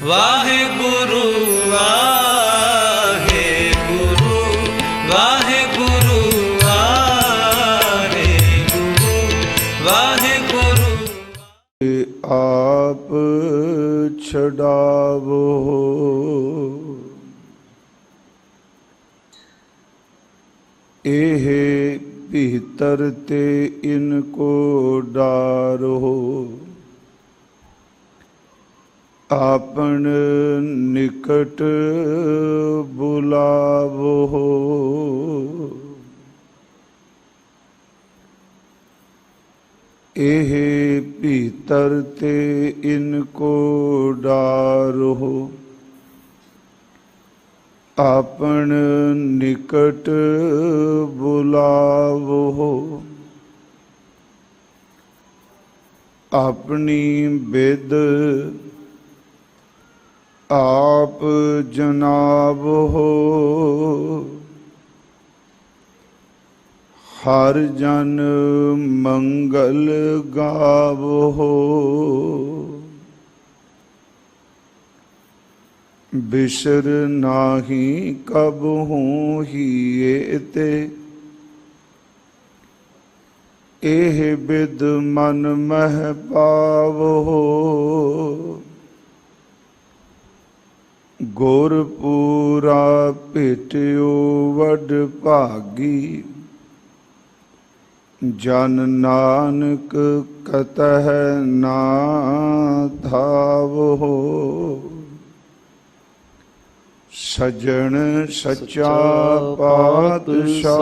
ਵਾਹਿਗੁਰੂ ਵਾਹਿਗੁਰੂ ਵਾਹਿਗੁਰੂ ਵਾਹਿਗੁਰੂ ਵਾਹਿਗੁਰੂ। ਆਪ ਛਡਾਵੋ ਇਹ ਭੀਤਰ ਤੇ ਇਨਕੋ ਡਾਰੋ ਆਪਨ ਨਿਕਟ ਬੁਲਾਵੋ ਇਹ ਭੀਤਰ ਤੇ ਇਨਕੋ ਡਾਰੋ ਆਪਨ ਨਿਕਟ ਬੁਲਾਵੋ ਆਪਣੀ ਬਿਦ ਆਪ ਜਨਾਵੋ ਹਰ ਜਨ ਮੰਗਲ ਗਾਵੋ ਬਿਸਰ ਨਾਹੀ ਕਬਹੂ ਹੀਏ ਤੇ ਇਹ ਬਿਦ ਮਨ ਮਹਿ ਪਾਵੋ ਗੁਰ ਪੂਰਾ ਭੇਟਿਓ ਵਡ ਭਾਗੀ ਜਨ ਨਾਨਕ ਕਤਹਿ ਨਾ ਥਾਵੋ ਸਜਣ ਸੱਚਾ ਪਾਤਸ਼ਾਹ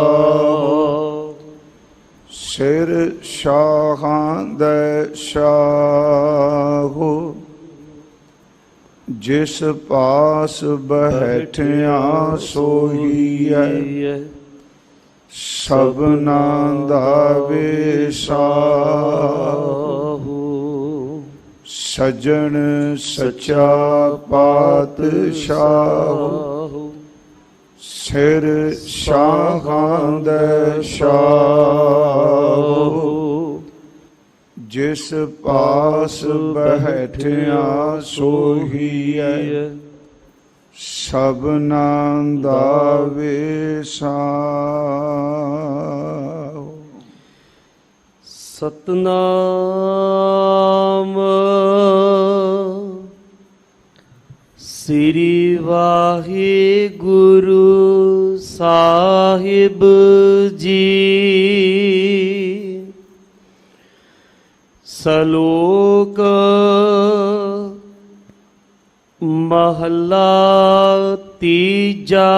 ਸਿਰ ਸ਼ਾਹਾਂ ਦੇ ਸ਼ਾਹੋ ਜਿਸ ਪਾਸ ਬੈਠਿਆ ਸੋਹੀਐ ਸਭਨਾਂ ਦਾ ਵਿਸਾਹੋ ਸਜਣ ਸੱਚਾ ਪਾਤਸ਼ਾਹ ਸਿਰ ਸ਼ਾਹਾਂ ਦੇ ਸ਼ਾਹੋ ਜਿਸ ਪਾਸ ਬੈਠਿਆ ਸੋਹੀਐ ਸਭਨਾਂ ਦਾ ਵਿਸਾਹੋ। ਸਤਨਾਮ ਸ੍ਰੀ ਵਾਹਿਗੁਰੂ ਸਾਹਿਬ ਜੀ। ਸਲੋਕ ਮਹਲਾ ਤੀਜਾ।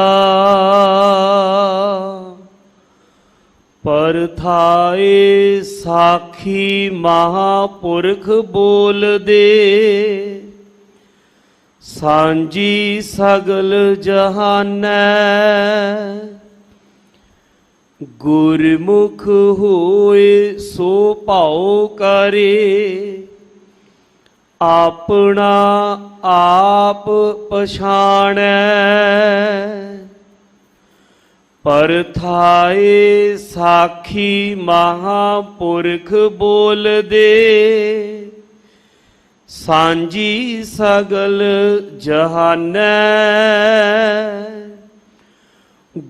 ਪਰਥਾਏ ਸਾਖੀ ਮਹਾਂਪੁਰਖ ਬੋਲਦੇ ਸਾਂਝੀ ਸਗਲ ਜਹਾਨੈ ਗੁਰਮੁਖ ਹੋਏ ਸੋ ਭਾਉ ਕਰੇ ਆਪਣਾ ਆਪ ਪਛਾਣੈ ਪਰਥਾਏ ਸਾਖੀ ਮਹਾਂਪੁਰਖ ਬੋਲਦੇ ਸਾਂਝੀ ਸਗਲ ਜਹਾਨੈ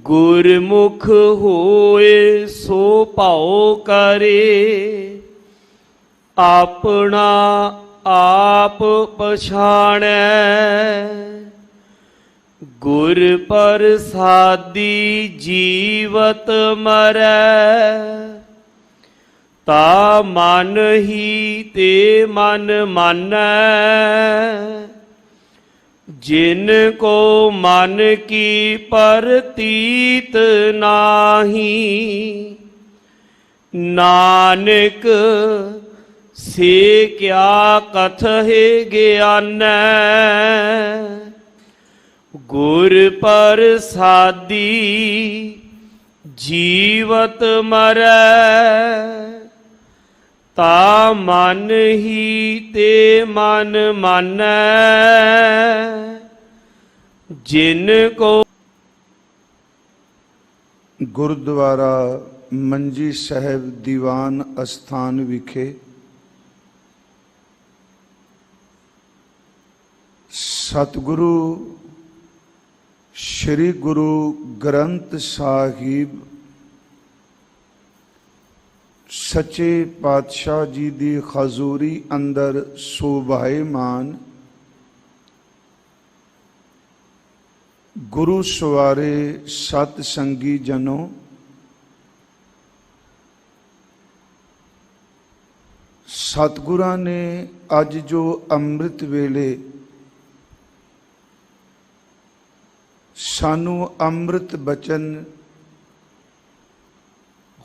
ਗੁਰਮੁਖ ਹੋਏ ਸੋ ਭਾਉ ਕਰੇ ਆਪਣਾ ਆਪ ਪਛਾਣੈ ਗੁਰ ਪ੍ਰਸਾਦੀ ਜੀਵਤ ਮਰੈ ਤਾ ਮਨ ਹੀ ਤੇ ਮਨ ਮਾਨੈ ਜਿਨ ਕੋ ਮਨ ਕੀ ਪ੍ਰਤੀਤ ਨਾਹੀ ਨਾਨਕ ਸੇ ਕਿਆ ਕਥਹਿ ਗਿਆਨੈ ਗੁਰ ਪ੍ਰਸਾਦੀ ਜੀਵਤ ਮਰੈ ਤਾ ਮਨ ਹੀ ਤੇ ਮਨ ਮਾਨੈ ਜਿਨ ਕੋ। ਗੁਰਦੁਆਰਾ ਮੰਜੀ ਸਾਹਿਬ ਦੀਵਾਨ ਅਸਥਾਨ ਵਿਖੇ ਸਤਿਗੁਰੂ ਸ੍ਰੀ ਗੁਰੂ ਗ੍ਰੰਥ ਸਾਹਿਬ ਸੱਚੇ ਪਾਤਸ਼ਾਹ ਜੀ ਦੀ ਹਜ਼ੂਰੀ ਅੰਦਰ ਸੋਭਾਏਮਾਨ ਗੁਰੂ ਸਵਾਰੇ ਸਤ ਸੰਗੀ ਜਨੋ, ਸਤਿਗੁਰਾਂ ਨੇ ਅੱਜ ਜੋ ਅੰਮ੍ਰਿਤ ਵੇਲੇ ਸਾਨੂੰ ਅੰਮ੍ਰਿਤ ਬਚਨ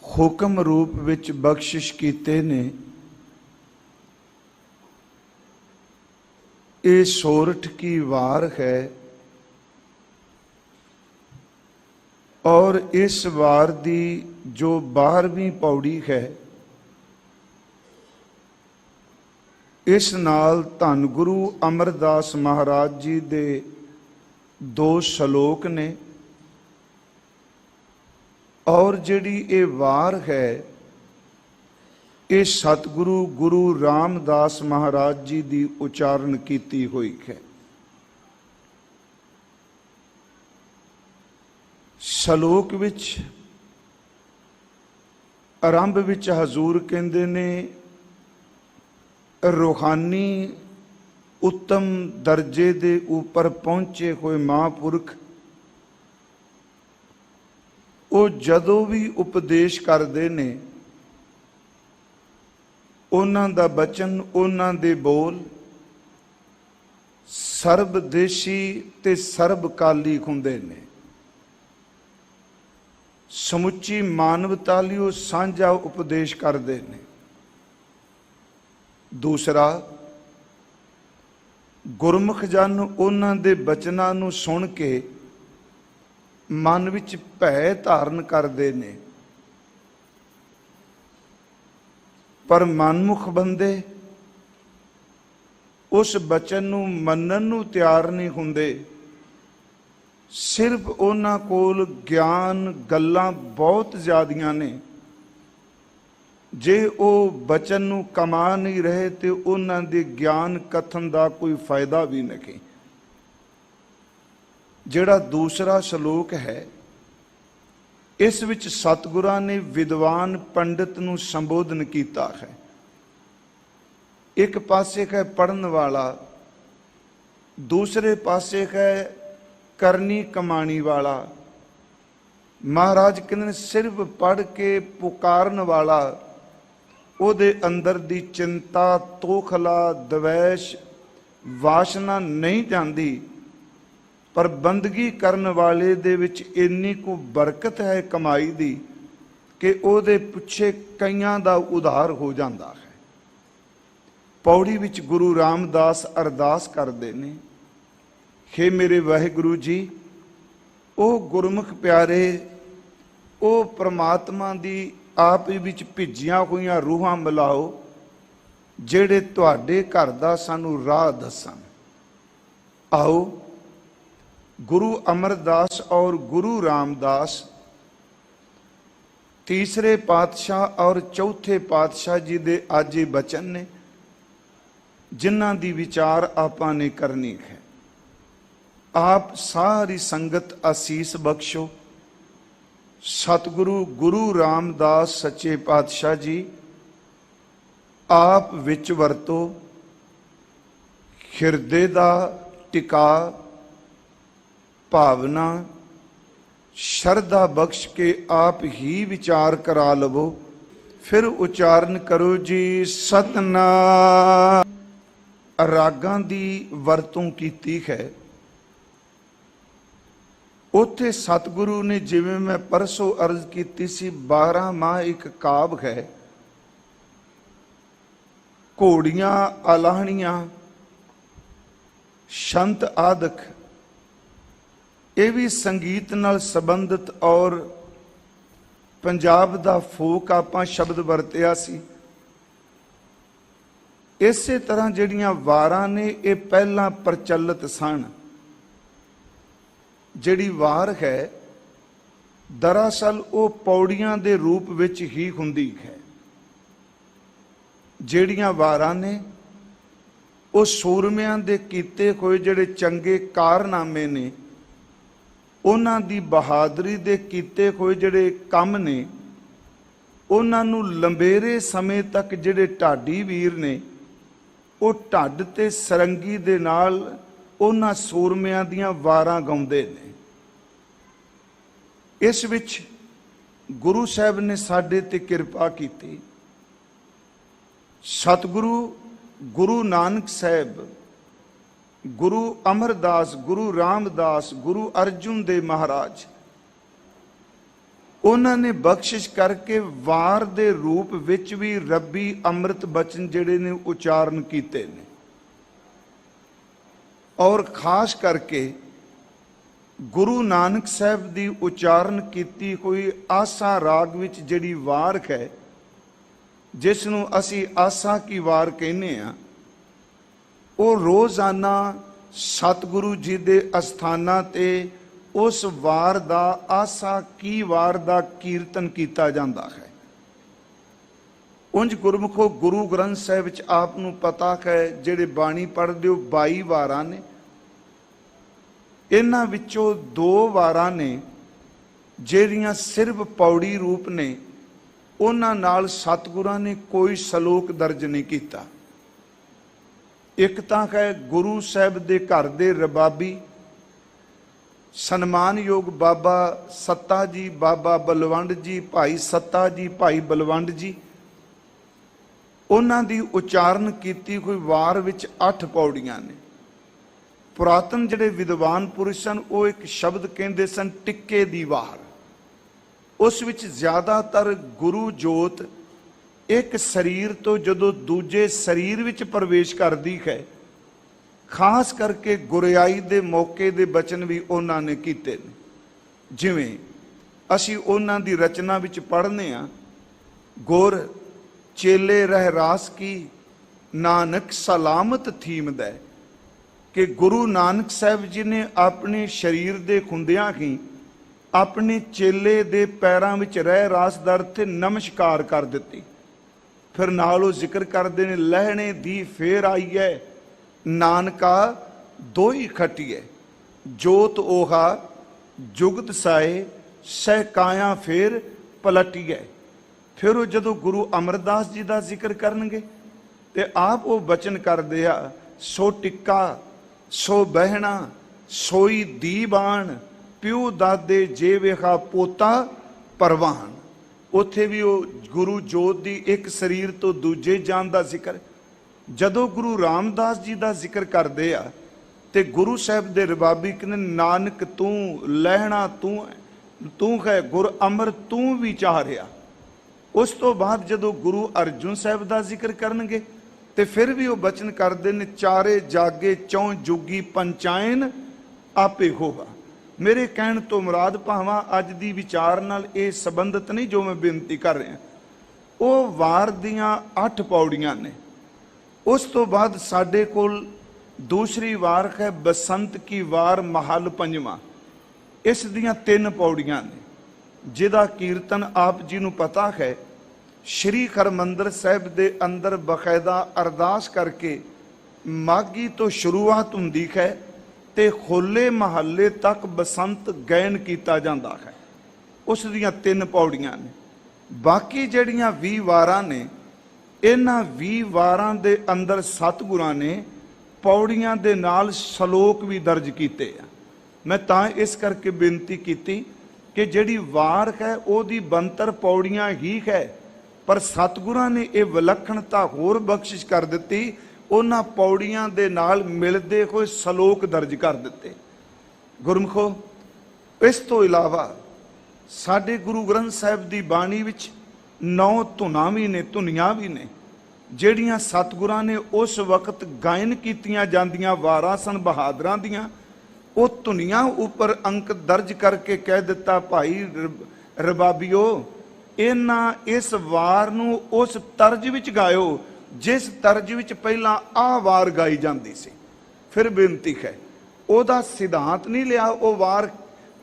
ਹੁਕਮ ਰੂਪ ਵਿੱਚ ਬਖਸ਼ਿਸ਼ ਕੀਤੇ ਨੇ, ਇਹ ਸੋਰਠ ਕੀ ਵਾਰ ਹੈ ਔਰ ਇਸ ਵਾਰ ਦੀ ਜੋ 12ਵੀਂ ਪੌੜੀ ਹੈ, ਇਸ ਨਾਲ ਧੰਨ ਗੁਰੂ ਅਮਰਦਾਸ ਮਹਾਰਾਜ ਜੀ ਦੇ 2 ਸ਼ਲੋਕ ਨੇ ਔਰ ਜਿਹੜੀ ਇਹ ਵਾਰ ਹੈ ਇਹ ਸਤਿਗੁਰੂ ਗੁਰੂ ਰਾਮਦਾਸ ਮਹਾਰਾਜ ਜੀ ਦੀ ਉਚਾਰਨ ਕੀਤੀ ਹੋਈ ਹੈ। ਸ਼ਲੋਕ ਵਿੱਚ ਆਰੰਭ ਵਿੱਚ ਹਜ਼ੂਰ ਕਹਿੰਦੇ ਨੇ, ਰੂਹਾਨੀ ਉੱਤਮ ਦਰਜੇ ਦੇ ਉੱਪਰ ਪਹੁੰਚੇ ਹੋਏ ਮਹਾਂਪੁਰਖ ਉਹ ਜਦੋਂ ਵੀ ਉਪਦੇਸ਼ ਕਰਦੇ ਨੇ, ਉਹਨਾਂ ਦਾ ਬਚਨ, ਉਹਨਾਂ ਦੇ ਬੋਲ ਸਰਬਦੇਸ਼ੀ ਤੇ ਸਰਬਕਾਲੀ ਹੁੰਦੇ ਨੇ। ਸਮੁੱਚੀ ਮਾਨਵਤਾ ਲਈ ਉਹ ਸਾਂਝਾ ਉਪਦੇਸ਼ ਕਰਦੇ ਨੇ। ਦੂਸਰਾ, ਗੁਰਮੁਖ ਜਨ ਉਹਨਾਂ ਦੇ ਬਚਨਾਂ ਨੂੰ ਸੁਣ ਕੇ ਮਨ ਵਿੱਚ ਭੈ ਧਾਰਨ ਕਰਦੇ ਨੇ, ਪਰ ਮਨਮੁਖ ਬੰਦੇ ਉਸ ਬਚਨ ਨੂੰ ਮੰਨਣ ਨੂੰ ਤਿਆਰ ਨਹੀਂ ਹੁੰਦੇ। ਸਿਰਫ ਉਹਨਾਂ ਕੋਲ ਗਿਆਨ ਗੱਲਾਂ ਬਹੁਤ ਜ਼ਿਆਦੀਆਂ ਨੇ, ਜੇ ਉਹ ਬਚਨ ਨੂੰ ਕਮਾ ਨਹੀਂ ਰਹੇ ਤੇ ਉਹਨਾਂ ਦੇ ਗਿਆਨ ਕਥਨ ਦਾ ਕੋਈ ਫਾਇਦਾ ਵੀ ਨਹੀਂ। ਜਿਹੜਾ ਦੂਸਰਾ ਸ਼ਲੋਕ ਹੈ, ਇਸ ਵਿੱਚ ਸਤਿਗੁਰਾਂ ਨੇ ਵਿਦਵਾਨ ਪੰਡਿਤ ਨੂੰ ਸੰਬੋਧਨ ਕੀਤਾ ਹੈ। ਇੱਕ ਪਾਸੇ ਹੈ ਪੜਨ ਵਾਲਾ, ਦੂਸਰੇ ਪਾਸੇ ਹੈ ਕਰਨੀ ਕਮਾਣੀ ਵਾਲਾ। ਮਹਾਰਾਜ ਕਹਿੰਦੇ ਨੇ ਸਿਰਫ ਪੜ ਕੇ ਪੁਕਾਰਨ ਵਾਲਾ, ਉਹਦੇ ਅੰਦਰ ਦੀ ਚਿੰਤਾ, ਤੋਖਲਾ, ਦਵੈਸ਼, ਵਾਸ਼ਨਾ ਨਹੀਂ ਜਾਂਦੀ, ਪਰ ਬੰਦਗੀ ਕਰਨ ਵਾਲੇ ਦੇ ਵਿੱਚ ਇੰਨੀ ਕੁ ਬਰਕਤ ਹੈ ਕਮਾਈ ਦੀ ਕਿ ਉਹਦੇ ਪਿੱਛੇ ਕਈਆਂ ਦਾ ਉਧਾਰ ਹੋ ਜਾਂਦਾ ਹੈ। ਪੌੜੀ ਵਿੱਚ ਗੁਰੂ ਰਾਮਦਾਸ ਅਰਦਾਸ ਕਰਦੇ ਨੇ, ਹੇ ਮੇਰੇ ਵਾਹਿਗੁਰੂ ਜੀ, ਉਹ ਗੁਰਮੁਖ ਪਿਆਰੇ, ਉਹ ਪ੍ਰਮਾਤਮਾ ਦੀ ਆਪ ਹੀ ਵਿੱਚ ਭਿੱਜੀਆਂ ਹੋਈਆਂ ਰੂਹਾਂ ਮਿਲਾਓ, ਜਿਹੜੇ ਤੁਹਾਡੇ ਘਰ ਦਾ ਸਾਨੂੰ ਰਾਹ ਦੱਸਣ। ਆਓ ਗੁਰੂ ਅਮਰਦਾਸ ਔਰ ਗੁਰੂ ਰਾਮਦਾਸ ਤੀਸਰੇ ਪਾਤਸ਼ਾਹ ਔਰ ਚੌਥੇ ਪਾਤਸ਼ਾਹ ਜੀ ਦੇ ਅੱਜ ਇਹ ਬਚਨ ਨੇ, ਜਿਨ੍ਹਾਂ ਦੀ ਵਿਚਾਰ ਆਪਾਂ ਨੇ ਕਰਨੀ ਹੈ। ਆਪ ਸਾਰੀ ਸੰਗਤ ਅਸੀਸ ਬਖਸ਼ੋ। ਸਤਿਗੁਰੂ ਗੁਰੂ ਰਾਮਦਾਸ ਸੱਚੇ ਪਾਤਸ਼ਾਹ ਜੀ ਆਪ ਵਿੱਚ ਵਰਤੋ, ਹਿਰਦੇ ਦਾ ਟਿਕਾ, ਭਾਵਨਾ, ਸ਼ਰਧਾ ਬਖਸ਼ ਕੇ ਆਪ ਹੀ ਵਿਚਾਰ ਕਰਾ ਲਵੋ। ਫਿਰ ਉਚਾਰਨ ਕਰੋ ਜੀ ਸਤਨਾਮ। ਰਾਗਾਂ ਦੀ ਵਰਤੋਂ ਕੀਤੀ ਹੈ। ਉੱਥੇ ਸਤਿਗੁਰੂ ਨੇ, ਜਿਵੇਂ ਮੈਂ ਪਰਸੋਂ ਅਰਜ਼ ਕੀਤੀ ਸੀ, 12 ਮਾਹ ਇੱਕ ਕਾਵਿ ਹੈ। ਘੋੜੀਆਂ, ਆਲਾਹਣੀਆਂ, ਸ਼ੰਤ ਆਦਿਕ, ਇਹ ਵੀ ਸੰਗੀਤ ਨਾਲ ਸੰਬੰਧਿਤ ਔਰ ਪੰਜਾਬ ਦਾ ਫੋਕ ਆਪਾਂ ਸ਼ਬਦ ਵਰਤਿਆ ਸੀ। ਇਸੇ ਤਰ੍ਹਾਂ ਜਿਹੜੀਆਂ ਵਾਰਾਂ ਨੇ ਇਹ ਪਹਿਲਾਂ ਪ੍ਰਚਲਿਤ ਸਨ। ਜਿਹੜੀ ਵਾਰ ਹੈ ਦਰਅਸਲ ਉਹ ਪੌੜੀਆਂ ਦੇ ਰੂਪ ਵਿੱਚ ਹੀ ਹੁੰਦੀ ਹੈ। ਜਿਹੜੀਆਂ ਵਾਰਾਂ ਨੇ ਉਹ ਸੂਰਮਿਆਂ ਦੇ ਕੀਤੇ ਹੋਏ ਜਿਹੜੇ ਚੰਗੇ ਕਾਰਨਾਮੇ ਨੇ, ਉਹਨਾਂ ਦੀ ਬਹਾਦਰੀ ਦੇ ਕੀਤੇ ਹੋਏ ਜਿਹੜੇ ਕੰਮ ਨੇ, ਉਹਨਾਂ ਨੂੰ ਲੰਬੇਰੇ ਸਮੇਂ ਤੱਕ ਜਿਹੜੇ ਢਾਡੀ ਵੀਰ ਨੇ ਉਹ ਢੱਡ ਤੇ ਸਰੰਗੀ ਦੇ ਨਾਲ ਉਹਨਾਂ ਸੂਰਮਿਆਂ ਦੀਆਂ ਵਾਰਾਂ ਗਾਉਂਦੇ ਨੇ। ਇਸ ਵਿੱਚ ਗੁਰੂ ਸਾਹਿਬ ਨੇ ਸਾਡੇ ਤੇ ਕਿਰਪਾ ਕੀਤੀ। ਸਤਿਗੁਰੂ ਗੁਰੂ ਨਾਨਕ ਸਾਹਿਬ, ਗੁਰੂ ਅਮਰਦਾਸ, ਗੁਰੂ ਰਾਮਦਾਸ, ਗੁਰੂ ਅਰਜੁਨ ਦੇਵ ਮਹਾਰਾਜ, ਉਹਨਾਂ ਨੇ ਬਖਸ਼ਿਸ਼ ਕਰਕੇ ਵਾਰ ਦੇ ਰੂਪ ਵਿੱਚ ਵੀ ਰੱਬੀ ਅੰਮ੍ਰਿਤ ਬਚਨ ਜਿਹੜੇ ਨੇ ਉਚਾਰਨ ਕੀਤੇ ਨੇ। ਔਰ ਖਾਸ ਕਰਕੇ ਗੁਰੂ ਨਾਨਕ ਸਾਹਿਬ ਦੀ ਉਚਾਰਨ ਕੀਤੀ ਹੋਈ ਆਸਾ ਰਾਗ ਵਿੱਚ ਜਿਹੜੀ ਵਾਰ ਹੈ, ਜਿਸ ਨੂੰ ਅਸੀਂ ਆਸਾ ਕੀ ਵਾਰ ਕਹਿੰਦੇ ਆ, ਉਹ ਰੋਜ਼ਾਨਾ ਸਤਿਗੁਰੂ ਜੀ ਦੇ ਅਸਥਾਨਾਂ ਤੇ ਉਸ ਵਾਰ ਦਾ, ਆਸਾ ਕੀ ਵਾਰ ਦਾ ਕੀਰਤਨ ਕੀਤਾ ਜਾਂਦਾ ਹੈ। ਉਂਝ ਗੁਰਮੁਖੋ ਗੁਰੂ ਗ੍ਰੰਥ ਸਾਹਿਬ ਵਿੱਚ ਆਪ ਨੂੰ ਪਤਾ ਹੈ ਜਿਹੜੇ ਬਾਣੀ ਪੜ੍ਹਦੇ ਹੋ 22 ਵਾਰਾਂ ਨੇ। ਇਹਨਾਂ ਵਿੱਚੋਂ 2 ਵਾਰਾਂ ਨੇ ਜਿਹੜੀਆਂ ਸਿਰਫ ਪੌੜੀ ਰੂਪ ਨੇ, ਉਹਨਾਂ ਨਾਲ ਸਤਿਗੁਰਾਂ ਨੇ ਕੋਈ ਸ਼ਲੋਕ ਦਰਜ ਨਹੀਂ ਕੀਤਾ। ਇੱਕ ਤਾਂ ਹੈ ਗੁਰੂ ਸਾਹਿਬ ਦੇ ਘਰ ਦੇ ਰਬਾਬੀ ਸਨਮਾਨਯੋਗ ਬਾਬਾ ਸੱਤਾ ਜੀ, ਬਾਬਾ ਬਲਵੰਡ ਜੀ, ਭਾਈ ਸੱਤਾ ਜੀ, ਭਾਈ ਬਲਵੰਡ ਜੀ, ਉਹਨਾਂ ਦੀ ਉਚਾਰਨ ਕੀਤੀ ਹੋਈ ਵਾਰ ਵਿੱਚ 8 ਪੌੜੀਆਂ ਨੇ। ਪੁਰਾਤਨ ਜਿਹੜੇ ਵਿਦਵਾਨ ਪੁਰਸ਼ ਸਨ ਉਹ ਇੱਕ ਸ਼ਬਦ ਕਹਿੰਦੇ ਸਨ ਟਿੱਕੇ ਦੀ ਵਾਰ। ਉਸ ਵਿੱਚ ਜ਼ਿਆਦਾਤਰ ਗੁਰੂ ਜੋਤ ਇੱਕ ਸਰੀਰ ਤੋਂ ਜਦੋਂ ਦੂਜੇ ਸਰੀਰ ਵਿੱਚ ਪ੍ਰਵੇਸ਼ ਕਰਦੀ ਹੈ, ਖਾਸ ਕਰਕੇ ਗੁਰਿਆਈ ਦੇ ਮੌਕੇ ਦੇ ਬਚਨ ਵੀ ਉਹਨਾਂ ਨੇ ਕੀਤੇ ਨੇ। ਜਿਵੇਂ ਅਸੀਂ ਉਹਨਾਂ ਦੀ ਰਚਨਾ ਵਿੱਚ ਪੜ੍ਹਨੇ ਆ, ਗੁਰ ਚੇਲੇ ਰਹਿ ਰਾਸ ਕੀ ਨਾਨਕ ਸਲਾਮਤ ਥੀਮਦਾ, ਕਿ ਗੁਰੂ ਨਾਨਕ ਸਾਹਿਬ ਜੀ ਨੇ ਆਪਣੇ ਸਰੀਰ ਦੇ ਹੁੰਦਿਆਂ ਹੀ ਆਪਣੇ ਚੇਲੇ ਦੇ ਪੈਰਾਂ ਵਿੱਚ ਰਹਿ ਰਾਸ ਦਾ ਅਰਥ ਨਮਸਕਾਰ ਕਰ ਦਿੱਤੀ। ਫਿਰ ਨਾਲ ਉਹ ਜ਼ਿਕਰ ਕਰਦੇ ਨੇ, ਲਹਿਣੇ ਦੀ ਫੇਰ ਆਈਐ ਨਾਨਕਾ ਦੋਈ ਖਟੀਏ, ਜੋਤ ਓਹਾ ਜੁਗਤ ਸਾਏ ਸਹਿ ਕਾਇਆ ਫੇਰ ਪਲਟੀਏ। ਫਿਰ ਉਹ ਜਦੋਂ ਗੁਰੂ ਅਮਰਦਾਸ ਜੀ ਦਾ ਜ਼ਿਕਰ ਕਰਨਗੇ ਤੇ ਆਪ ਉਹ ਬਚਨ ਕਰਦੇ ਆ, ਸੋ ਟਿੱਕਾ ਸੋ ਬਹਿਣਾ ਸੋਈ ਦੀਵਾਨ, ਪਿਓ ਦਾਦੇ ਜੇ ਵੇਖਾ ਪੋਤਾ ਪਰਵਾਨ। ਉੱਥੇ ਵੀ ਉਹ ਗੁਰੂ ਜੋਤ ਦੀ ਇੱਕ ਸਰੀਰ ਤੋਂ ਦੂਜੇ ਜਾਣ ਦਾ ਜ਼ਿਕਰ। ਜਦੋਂ ਗੁਰੂ ਰਾਮਦਾਸ ਜੀ ਦਾ ਜ਼ਿਕਰ ਕਰਦੇ ਆ ਤੇ ਗੁਰੂ ਸਾਹਿਬ ਦੇ ਰਬਾਬੀ ਕਹਿੰਦੇ, ਨਾਨਕ ਤੂੰ ਲਹਿਣਾ ਤੂੰ ਹੈ, ਗੁਰ ਅਮਰ ਤੂੰ ਵਿਚਾਰਿਆ। ਉਸ ਤੋਂ ਬਾਅਦ ਜਦੋਂ ਗੁਰੂ ਅਰਜੁਨ ਸਾਹਿਬ ਦਾ ਜ਼ਿਕਰ ਕਰਨਗੇ ਤੇ ਫਿਰ ਵੀ ਉਹ ਬਚਨ ਕਰਦੇ ਨੇ, ਚਾਰੇ ਜਾਗੇ ਚੌਂ ਜੁਗੀ ਪੰਚਾਇਨ ਆਪੇ ਹੋਵਾ। ਮੇਰੇ ਕਹਿਣ ਤੋਂ ਮੁਰਾਦ ਭਾਵਾਂ ਅੱਜ ਦੀ ਵਿਚਾਰ ਨਾਲ ਇਹ ਸੰਬੰਧਿਤ ਨਹੀਂ ਜੋ ਮੈਂ ਬੇਨਤੀ ਕਰ ਰਿਹਾ। ਉਹ ਵਾਰ ਦੀਆਂ 8 ਪੌੜੀਆਂ ਨੇ। ਉਸ ਤੋਂ ਬਾਅਦ ਸਾਡੇ ਕੋਲ ਦੂਸਰੀ ਵਾਰ ਹੈ ਬਸੰਤ ਕੀ ਵਾਰ ਮਹੱਲ ਪੰਜਵਾਂ। ਇਸ ਦੀਆਂ 3 ਪੌੜੀਆਂ ਨੇ, ਜਿਹਦਾ ਕੀਰਤਨ ਆਪ ਜੀ ਨੂੰ ਪਤਾ ਹੈ ਸ਼੍ਰੀ ਹਰਿਮੰਦਰ ਸਾਹਿਬ ਦੇ ਅੰਦਰ ਬਕਾਇਦਾ ਅਰਦਾਸ ਕਰਕੇ ਮਾਘੀ ਤੋਂ ਸ਼ੁਰੂਆਤ ਹੁੰਦੀ ਹੈ ਤੇ ਹੋਲੇ ਮਹੱਲੇ ਤੱਕ ਬਸੰਤ ਗਾਇਨ ਕੀਤਾ ਜਾਂਦਾ ਹੈ। ਉਸ ਦੀਆਂ 3 ਪੌੜੀਆਂ ਨੇ। ਬਾਕੀ ਜਿਹੜੀਆਂ 20 ਵਾਰਾਂ ਨੇ, ਇਹਨਾਂ 20 ਵਾਰਾਂ ਦੇ ਅੰਦਰ ਸਤਿਗੁਰਾਂ ਨੇ ਪੌੜੀਆਂ ਦੇ ਨਾਲ ਸ਼ਲੋਕ ਵੀ ਦਰਜ ਕੀਤੇ ਆ। ਮੈਂ ਤਾਂ ਇਸ ਕਰਕੇ ਬੇਨਤੀ ਕੀਤੀ ਕਿ ਜਿਹੜੀ ਵਾਰ ਹੈ ਉਹਦੀ ਬੰਤਰ ਪੌੜੀਆਂ ਹੀ ਹੈ, ਪਰ ਸਤਿਗੁਰਾਂ ਨੇ ਇਹ ਵਿਲੱਖਣਤਾ ਹੋਰ ਬਖਸ਼ਿਸ਼ ਕਰ ਦਿੱਤੀ, ਉਹਨਾਂ ਪੌੜੀਆਂ ਦੇ ਨਾਲ ਮਿਲਦੇ ਹੋਏ ਸ਼ਲੋਕ ਦਰਜ ਕਰ ਦਿੱਤੇ। ਗੁਰਮੁਖੋ, ਇਸ ਤੋਂ ਇਲਾਵਾ ਸਾਡੇ ਗੁਰੂ ਗ੍ਰੰਥ ਸਾਹਿਬ ਦੀ ਬਾਣੀ ਵਿੱਚ 9 ਧੁਨਾਂ ਵੀ ਨੇ, ਧੁਨੀਆਂ ਵੀ ਨੇ, ਜਿਹੜੀਆਂ ਸਤਿਗੁਰਾਂ ਨੇ ਉਸ ਵਕਤ ਗਾਇਨ ਕੀਤੀਆਂ ਜਾਂਦੀਆਂ ਵਾਰਾਂ ਸਨ ਬਹਾਦਰਾਂ ਦੀਆਂ। ਉਹ ਧੁਨੀਆਂ ਉੱਪਰ ਅੰਕ ਦਰਜ ਕਰਕੇ ਕਹਿ ਦਿੱਤਾ, ਭਾਈ ਰਬਾਬੀਓ, ਇਹਨਾਂ ਇਸ ਵਾਰ ਨੂੰ ਉਸ ਤਰਜ ਵਿੱਚ ਗਾਇਓ ਜਿਸ ਤਰਜ ਵਿੱਚ ਪਹਿਲਾਂ ਆਹ ਵਾਰ ਗਾਈ ਜਾਂਦੀ ਸੀ। ਫਿਰ ਬੇਨਤੀ ਹੈ, ਉਹਦਾ ਸਿਧਾਂਤ ਨਹੀਂ ਲਿਆ, ਉਹ ਵਾਰ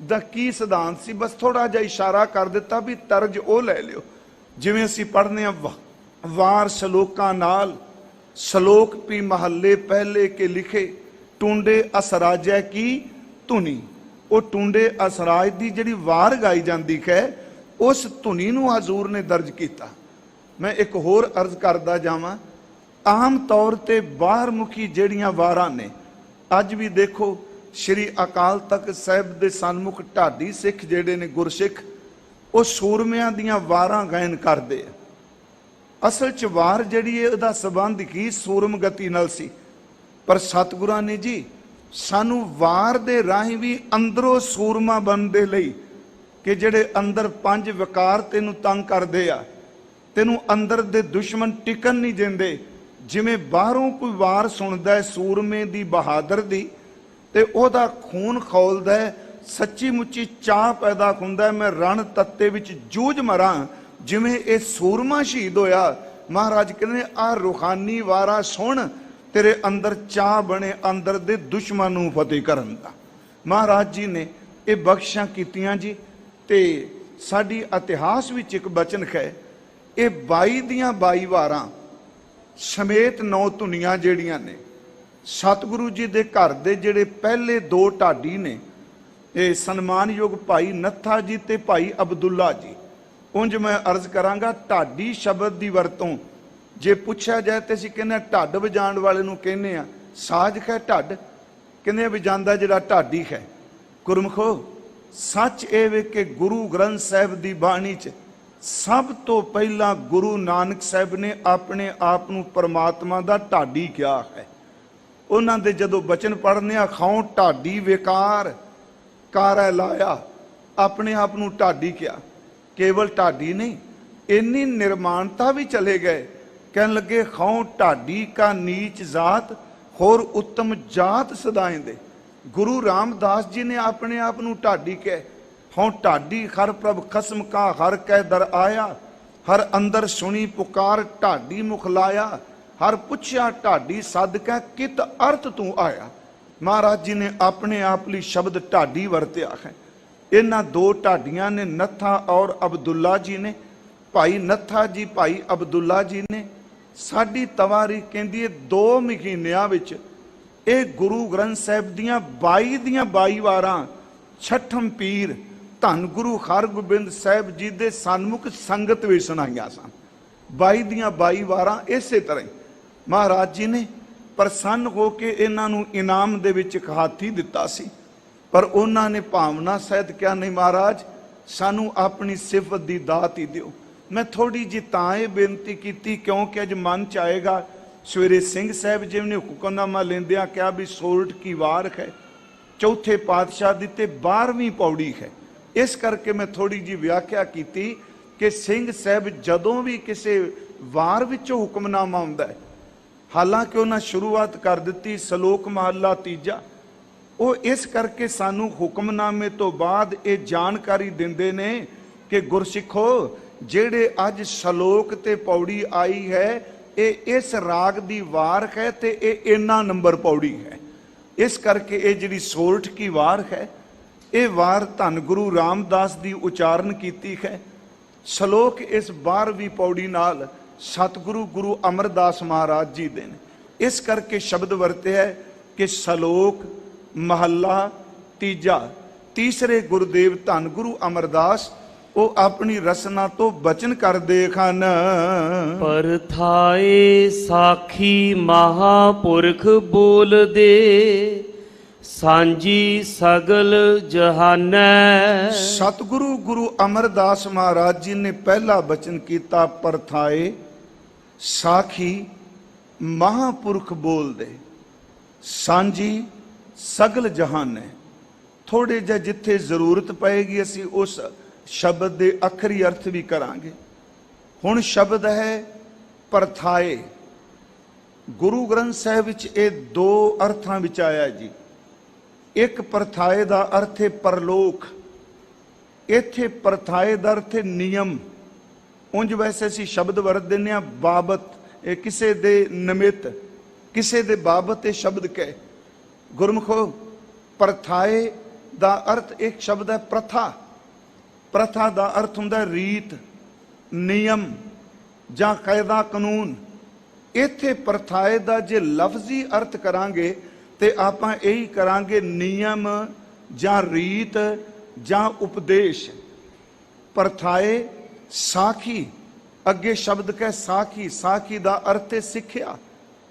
ਦਾ ਕੀ ਸਿਧਾਂਤ ਸੀ, ਬਸ ਥੋੜਾ ਜਿਹਾ ਇਸ਼ਾਰਾ ਕਰ ਦਿੱਤਾ ਵੀ ਤਰਜ ਉਹ ਲੈ ਲਿਓ। ਜਿਵੇਂ ਅਸੀਂ ਪੜ੍ਹਨੇ ਆ, ਵਾਰ ਸ਼ਲੋਕਾਂ ਨਾਲ ਸ਼ਲੋਕ ਵੀ ਮਹੱਲੇ ਪਹਿਲੇ ਕੇ ਲਿਖੇ, ਟੁੰਡੇ ਅਸਰਾਜੈ ਕੀ ਧੁਨੀ। ਉਹ ਟੁੰਡੇ ਅਸਰਾਜ ਦੀ ਜਿਹੜੀ ਵਾਰ ਗਾਈ ਜਾਂਦੀ ਹੈ, ਉਸ ਧੁਨੀ ਨੂੰ ਹਜ਼ੂਰ ਨੇ ਦਰਜ ਕੀਤਾ। ਮੈਂ ਇੱਕ ਹੋਰ ਅਰਜ਼ ਕਰਦਾ ਜਾਵਾਂ, ਆਮ ਤੌਰ ਤੇ ਬਾਹਰ ਮੁਖੀ ਜਿਹੜੀਆਂ ਵਾਰਾਂ ਨੇ, ਅੱਜ ਵੀ ਦੇਖੋ ਸ਼੍ਰੀ ਅਕਾਲ ਤਖਤ ਸਾਹਿਬ ਦੇ ਸਨਮੁਖ ਢਾਡੀ ਸਿੱਖ ਜਿਹੜੇ ਨੇ, ਗੁਰਸਿੱਖ, ਉਹ ਸੂਰਮਿਆਂ ਦੀਆਂ ਵਾਰਾਂ ਗਾਇਨ ਕਰਦੇ ਆ। ਅਸਲ 'ਚ ਵਾਰ ਜਿਹੜੀ ਹੈ ਉਹਦਾ ਸੰਬੰਧ ਕੀ ਸੂਰਮਗਤੀ ਨਾਲ ਸੀ, ਪਰ ਸਤਿਗੁਰਾਂ ਨੇ ਜੀ ਸਾਨੂੰ ਵਾਰ ਦੇ ਰਾਹੀਂ ਵੀ ਅੰਦਰੋਂ ਸੂਰਮਾ ਬਣਨ ਦੇ ਲਈ, ਕਿ ਜਿਹੜੇ ਅੰਦਰ 5 ਵਿਕਾਰ ਤੈਨੂੰ ਤੰਗ ਕਰਦੇ ਆ, ਤੈਨੂੰ ਅੰਦਰ ਦੇ ਦੁਸ਼ਮਣ ਟਿਕਣ ਨਹੀਂ ਦਿੰਦੇ, ਜਿਵੇਂ ਬਾਹਰੋਂ ਕੋਈ ਵਾਰ ਸੁਣਦਾ ਹੈ ਸੂਰਮੇ ਦੀ, ਬਹਾਦਰ ਦੀ, ਤੇ ਉਹਦਾ ਖੂਨ ਖੌਲਦਾ ਹੈ, ਸੱਚੀ ਮੁੱਚੀ ਚਾਹ ਪੈਦਾ ਹੁੰਦਾ, ਮੈਂ ਰਣ ਤੱਤੇ ਵਿੱਚ ਜੂਝ ਮਰਾਂ, ਜਿਵੇਂ ਇਹ ਸੂਰਮਾ ਸ਼ਹੀਦ ਹੋਇਆ। ਮਹਾਰਾਜ ਕਹਿੰਦੇ ਆ ਰੂਹਾਨੀ ਵਾਰਾ ਸੁਣ, ਤੇਰੇ ਅੰਦਰ ਚਾਹ ਬਣੇ ਅੰਦਰ ਦੇ ਦੁਸ਼ਮਣ ਨੂੰ ਫਤਿਹ ਕਰਨ ਦਾ। ਮਹਾਰਾਜ ਜੀ ਨੇ ਇਹ ਬਖਸ਼ਾਂ ਕੀਤੀਆਂ ਜੀ। ਤੇ ਸਾਡੀ ਇਤਿਹਾਸ ਵਿੱਚ ਇੱਕ ਬਚਨ ਹੈ, ਇਹ 22 ਦੀਆਂ 22 ਵਾਰਾਂ ਸਮੇਤ 9 ਧੁਨੀਆਂ ਜਿਹੜੀਆਂ ਨੇ, ਸਤਿਗੁਰੂ ਜੀ ਦੇ ਘਰ ਦੇ ਜਿਹੜੇ ਪਹਿਲੇ 2 ਢਾਡੀ ਨੇ, ਇਹ ਸਨਮਾਨਯੋਗ ਭਾਈ ਨੱਥਾ ਜੀ ਤੇ ਭਾਈ ਅਬਦੁੱਲਾ ਜੀ। ਉਂਝ ਮੈਂ ਅਰਜ਼ ਕਰਾਂਗਾ, ਢਾਡੀ ਸ਼ਬਦ ਦੀ ਵਰਤੋਂ ਜੇ ਪੁੱਛਿਆ ਜਾਏ ਤੇ ਅਸੀਂ ਕਹਿੰਦੇ ਢੱਡ ਵਜਾਉਣ ਵਾਲੇ ਨੂੰ ਕਹਿੰਦੇ ਆ ਸਾਜ਼ ਹੈ ਢੱਡ, ਕਹਿੰਦੇ ਵਜਾਉਂਦਾ ਜਿਹੜਾ ਢਾਡੀ ਹੈ। ਗੁਰਮੁਖੋ ਸੱਚ ਇਹ ਵੇ ਕਿ ਗੁਰੂ ਗ੍ਰੰਥ ਸਾਹਿਬ ਦੀ ਬਾਣੀ 'ਚ ਸਭ ਤੋਂ ਪਹਿਲਾਂ ਗੁਰੂ ਨਾਨਕ ਸਾਹਿਬ ਨੇ ਆਪਣੇ ਆਪ ਨੂੰ ਪਰਮਾਤਮਾ ਦਾ ਢਾਡੀ ਕਿਹਾ ਹੈ। ਉਹਨਾਂ ਦੇ ਜਦੋਂ ਬਚਨ ਪੜ੍ਹਨੇ ਆ, ਖਾਉ ਢਾਡੀ ਵਿਕਾਰ ਕਾਰੈ ਲਾਇਆ, ਆਪਣੇ ਆਪ ਨੂੰ ਢਾਡੀ ਕਿਹਾ। ਕੇਵਲ ਢਾਡੀ ਨਹੀਂ, ਇੰਨੀ ਨਿਰਮਾਨਤਾ ਵੀ ਚਲੇ ਗਏ, ਕਹਿਣ ਲੱਗੇ ਖਾਉ ਢਾਡੀ ਕਾ ਨੀਚ ਜਾਤ ਹੋਰ ਉੱਤਮ ਜਾਤ ਸਦਾਇਂਦੇ। ਗੁਰੂ ਰਾਮਦਾਸ ਜੀ ਨੇ ਆਪਣੇ ਆਪ ਨੂੰ ਢਾਡੀ ਕਹੇ, ਹਉ ਢਾਡੀ ਹਰ ਪ੍ਰਭ ਖਸਮ ਕਾ ਹਰ ਕੈ ਦਰ ਆਇਆ, ਹਰ ਅੰਦਰ ਸੁਣੀ ਪੁਕਾਰ ਢਾਡੀ ਮੁਖ ਲਾਇਆ, ਹਰ ਪੁੱਛਿਆ ਢਾਡੀ ਸਦਕੈ ਕਿਤ ਅਰਥ ਤੂੰ ਆਇਆ। ਮਹਾਰਾਜ ਜੀ ਨੇ ਆਪਣੇ ਆਪ ਲਈ ਸ਼ਬਦ ਢਾਡੀ ਵਰਤਿਆ ਹੈ। ਇਹਨਾਂ 2 ਢਾਡੀਆਂ ਨੇ, ਨੱਥਾ ਔਰ ਅਬਦੁੱਲਾ ਜੀ ਨੇ। ਭਾਈ ਨੱਥਾ ਜੀ, ਭਾਈ ਅਬਦੁੱਲਾ ਜੀ ਨੇ ਸਾਡੀ ਤਵਾਰੀ ਕਹਿੰਦੀ ਹੈ 2 ਮਹੀਨਿਆਂ ਵਿੱਚ ਇਹ ਗੁਰੂ ਗ੍ਰੰਥ ਸਾਹਿਬ ਦੀਆਂ 22 ਦੀਆਂ 22 ਵਾਰਾਂ ਛਠਮ ਪੀਰ ਧੰਨ ਗੁਰੂ ਹਰਗੋਬਿੰਦ ਸਾਹਿਬ ਜੀ ਦੇ ਸਨਮੁਖ ਸੰਗਤ ਵਿੱਚ ਸੁਣਾਈਆਂ ਸਨ। 22 ਦੀਆਂ 22 ਵਾਰਾਂ ਇਸੇ ਤਰ੍ਹਾਂ ਹੀ ਮਹਾਰਾਜ ਜੀ ਨੇ ਪ੍ਰਸੰਨ ਹੋ ਕੇ ਇਹਨਾਂ ਨੂੰ ਇਨਾਮ ਦੇ ਵਿੱਚ ਇੱਕ ਹਾਥੀ ਦਿੱਤਾ ਸੀ, ਪਰ ਉਹਨਾਂ ਨੇ ਭਾਵਨਾ ਸਹਿਤ ਕਿਹਾ ਨਹੀਂ ਮਹਾਰਾਜ, ਸਾਨੂੰ ਆਪਣੀ ਸਿਫਤ ਦੀ ਦਾਤ ਹੀ ਦਿਓ। ਮੈਂ ਥੋੜੀ ਜਿਹੀ ਤਾਂ ਇਹ ਬੇਨਤੀ ਕੀਤੀ ਕਿਉਂਕਿ ਅੱਜ ਮਨ 'ਚ ਆਏਗਾ, ਸਵੇਰੇ ਸਿੰਘ ਸਾਹਿਬ ਜੀ ਨੇ ਹੁਕਮਨਾਮਾ ਲੈਂਦਿਆਂ ਕਿਹਾ ਵੀ ਸੋਰਠ ਕੀ ਵਾਰ ਹੈ, ਚੌਥੇ ਪਾਤਸ਼ਾਹ ਦੀ ਤੇ 12ਵੀਂ ਪੌੜੀ ਹੈ। ਇਸ ਕਰਕੇ ਮੈਂ ਥੋੜੀ ਜਿਹੀ ਵਿਆਖਿਆ ਕੀਤੀ ਕਿ ਸਿੰਘ ਸਾਹਿਬ ਜਦੋਂ ਵੀ ਕਿਸੇ ਵਾਰ ਵਿੱਚੋਂ ਹੁਕਮਨਾਮਾ ਆਉਂਦਾ ਹੈ, ਹਾਲਾਂਕਿ ਉਹਨਾਂ ਸ਼ੁਰੂਆਤ ਕਰ ਦਿੱਤੀ ਸ਼ਲੋਕ ਮਹੱਲਾ 3, ਉਹ ਇਸ ਕਰਕੇ ਸਾਨੂੰ ਹੁਕਮਨਾਮੇ ਤੋਂ ਬਾਅਦ ਇਹ ਜਾਣਕਾਰੀ ਦਿੰਦੇ ਨੇ ਕਿ ਗੁਰਸਿੱਖੋ, ਜਿਹੜੇ ਅੱਜ ਸ਼ਲੋਕ ਤੇ ਪੌੜੀ ਆਈ ਹੈ, ਇਹ ਇਸ ਰਾਗ ਦੀ ਵਾਰ ਹੈ ਤੇ ਇਹ ਇੰਨਾ ਨੰਬਰ ਪੌੜੀ ਹੈ। ਇਸ ਕਰਕੇ ਇਹ ਜਿਹੜੀ ਸੋਰਠ ਕੀ ਵਾਰ ਹੈ, ਇਹ ਵਾਰ ਧੰਨ ਗੁਰੂ ਰਾਮਦਾਸ ਦੀ ਉਚਾਰਨ ਕੀਤੀ ਹੈ। ਸ਼ਲੋਕ ਇਸ 12ਵੀਂ ਪੌੜੀ ਨਾਲ ਸਤਿਗੁਰੂ ਗੁਰੂ ਅਮਰਦਾਸ ਮਹਾਰਾਜ ਜੀ ਦੇ ਨੇ। ਇਸ ਕਰਕੇ ਸ਼ਬਦ ਵਰਤਿਆ ਹੈ ਕਿ ਸ਼ਲੋਕ ਮਹੱਲਾ 3, ਤੀਸਰੇ ਗੁਰਦੇਵ ਧੰਨ ਗੁਰੂ ਅਮਰਦਾਸ ਉਹ ਆਪਣੀ ਰਸਨਾ ਤੋਂ ਬਚਨ ਕਰਦੇ ਹਨ। ਪਰਥਾਏ ਸਾਖੀ ਮਹਾਪੁਰਖ ਬੋਲਦੇ, ਸਾਂਝੀ ਸਗਲ ਜਹਾਨੈ। ਸਤਿਗੁਰੂ ਗੁਰੂ ਅਮਰਦਾਸ ਮਹਾਰਾਜ ਜੀ ਨੇ ਪਹਿਲਾ ਬਚਨ ਕੀਤਾ, ਪਰਥਾਏ ਸਾਖੀ ਮਹਾਪੁਰਖ ਬੋਲਦੇ, ਸਾਂਝੀ ਸਗਲ ਜਹਾਨੈ। ਥੋੜੇ ਜਿਹਾ ਜਿੱਥੇ ਜ਼ਰੂਰਤ ਪਏਗੀ ਅਸੀਂ ਉਸ ਸ਼ਬਦ ਦੇ ਅੱਖਰੀ ਅਰਥ ਵੀ ਕਰਾਂਗੇ। ਹੁਣ ਸ਼ਬਦ ਹੈ ਪਰਥਾਏ। ਗੁਰੂ ਗ੍ਰੰਥ ਸਾਹਿਬ ਵਿੱਚ ਇਹ 2 ਅਰਥਾਂ ਵਿੱਚ ਆਇਆ ਜੀ। ਇੱਕ ਪਰਥਾਏ ਦਾ ਅਰਥ ਹੈ ਪਰਲੋਕ, ਇੱਥੇ ਪਰਥਾਏ ਦਾ ਅਰਥ ਹੈ ਨਿਯਮ। ਉਂਝ ਵੈਸੇ ਅਸੀਂ ਸ਼ਬਦ ਵਰਤ ਦਿੰਦੇ ਹਾਂ ਬਾਬਤ, ਇਹ ਕਿਸੇ ਦੇ ਨਿਮਿਤ, ਕਿਸੇ ਦੇ ਬਾਬਤ ਇਹ ਸ਼ਬਦ ਕਹੇ। ਗੁਰਮੁਖੋ ਪਰਥਾਏ ਦਾ ਅਰਥ ਇੱਕ ਸ਼ਬਦ ਹੈ ਪ੍ਰਥਾ। ਪ੍ਰਥਾ ਦਾ ਅਰਥ ਹੁੰਦਾ ਰੀਤ, ਨਿਯਮ ਜਾਂ ਕਾਇਦਾ ਕਾਨੂੰਨ। ਇੱਥੇ ਪਰਥਾਏ ਦਾ ਜੇ ਲਫ਼ਜ਼ੀ ਅਰਥ ਕਰਾਂਗੇ ਤੇ ਆਪਾਂ ਇਹੀ ਕਰਾਂਗੇ ਨਿਯਮ ਜਾਂ ਰੀਤ ਜਾਂ ਉਪਦੇਸ਼। ਪਰਥਾਏ ਸਾਖੀ, ਅੱਗੇ ਸ਼ਬਦ ਕਹਿ ਸਾਖੀ, ਸਾਖੀ ਦਾ ਅਰਥ ਹੈ ਸਿੱਖਿਆ।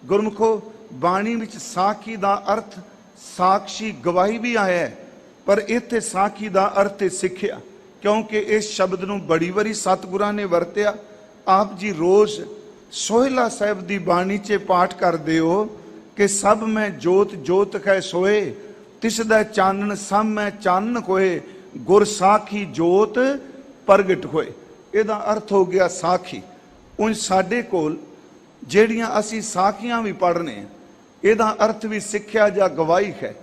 ਗੁਰਮੁਖੋ ਬਾਣੀ ਵਿੱਚ ਸਾਖੀ ਦਾ ਅਰਥ ਸਾਖੀ ਗਵਾਹੀ ਵੀ ਆਇਆ ਹੈ, ਪਰ ਇੱਥੇ ਸਾਖੀ ਦਾ ਅਰਥ ਹੈ ਸਿੱਖਿਆ, ਕਿਉਂਕਿ ਇਸ ਸ਼ਬਦ ਨੂੰ ਬੜੀ ਵਾਰੀ ਸਤਿਗੁਰਾਂ ਨੇ ਵਰਤਿਆ। ਆਪ ਜੀ ਰੋਜ਼ ਸੋਹਿਲਾ ਸਾਹਿਬ ਦੀ ਬਾਣੀ 'ਚ ਪਾਠ ਕਰਦੇ ਹੋ ਕਿ ਸਭ ਮੈਂ ਜੋਤ ਜੋਤ ਕਹਿ ਸੋਏ, ਤਿਸ ਦਾ ਚਾਨਣ ਸਭ ਮੈਂ ਚਾਨਣ ਕੋਏ, ਗੁਰ ਸਾਖੀ ਜੋਤ ਪ੍ਰਗਟ ਹੋਏ। ਇਹਦਾ ਅਰਥ ਹੋ ਗਿਆ ਸਾਖੀ। ਉਂਝ ਸਾਡੇ ਕੋਲ ਜਿਹੜੀਆਂ ਅਸੀਂ ਸਾਖੀਆਂ ਵੀ ਪੜ੍ਹਨੇ ਆ, ਇਹਦਾ ਅਰਥ ਵੀ ਸਿੱਖਿਆ ਜਾਂ ਗਵਾਹੀ ਹੈ।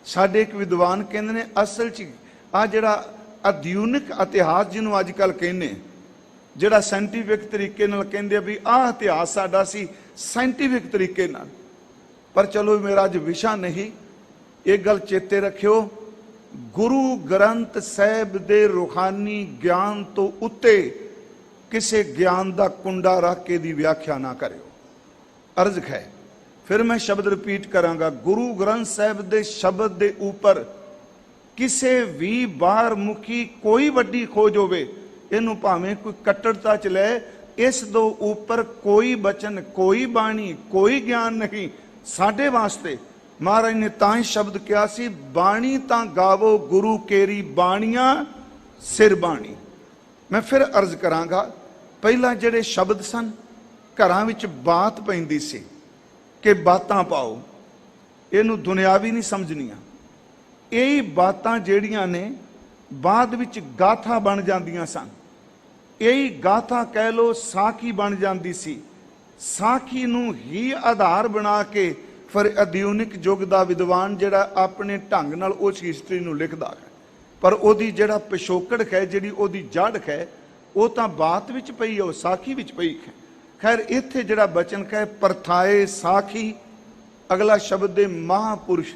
ਸਾਡੇ ਇੱਕ ਵਿਦਵਾਨ ਕਹਿੰਦੇ ਨੇ ਅਸਲ 'ਚ ਆ ਜਿਹੜਾ ਆਧੁਨਿਕ ਇਤਿਹਾਸ ਜਿਹਨੂੰ ਅੱਜ ਕੱਲ੍ਹ ਕਹਿੰਦੇ, ਜਿਹੜਾ ਸਾਇੰਟੀਫਿਕ ਤਰੀਕੇ ਨਾਲ ਕਹਿੰਦੇ ਆ ਵੀ ਆਹ ਇਤਿਹਾਸ ਸਾਡਾ ਸੀ ਸਾਇੰਟੀਫਿਕ ਤਰੀਕੇ ਨਾਲ, ਪਰ ਚਲੋ ਮੇਰਾ ਅੱਜ ਵਿਸ਼ਾ ਨਹੀਂ। ਇਹ ਗੱਲ ਚੇਤੇ ਰੱਖਿਓ, ਗੁਰੂ ਗ੍ਰੰਥ ਸਾਹਿਬ ਦੇ ਰੂਹਾਨੀ ਗਿਆਨ ਤੋਂ ਉੱਤੇ ਕਿਸੇ ਗਿਆਨ ਦਾ ਕੁੰਡਾ ਰੱਖ ਕੇ ਦੀ ਵਿਆਖਿਆ ਨਾ ਕਰਿਓ। ਅਰਜ਼ ਹੈ, ਫਿਰ ਮੈਂ ਸ਼ਬਦ ਰਿਪੀਟ ਕਰਾਂਗਾ, ਗੁਰੂ ਗ੍ਰੰਥ ਸਾਹਿਬ ਦੇ ਸ਼ਬਦ ਦੇ ਉੱਪਰ ਕਿਸੇ ਵੀ ਬਾਹਰ ਮੁਖੀ ਕੋਈ ਵੱਡੀ ਖੋਜ ਹੋਵੇ, ਇਹਨੂੰ ਭਾਵੇਂ ਕੋਈ ਕੱਟੜਤਾ ਚ ਲੈ, ਇਸ ਤੋਂ ਉੱਪਰ ਕੋਈ ਬਚਨ, ਕੋਈ ਬਾਣੀ, ਕੋਈ ਗਿਆਨ ਨਹੀਂ ਸਾਡੇ ਵਾਸਤੇ। ਮਹਾਰਾਜ ਨੇ ਤਾਂ ਹੀ ਸ਼ਬਦ ਕਿਹਾ ਸੀ, ਬਾਣੀ ਤਾਂ ਗਾਵੋ ਗੁਰੂ ਕੇਰੀ ਬਾਣੀਆਂ ਸਿਰ ਬਾਣੀ। ਮੈਂ ਫਿਰ ਅਰਜ਼ ਕਰਾਂਗਾ, ਪਹਿਲਾਂ ਜਿਹੜੇ ਸ਼ਬਦ ਸਨ, ਘਰਾਂ ਵਿੱਚ ਬਾਤ ਪੈਂਦੀ ਸੀ ਕਿ ਬਾਤਾਂ ਪਾਓ, ਇਹਨੂੰ ਦੁਨਿਆਵੀ ਨਹੀਂ ਸਮਝਣੀਆਂ। ਇਹ ਬਾਤਾਂ ਜਿਹੜੀਆਂ ਨੇ ਬਾਅਦ ਵਿੱਚ ਗਾਥਾ ਬਣ ਜਾਂਦੀਆਂ ਸਨ। ਇਹੀ ਗਾਥਾ ਕਹਿ ਲੋ ਸਾਖੀ ਬਣ ਜਾਂਦੀ ਸੀ। ਸਾਖੀ ਨੂੰ ਹੀ ਆਧਾਰ ਬਣਾ ਕੇ ਫਿਰ ਆਧੁਨਿਕ ਯੁੱਗ ਦਾ ਵਿਦਵਾਨ ਜਿਹੜਾ ਆਪਣੇ ਢੰਗ ਨਾਲ ਉਸ ਹਿਸਟਰੀ ਨੂੰ ਲਿਖਦਾ ਹੈ, ਪਰ ਉਹਦੀ ਜਿਹੜਾ ਪਿਛੋਕੜ ਹੈ, ਜਿਹੜੀ ਉਹਦੀ ਜੜ ਹੈ, ਉਹ ਤਾਂ ਬਾਤ ਵਿੱਚ ਪਈ, ਉਹ ਸਾਖੀ ਵਿੱਚ ਪਈ ਹੈ। ਖੈਰ ਇੱਥੇ ਜਿਹੜਾ ਬਚਨ ਹੈ ਪਰਥਾਏ ਸਾਖੀ, ਅਗਲਾ ਸ਼ਬਦ ਹੈ ਮਹਾਪੁਰਸ਼।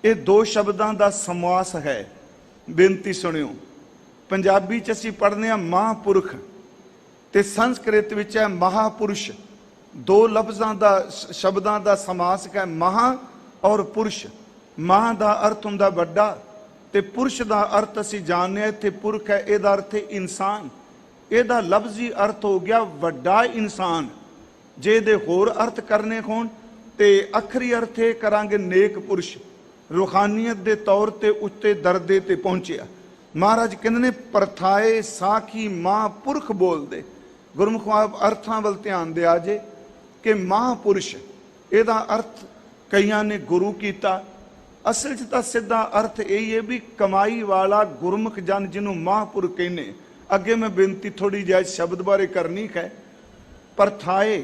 ਇਹ ਦੋ ਸ਼ਬਦਾਂ ਦਾ ਸਮਾਸ ਹੈ। ਬੇਨਤੀ ਸੁਣਿਓ, ਪੰਜਾਬੀ 'ਚ ਅਸੀਂ ਪੜ੍ਹਦੇ ਹਾਂ ਮਹਾਂਪੁਰਖ ਤੇ ਸੰਸਕ੍ਰਿਤ ਵਿੱਚ ਹੈ ਮਹਾਪੁਰਸ਼। ਦੋ ਲਫ਼ਜ਼ਾਂ ਦਾ ਸ਼ਬਦਾਂ ਦਾ ਸਮਾਸ ਹੈ ਮਹਾ ਔਰ ਪੁਰਸ਼। ਮਹਾ ਦਾ ਅਰਥ ਹੁੰਦਾ ਵੱਡਾ ਤੇ ਪੁਰਸ਼ ਦਾ ਅਰਥ ਅਸੀਂ ਜਾਣਦੇ ਹਾਂ, ਇੱਥੇ ਪੁਰਖ ਹੈ, ਇਹਦਾ ਅਰਥ ਹੈ ਇਨਸਾਨ। ਇਹਦਾ ਲਫ਼ਜ਼ੀ ਅਰਥ ਹੋ ਗਿਆ ਵੱਡਾ ਇਨਸਾਨ। ਜੇ ਇਹਦੇ ਹੋਰ ਅਰਥ ਕਰਨੇ ਹੋਣ ਤੇ ਅੱਖਰੀ ਅਰਥ ਇਹ ਕਰਾਂਗੇ ਨੇਕ ਪੁਰਸ਼, ਰੂਹਾਨੀਅਤ ਦੇ ਤੌਰ ਤੇ ਉੱਤੇ ਦਰਜੇ ਤੇ ਪਹੁੰਚਿਆ। ਮਹਾਰਾਜ ਕਹਿੰਦੇ ਨੇ ਪਰਥਾਏ ਸਾਖੀ ਮਹਾਂਪੁਰਖ ਬੋਲਦੇ। ਗੁਰਮੁਖ ਅਰਥਾਂ ਵੱਲ ਧਿਆਨ ਦਿਆ ਜੇ ਕਿ ਮਹਾਂਪੁਰਸ਼, ਇਹਦਾ ਅਰਥ ਕਈਆਂ ਨੇ ਗੁਰੂ ਕੀਤਾ। ਅਸਲ 'ਚ ਤਾਂ ਸਿੱਧਾ ਅਰਥ ਇਹ ਹੈ ਵੀ ਕਮਾਈ ਵਾਲਾ ਗੁਰਮੁਖ ਜਨ ਜਿਹਨੂੰ ਮਹਾਂਪੁਰਖ ਕਹਿੰਦੇ। ਅੱਗੇ ਮੈਂ ਬੇਨਤੀ ਥੋੜੀ ਜਿਹੀ ਸ਼ਬਦ ਬਾਰੇ ਕਰਨੀ ਹੈ। ਪਰਥਾਏ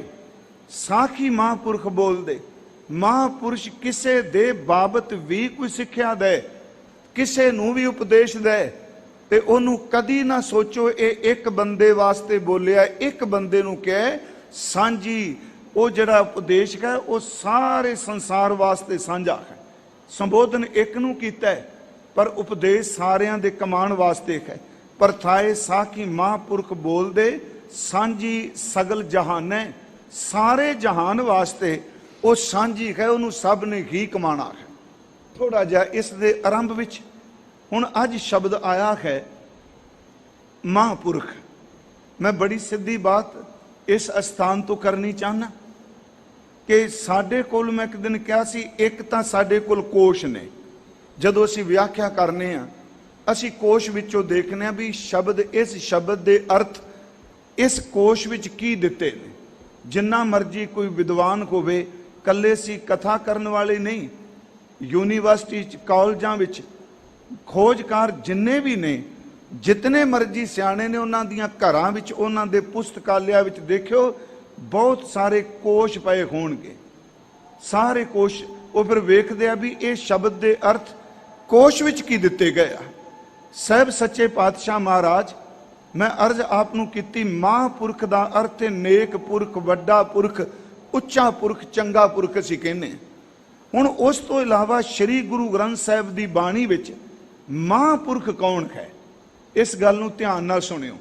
ਸਾਖੀ ਮਹਾਂਪੁਰਖ ਬੋਲਦੇ। ਮਹਾਂਪੁਰਸ਼ ਕਿਸੇ ਦੇ ਬਾਬਤ ਵੀ ਕੋਈ ਸਿੱਖਿਆ ਦੇ, ਕਿਸੇ ਨੂੰ ਵੀ ਉਪਦੇਸ਼ ਦੇ, ਤੇ ਉਹਨੂੰ ਕਦੀ ਨਾ ਸੋਚੋ ਇਹ ਇੱਕ ਬੰਦੇ ਵਾਸਤੇ ਬੋਲਿਆ, ਇੱਕ ਬੰਦੇ ਨੂੰ ਕਹੇ ਸਾਂਝੀ। ਉਹ ਜਿਹੜਾ ਉਪਦੇਸ਼ ਹੈ ਉਹ ਸਾਰੇ ਸੰਸਾਰ ਵਾਸਤੇ ਸਾਂਝਾ ਹੈ। ਸੰਬੋਧਨ ਇੱਕ ਨੂੰ ਕੀਤਾ ਹੈ, ਪਰ ਉਪਦੇਸ਼ ਸਾਰਿਆਂ ਦੇ ਕਮਾਉਣ ਵਾਸਤੇ ਹੈ। ਪਰਥਾਏ ਸਾਖੀ ਮਹਾਂਪੁਰਖ ਬੋਲਦੇ, ਸਾਂਝੀ ਸਗਲ ਜਹਾਨੈ, ਸਾਰੇ ਜਹਾਨ ਵਾਸਤੇ ਉਹ ਸਾਂਝੀ ਹੈ, ਉਹਨੂੰ ਸਭ ਨੇ ਹੀ ਕਮਾਣਾ ਹੈ। ਥੋੜਾ ਜਿਹਾ ਇਸ ਦੇ ਆਰੰਭ ਵਿੱਚ ਹੁਣ ਅੱਜ ਸ਼ਬਦ ਆਇਆ ਹੈ ਮਹਾਂਪੁਰਖ। ਮੈਂ ਬੜੀ ਸਿੱਧੀ ਬਾਤ ਇਸ ਅਸਥਾਨ ਤੋਂ ਕਰਨੀ ਚਾਹਨਾ ਕਿ ਸਾਡੇ ਕੋਲ, ਮੈਂ ਇੱਕ ਦਿਨ ਕਿਹਾ ਸੀ, ਇੱਕ ਤਾਂ ਸਾਡੇ ਕੋਲ ਕੋਸ਼ ਨੇ। ਜਦੋਂ ਅਸੀਂ ਵਿਆਖਿਆ ਕਰਨੇ ਆ, ਅਸੀਂ ਕੋਸ਼ ਵਿੱਚੋਂ ਦੇਖਦੇ ਹਾਂ ਵੀ ਸ਼ਬਦ, ਇਸ ਸ਼ਬਦ ਦੇ ਅਰਥ ਇਸ ਕੋਸ਼ ਵਿੱਚ ਕੀ ਦਿੱਤੇ ਨੇ। ਜਿੰਨਾ ਮਰਜੀ ਕੋਈ ਵਿਦਵਾਨ ਹੋਵੇ, ਕੱਲੇ ਸੀ ਕਥਾ ਕਰਨ ਵਾਲੇ ਨਹੀਂ, ਯੂਨੀਵਰਸਿਟੀ 'ਚ ਕਾਲਜਾਂ ਵਿੱਚ ਖੋਜਕਾਰ ਜਿੰਨੇ ਵੀ ਨੇ, ਜਿਤਨੇ ਮਰਜੀ ਸਿਆਣੇ ਨੇ, ਉਹਨਾਂ ਦੀਆਂ ਘਰਾਂ ਵਿੱਚ, ਉਹਨਾਂ ਦੇ ਪੁਸਤਕਾਲਿਆਂ ਵਿੱਚ ਦੇਖਿਓ ਬਹੁਤ ਸਾਰੇ ਕੋਸ਼ ਪਏ ਹੋਣਗੇ। ਸਾਰੇ ਕੋਸ਼ ਉਹ ਫਿਰ ਵੇਖਦੇ ਆ ਵੀ ਇਹ ਸ਼ਬਦ ਦੇ ਅਰਥ ਕੋਸ਼ ਵਿੱਚ ਕੀ ਦਿੱਤੇ ਗਏ ਆ। ਸਾਹਿਬ ਸੱਚੇ ਪਾਤਸ਼ਾਹ ਮਹਾਰਾਜ, ਮੈਂ ਅਰਜ਼ ਆਪ ਨੂੰ ਕੀਤੀ, ਮਹਾਂਪੁਰਖ ਦਾ ਅਰਥ ਹੈ ਨੇਕ ਪੁਰਖ, ਵੱਡਾ ਪੁਰਖ, ਉੱਚਾ ਪੁਰਖ, ਚੰਗਾ ਪੁਰਖ ਅਸੀਂ ਕਹਿੰਦੇ। ਹੁਣ ਉਸ ਤੋਂ ਇਲਾਵਾ ਸ੍ਰੀ ਗੁਰੂ ਗ੍ਰੰਥ ਸਾਹਿਬ ਦੀ ਬਾਣੀ ਵਿੱਚ ਮਹਾਂਪੁਰਖ ਕੌਣ ਹੈ, ਇਸ ਗੱਲ ਨੂੰ ਧਿਆਨ ਨਾਲ ਸੁਣਿਓ,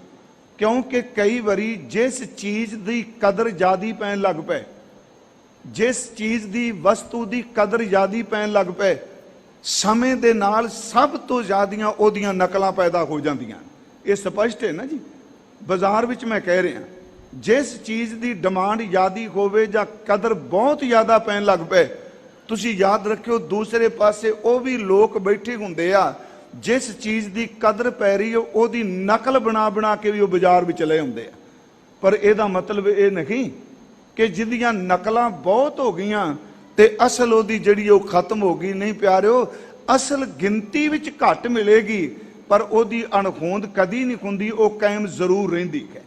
ਕਿਉਂਕਿ ਕਈ ਵਾਰੀ ਜਿਸ ਚੀਜ਼ ਦੀ ਕਦਰ ਜ਼ਿਆਦੀ ਪੈਣ ਲੱਗ ਪਏ, जिस चीज की वस्तु की कदर ज्यादा पैन लग पे समय दे नाल सब तो ज्यादा ओदियां नकलां पैदा हो जांदियां। ये स्पष्ट है ना जी। बाजार विच मैं कह रहा जिस चीज की डिमांड ज्यादा होवे जां कदर बहुत ज्यादा पैन लग पे, तुसी याद रखियो दूसरे पासे वो भी लोग बैठे हुंदे आ जिस चीज की कदर पै रही है ओदी नकल बना बना के भी वो बाजार में चले आउंदे आ। पर ਇਹਦਾ मतलब ये नहीं कि जिहदियां नकलां बहुत हो गईयां ते असल ओदी जिहड़ी वो खत्म हो गई। नहीं प्यारिओ, असल गिनती विच घट मिलेगी पर ओदी अणहोंद कदी नहीं हुंदी, वो कायम जरूर रहिंदी है।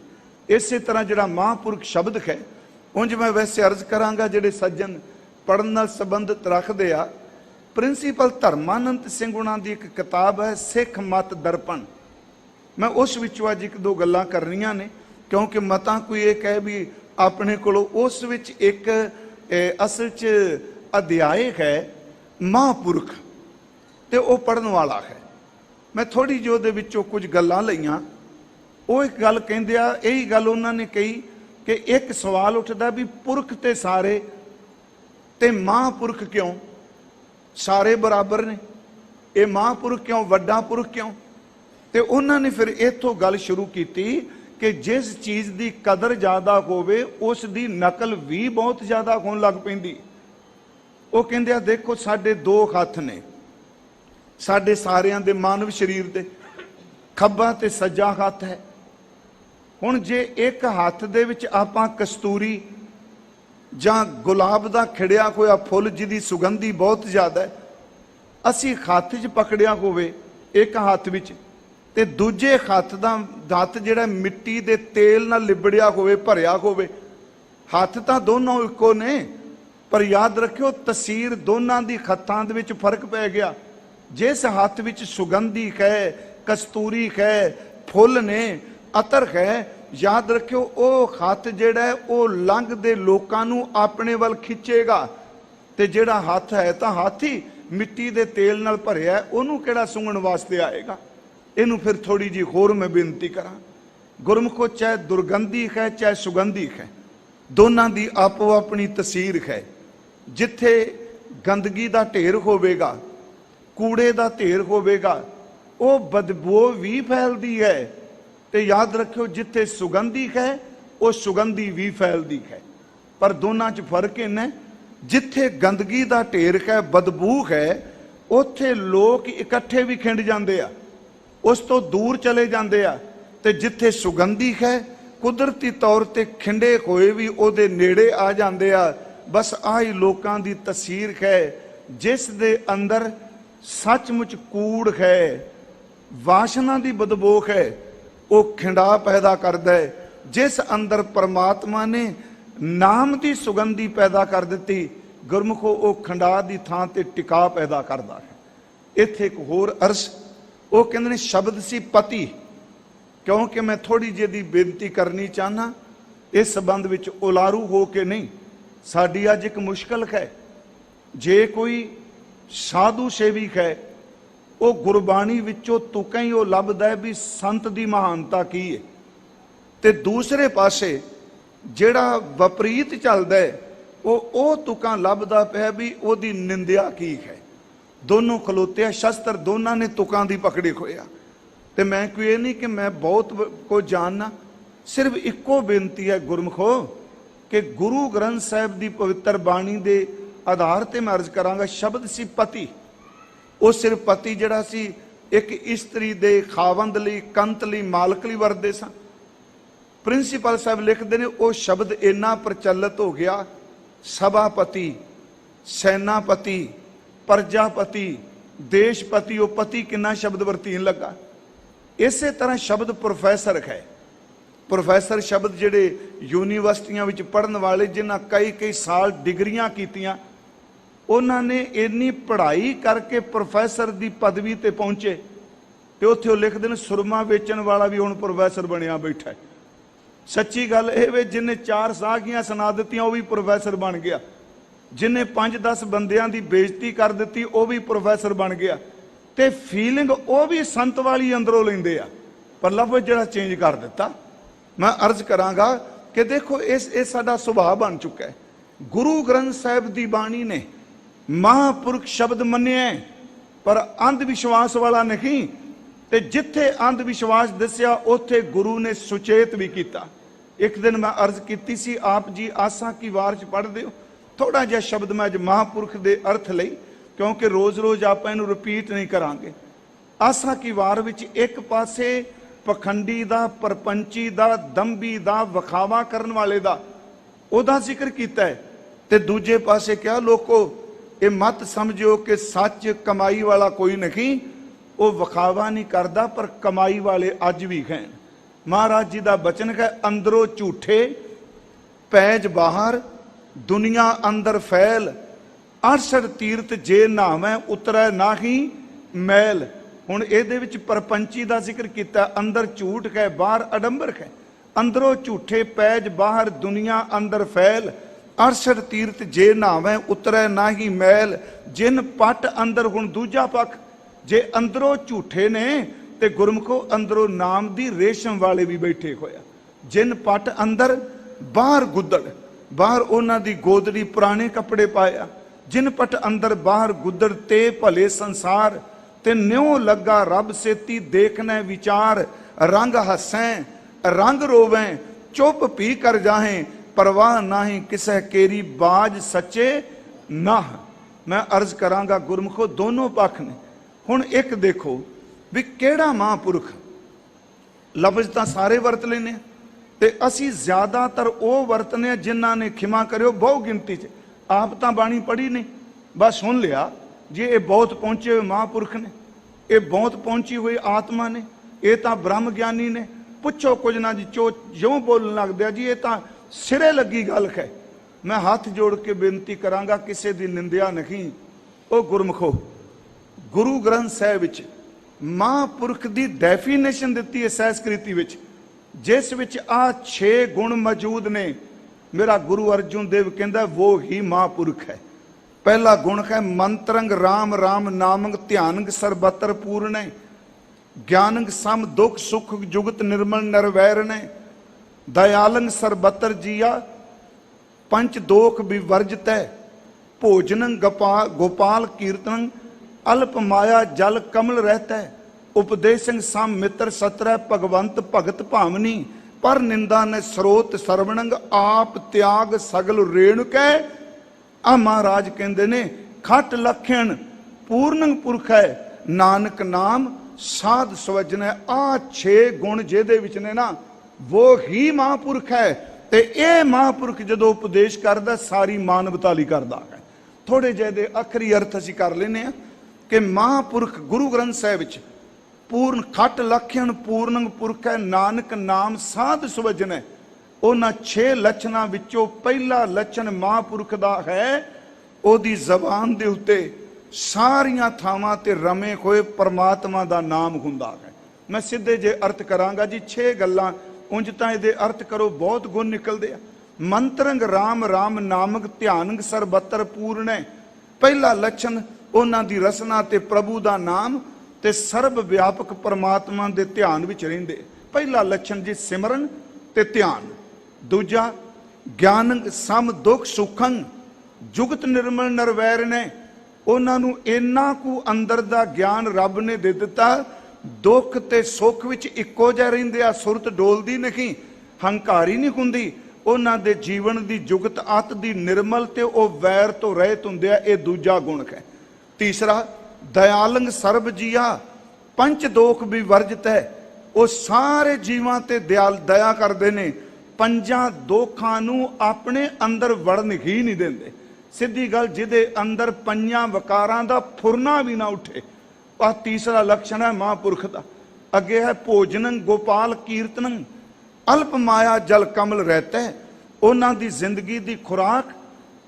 इसे तरह जिहड़ा महापुरख शब्द है, उंज मैं वैसे अर्ज करांगा जिहड़े सज्जन पढ़न नाल संबंधित रखदे आ, प्रिंसीपल धर्मानंद सिंह उन्हां दी एक किताब है सिख मत दर्पण। मैं उस विचों अज एक दो गल्लां करनियां ने, क्योंकि मतां कोई ये कहे भी अपने कोलों उस विच एक असल च अध्याय है महापुरख ते वो पढ़न वाला है। मैं थोड़ी जो दे विचों कुछ गल्लां लईआं। वो एक गल कहिंदे आ, यही गल उन्हां ने कही कि एक सवाल उठदा भी पुरख ते सारे ते महापुरख क्यों सारे बराबर ने, ये महापुरख क्यों वड्डा पुरख क्यों? ते उन्होंने फिर इथों गल शुरू की कि जिस चीज़ की कदर ज़्यादा होवे उस दी नकल भी बहुत ज़्यादा होने लग पैंदी। वो कहंदे आ देखो साडे दो हथ ने, साडे सारियां दे मानव शरीर दे खब्बा ते सज्जा हथ है। हुण जे एक हथ दे विच आपां कस्तूरी जां गुलाब दा खिड़िया होया फुल जिहदी सुगंधी बहुत ज़्यादा है, असी हथ च पकड़िया होवे एक हथ विच ते दूजे हथ दा हथ जिहड़ा मिट्टी दे तेल नाल लिबड़िया होवे भरिया होवे, हथ तां दोनों इक्को ने पर याद रखियो तसीर दोनों दी हत्थां दे विच फर्क पै गया। जिस हथ विच सुगंधी है, कस्तूरी है, फुल ने, अतर है, याद रखियो वो हथ जिहड़ा है वो लंघदे लोकां नूं अपने वल खिंचेगा ते जिहड़ा हथ है तां हथ ही मिट्टी दे तेल नाल भरिया है, उहनूं किहड़ा सूंघण वास्ते आएगा। इनू फिर थोड़ी जी होर मैं बेनती करा, गुरमुखो चाहे दुर्गंधी है चाहे सुगंधी है, दोनों की आपो अपनी तसीर है। जिथे गंदगी का ढेर होवेगा, कूड़े का ढेर होवेगा, वो बदबू भी फैलती है। तो याद रखियो जिथे सुगंधी है वो सुगंधी भी फैलती है, पर दोनों च फर्क इन्ना जिथे गंदगी का ढेर है, बदबू है, उत्थे लोग इकट्ठे भी खिंड जाते आ, उस तो दूर चले जाते आ। ते जिथे सुगंधी है कुदरती तौर पर खिंडे होए भी उहदे नेड़े आ जाते आ। बस आई लोकां दी तसीर है जिस दे अंदर सचमुच कूड़ है, वासना की बदबू है, वो खिंडा पैदा करता है। जिस अंदर परमात्मा ने नाम की सुगंधी पैदा कर दी, गुरमुखो वो खंडा की थां ते टिका पैदा करता है। इत्थे एक होर अर्श वो कहते हैं शब्द सी पति, क्योंकि मैं थोड़ी जी बेनती करनी चाहना इस संबंध विच उलारू हो के नहीं। साडी अज एक मुश्किल है, जे कोई साधु सेविक है वो गुरबाणी विचों तुकां ही वो लभदा है भी संत की महानता की है, ते दूसरे पासे जिहड़ा विपरीत चलदा है वो तुकां लभदा पिया भी ओदी निंदिया की है। दोनों खलोते शस्त्र दोनों ने तुकां दी पकड़े होया। ते मैं कोई ये नहीं कि मैं बहुत को जानना, सिर्फ इक्को बेनती है गुरमुखो कि गुरु ग्रंथ साहिब की पवित्र बाणी के आधार पर मैं अर्ज करांगा शब्द सी पति। वो सिर्फ पति जिहड़ा सी एक इस्त्री दे खावंद लई, कंत लई, मालक लई वरतदे सन। प्रिंसीपल साहब लिखते हैं वो शब्द इन्ना प्रचलित हो गया, सभापति, सेनापति, प्रजापति, देशपति, वो पति कितना शब्द वरतीन लगा। इसे तरह शब्द प्रोफैसर है। प्रोफैसर शब्द जिहड़े यूनीवर्सिटियां विच पढ़न वाले जिन्हां कई कई साल डिग्रियां कीतियां, उन्होंने इन्नी पढ़ाई करके प्रोफैसर की पदवी ते पहुंचे तो उत्थे वो लिखते हैं सुरमा वेचण वाला भी हुण प्रोफैसर बनया बैठा है। सच्ची गल ये वे जिन्हें 4 साखियां सुना दित्तियां वो भी प्रोफैसर बन गया, जिन्हें 5-10 बंदियां की बेइज्जती कर दी वो भी प्रोफैसर बन गया। ते फीलिंग वो भी संत वाली अंदरों लेंदे आ, पर लफ्ज़ जिहड़ा चेंज कर दिता। मैं अर्ज करांगा कि देखो इस साडा सुभाव बन चुका है। गुरु ग्रंथ साहिब दी बाणी ने महापुरख शब्द मन्निया पर अंध विश्वास वाला नहीं। ते जिथे अंध विश्वास दसिया उथे गुरु ने सुचेत भी किया। एक दिन मैं अर्ज की सी, आप जी आसा की वार च पढ़ दो, थोड़ा जिहा शब्द मैं अज महापुरख दे अर्थ लई, क्योंकि रोज रोज आप इनू रिपीट नहीं करांगे। आसा की वार विच एक पासे पखंडी दा, परपंची दा, दंभी दा, वखावा करन वाले दा ओदा जिक्र कीता है, ते दूजे पासे क्या लोको ये मत समझो कि सच कमाई वाला कोई नहीं, वो वखावा नहीं करता पर कमाई वाले अज भी हैं। महाराज जी का बचन है, अंदरों झूठे पैज बाहर दुनिया अंदर फैल, 68 तीर्थ जे नामै उतरै नाही मैल। हुण इहदे विच परपंची का जिक्र किया, अंदर झूठ है बाहर अडंबर है। अंदरों झूठे पैज बाहर दुनिया अंदर फैल, 68 तीर्थ जे नामै उतरै नाही मैल। जिन पट अंदर, हुण दूजा पक्ष, जे अंदरों झूठे ने ते गुरमुखो अंदरों नाम दी रेशम वाले भी बैठे होया। जिन पट अंदर बाहर गुदड़, बाहर उन्हां दी गोदड़ी पुराने कपड़े पाया। जिन पट अंदर बाहर गुदड़ ते भले संसार, ते न्यों लगा रब सेती देखने विचार। रंग हसें रंग रोवें चुप पी कर जाहें, परवाह नाही किसे केरी बाज सच्चे नाह। मैं अर्ज करांगा गुरमुखो दोनों पक्ष ने। हुण एक देखो भी केड़ा महापुरख, लफ्ज तां सारे वरत लेने ते असी ज्यादातर वो वरतने जिन्हां ने, खिमा करियो बहु गिनती च, आप तां बाणी पढ़ी नहीं, बस सुन लिया जी ये बहुत पहुंचे हुए महापुरख ने, ये बहुत पहुंची हुई आत्मा ने, ये तां ब्रह्म ज्ञानी ने, पुछो कुछ ना जी, चो ज्यों बोलन लग दिया जी ये तां सिरे लगी गल है। मैं हाथ जोड़ के बेनती करांगा, किसी दी निंदिया नहीं। ओ गुरमुखो, गुरु ग्रंथ साहिब विच महापुरख दी डेफिनेशन दिती है संस्कृति विच, जिस विच आ 6 गुण मौजूद ने। मेरा गुरु अर्जुन देव कहंदा वो ही महापुरख है। पहला गुण है मंत्रंग राम राम नामंग ध्यानंग सर्वत्र पूर्ण, ज्ञानंग सम दुख सुख जुगत निर्मल निर्वैर ने, दयालंग सर्वत्र जिया पंच दोख विवर्जित है, भोजनं गोपाल कीर्तन अल्प माया जल कमल रहता है, उपदेशं सम मित्र सत्र भगवंत भगत भावनी, पर निंदा ने स्रोत सरवणंग आप त्याग सगल रेणुकै। आ महाराज कहते ने खट लखण पूर्णंग पुरख है, नानक नाम साध सवजन है। आ 6 गुण जेदे विच ने ना, वो ही महापुरख है। ते ये महापुरख जदों उपदेश करदा सारी मानवता लई करदा है। थोड़े ਜਿਹੇ ਦੇ आखिरी अर्थ ਅਸੀਂ कर लेने कि महापुरख गुरु ग्रंथ साहिब विच पूर्ण खट लखण पूर्णंग पुरख है, नानक नाम साध सुवजन है। उन्हां 6 लक्षणां विचों पहला लक्षण महापुरख दा है, ओदी जबान दे उत्ते सारियां थावां ते रमे होए परमात्मा दा नाम हुंदा है। मैं सीधे जे अर्थ करांगा जी, 6 गल्लां उंज तां इहदे अर्थ करो बहुत गुण निकलदे आ। मंत्रंग राम राम नामक ध्यानंग सर्वत्र पूर्ण है। पहला लक्षण उन्हां दी रसना ते प्रभु दा नाम ते सर्व व्यापक परमात्मा दे ध्यान विच रहिंदे। पहला लक्षण जी सिमरन ते ध्यान। दूजा ज्ञानंग सम दुख सुखं जुगत निर्मल निर्वैर ने, उन्हां नूं इन्ना कु अंदर दा ज्ञान रब ने दे दिता, दुख ते सुख विच इक्को जिहा रहिंदे आ, सुरत डोलदी नहीं, हंकारी नहीं हुंदी। उन्हां दे जीवन दी जुगत अत दी निर्मल ते ओ वैर तो रहत हुंदे आ। ये दूजा गुण है। तीसरा दयालंग सर्ब जिया पंच दोख भी वर्जित है। वो सारे जीवां ते दया करदे ने, पंजां दोखां नूं अपने अंदर वड़न ही नहीं देंदे। सीधी गल, जिहदे अंदर पंजां वकारां दा फुरना भी ना उठे। आ तीसरा लक्षण है महापुरख दा। अगे है भोजनं गोपाल कीर्तनं अल्प माया जल कमल रहता है। उन्हां दी जिंदगी दी खुराक,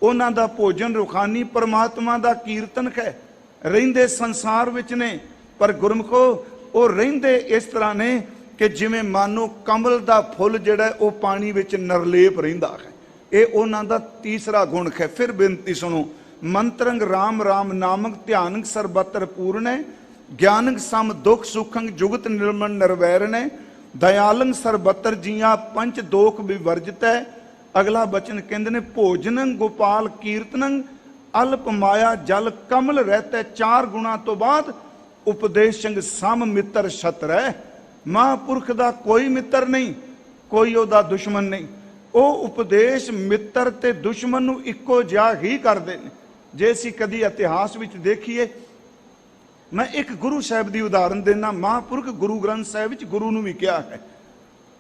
उन्हां दा भोजन रुखानी परमात्मा दा कीर्तन है। रहिंदे संसार विच ने, पर गुरमुखो वो रहिंदे इस तरह ने कि जिवें मानो कमल दा फुल जिहड़ा वो पानी विच नरलेप रहिंदा है। ये उन्हां दा तीसरा गुण है। फिर बेनती सुनो, मंत्रंग राम राम नामक ध्यानंग सर्वत्र पूर्ण है, ज्ञानंग सम दुख सुखंग जुगत निर्मल निर्वैर ने, दयालंग सर्वत्र जिया पंच दोख विवर्जित है, अगला बचन कहते ने भोजनं गोपाल कीर्तनं अल्प माया जल कमल रहते। 4 गुणा तो बाद उपदेशंग सम मित्र छत्र है। महापुरख दा कोई मित्र नहीं, कोई ओदा दुश्मन नहीं। वो उपदेश मित्र ते दुश्मन नूं इक्को जिहा ही करदे ने। जे असीं कदी इतिहास विच देखीए, मैं एक गुरु साहिब की उदाहरण देना। महापुरख गुरु ग्रंथ साहिब विच गुरु नूं भी कहा है।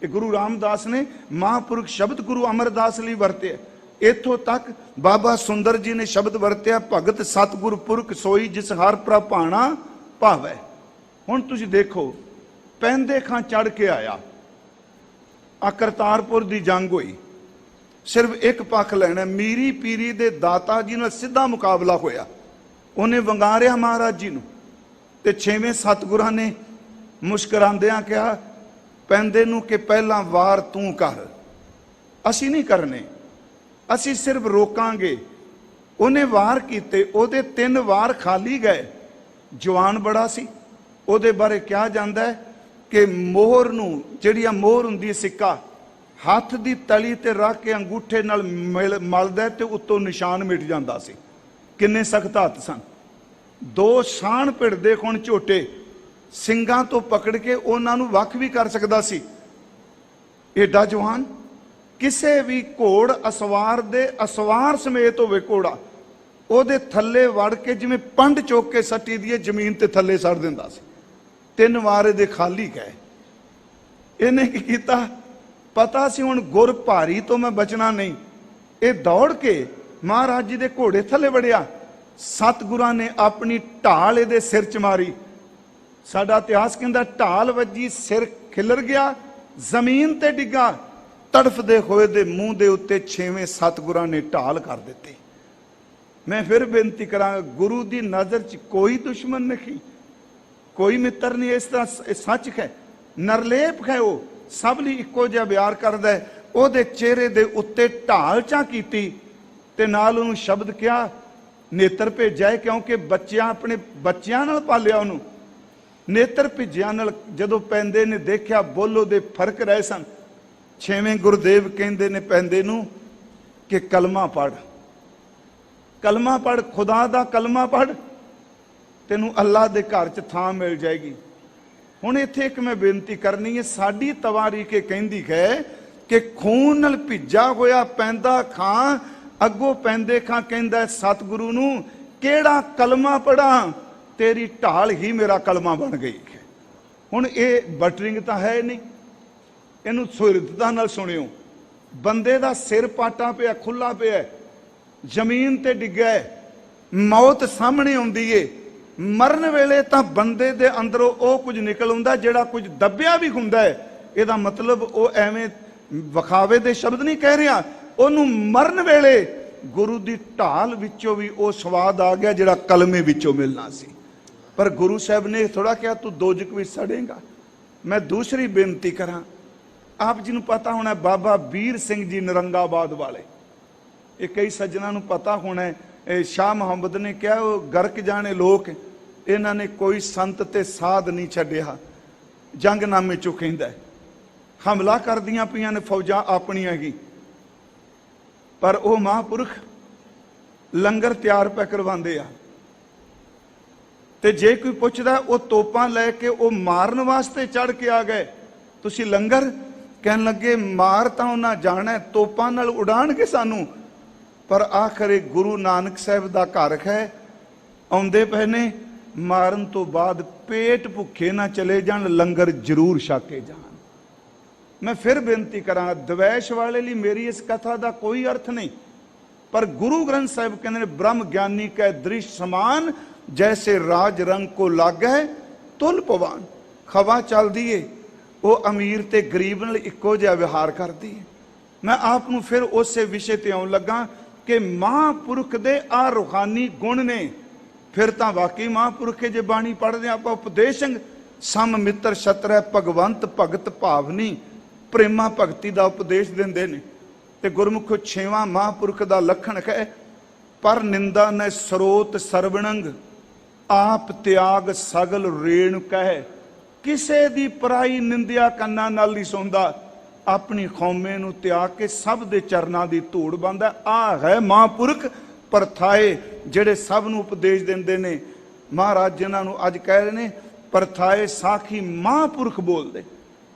ये गुरु रामदास ने महापुरख शब्द गुरु अमरदास लई वरते। इथों तक बाबा सुंदर जी ने शब्द वरत्या, भगत सतगुर पुरख सोई जिस हर प्रभाणा भावै। हुण तुसीं देखो, पैंदे खां चढ़ के आया, आ करतारपुर की जंग हुई, सिर्फ एक पक्ष लैना, मीरी पीरी दे दाता जी नाल सीधा मुकाबला होया। उन्हें वंगारिया महाराज जी नूं ते 6वें सतगुरां ने मुस्करांदियां कहा पैंदे नूं कि पहला वार तू कर, असीं नहीं करने, असीं सिर्फ रोकांगे। उन्हें वार कीते, ओदे 3 वार खाली गए। जवान बड़ा सी, ओदे बारे कहा जाता है कि मोहर नूं, जिहड़ी मोहर हुंदी सिक्का, हथ की तली ते रख के अंगूठे नाल मलदा ते उत्तों निशान मिट जाता सी। किन्ने सख्त हथ सन। 2 शान भिड़दे खुण झोटे ਸਿੰਘਾਂ तो पकड़ के उन्हां नूं वख भी कर सकदा सी। एडा जवान, किसे भी घोड़ असवार दे असवार समेत होवे घोड़ा, ਉਹਦੇ थल्ले वड़ के जिवें पंड चुक के सट्टी दी जमीन ते थल्ले सड़ दिंदा सी। 3 वार इहदे खाली गए। इहने की कीता, पता सी हुण गुर भारी तो मैं बचना नहीं। ये दौड़ के महाराज जी दे घोड़े थल्ले वड़िया। सतगुरां ने अपनी ढाल इहदे सिर च मारी। साडा इतिहास कहंदा ढाल वजी, सिर खिलर गया, जमीन ते डिग्गा। तड़फदे होए दे मूँह दे उत्ते 6वें सतगुरां ने ढाल कर दित्ती। मैं फिर बेनती करा, गुरु की नज़र च कोई दुश्मन नहीं, कोई मित्र नहीं। इस तरह सच है, नरलेप है, वो सब ਲਈ ਇੱਕੋ ਜਿਹਾ ਬਿਆਰ ਕਰਦਾ ਹੈ। ਉਹਦੇ ਚਿਹਰੇ ਦੇ ਉੱਤੇ ਢਾਲ ਚਾ ਕੀਤੀ ਤੇ ਨਾਲ ਉਹਨੂੰ ਸ਼ਬਦ ਕਿਹਾ, ਨੇਤਰ ਭੇਜਿਆ, ਕਿਉਂਕਿ ਬੱਚਿਆਂ ਆਪਣੇ ਬੱਚਿਆਂ ਨਾਲ ਪਾਲਿਆ ਉਹਨੂੰ। ਨੇਤਰ ਭੇਜਿਆ ਨਾਲ ਜਦੋਂ ਪੈਂਦੇ ਨੇ ਦੇਖਿਆ ਬੋਲੋ ਦੇ ਫਰਕ ਰਹੇ ਸਨ। 6ਵੇਂ ਗੁਰਦੇਵ ਕਹਿੰਦੇ ਨੇ ਪੈਂਦੇ ਨੂੰ ਕਿ ਕਲਮਾ ਪੜ੍ਹ, ਕਲਮਾ ਪੜ੍ਹ, ਖੁਦਾ ਦਾ ਕਲਮਾ ਪੜ੍ਹ, ਤੈਨੂੰ ਅੱਲਾ ਦੇ ਘਰ 'ਚ ਥਾਂ ਮਿਲ ਜਾਏਗੀ। ਹੁਣ ਇੱਥੇ ਇੱਕ ਮੈਂ ਬੇਨਤੀ ਕਰਨੀ ਹੈ, ਸਾਡੀ ਤਵਾਰੀਖ ਕਹਿੰਦੀ ਹੈ ਕਿ ਖੂਨ ਨਾਲ ਭਿੱਜਾ ਹੋਇਆ ਪੈਂਦਾ ਖਾਂ ਅੱਗੋਂ ਪੈਂਦੇ ਖਾਂ ਕਹਿੰਦਾ ਸਤਿਗੁਰੂ ਨੂੰ ਕਿਹੜਾ ਕਲਮਾ ਪੜਾਂ, ਤੇਰੀ ਢਾਲ ਹੀ ਮੇਰਾ ਕਲਮਾ ਬਣ ਗਈ ਹੈ। ਹੁਣ ਇਹ ਬਟਰਿੰਗ ਤਾਂ ਹੈ ਨਹੀਂ, ਇਹਨੂੰ ਸੁਹਿਰਦਤਾ ਨਾਲ ਸੁਣਿਓ। ਬੰਦੇ ਦਾ ਸਿਰ ਪਾਟਾ ਪਿਆ, ਖੁੱਲਾ ਪਿਆ, ਜ਼ਮੀਨ ਤੇ ਡਿੱਗਾ, ਮੌਤ ਸਾਹਮਣੇ ਆਉਂਦੀ ਏ। ਮਰਨ ਵੇਲੇ ਤਾਂ ਬੰਦੇ ਦੇ ਅੰਦਰੋਂ ਉਹ ਕੁਝ ਨਿਕਲ ਆਉਂਦਾ ਜਿਹੜਾ ਕੁਝ ਦੱਬਿਆ ਵੀ ਹੁੰਦਾ ਹੈ। ਇਹਦਾ ਮਤਲਬ ਉਹ ਐਵੇਂ ਵਿਖਾਵੇ ਦੇ ਸ਼ਬਦ ਨਹੀਂ ਕਹਿ ਰਿਹਾ, ਉਹਨੂੰ ਮਰਨ ਵੇਲੇ ਗੁਰੂ ਦੀ ਢਾਲ ਵਿੱਚੋਂ ਵੀ ਉਹ ਸਵਾਦ ਆ ਗਿਆ ਜਿਹੜਾ ਕਲਮੇ ਵਿੱਚੋਂ ਮਿਲਣਾ ਸੀ। ਪਰ ਗੁਰੂ ਸਾਹਿਬ ਨੇ ਥੋੜਾ ਕਿਹਾ ਤੂੰ ਦੋਜਕ ਵਿੱਚ ਸੜੇਗਾ। ਮੈਂ ਦੂਸਰੀ ਬੇਨਤੀ ਕਰਾਂ, ਆਪ ਜੀ ਨੂੰ ਪਤਾ ਹੋਣਾ ਬਾਬਾ ਵੀਰ ਸਿੰਘ ਜੀ ਨਰੰਗਾਬਾਦ ਵਾਲੇ, ਇਹ ਕਈ ਸੱਜਣਾ ਨੂੰ ਪਤਾ ਹੋਣਾ। शाह मुहम्मद ने कहा वो गर्क जाने लोग, इन्होंने कोई संत ते साध नहीं छड्डिया। जंगनामे चो कहंदा हमला कर दियां पईयां ने फौजां अपनियां ही, पर वो महापुरख लंगर तैयार पै करवांदे आ। ते जे कोई पुछदा वो तोपां लैके वो मारन वास्ते चढ़ के आ गए, तुसीं लंगर कहन लगे मार तां उन्हां जाना, तोपां नाल उड़ाणगे सानू। पर आखिर गुरु नानक साहब का घर है, आउंदे पए ने, मारन तो बाद पेट भुखे ना चले जान, लंगर जरूर छके जान। मैं फिर बेनती करा, द्वैश वाले लिए मेरी इस कथा का कोई अर्थ नहीं, पर गुरु ग्रंथ साहिब कहते हैं ब्रह्म ज्ञानी कै दृश्य समान, जैसे राज रंग को लागै तुल पवान। खवा चलदी है, वो अमीर ते गरीब नाल इक्को जिहा व्यवहार करदी है। मैं आप नूं फिर उस विषय ते आउण लगा कि महापुरख दे आ रूहानी गुण ने। फिर तो वाकई महापुरख जे बाणी पढ़ते आप उपदेशंग सम मित्र छत्र भगवंत भगत भावनी प्रेमा भगती का उपदेश देंदे ने। ते गुरमुखो 6वां महापुरख का लखण है पर निंदा न स्रोत सरवणंग आप त्याग सगल रेण कह। किसे दी पराई निंदिया कन्ना नाल नहीं सुनदा, ਆਪਣੀ ਕੌਮੇ ਨੂੰ ਤਿਆਗ ਕੇ ਸਭ ਦੇ ਚਰਨਾਂ ਦੀ ਧੂੜ ਬੰਦਾ। ਆ ਹੈ ਮਹਾਂਪੁਰਖ ਪਰਥਾਏ ਜਿਹੜੇ ਸਭ ਨੂੰ ਉਪਦੇਸ਼ ਦਿੰਦੇ ਨੇ। ਮਹਾਰਾਜ ਜਿਨ੍ਹਾਂ ਨੂੰ ਅੱਜ ਕਹਿ ਰਹੇ ਨੇ ਪਰਥਾਏ ਸਾਖੀ ਮਹਾਂਪੁਰਖ ਬੋਲਦੇ,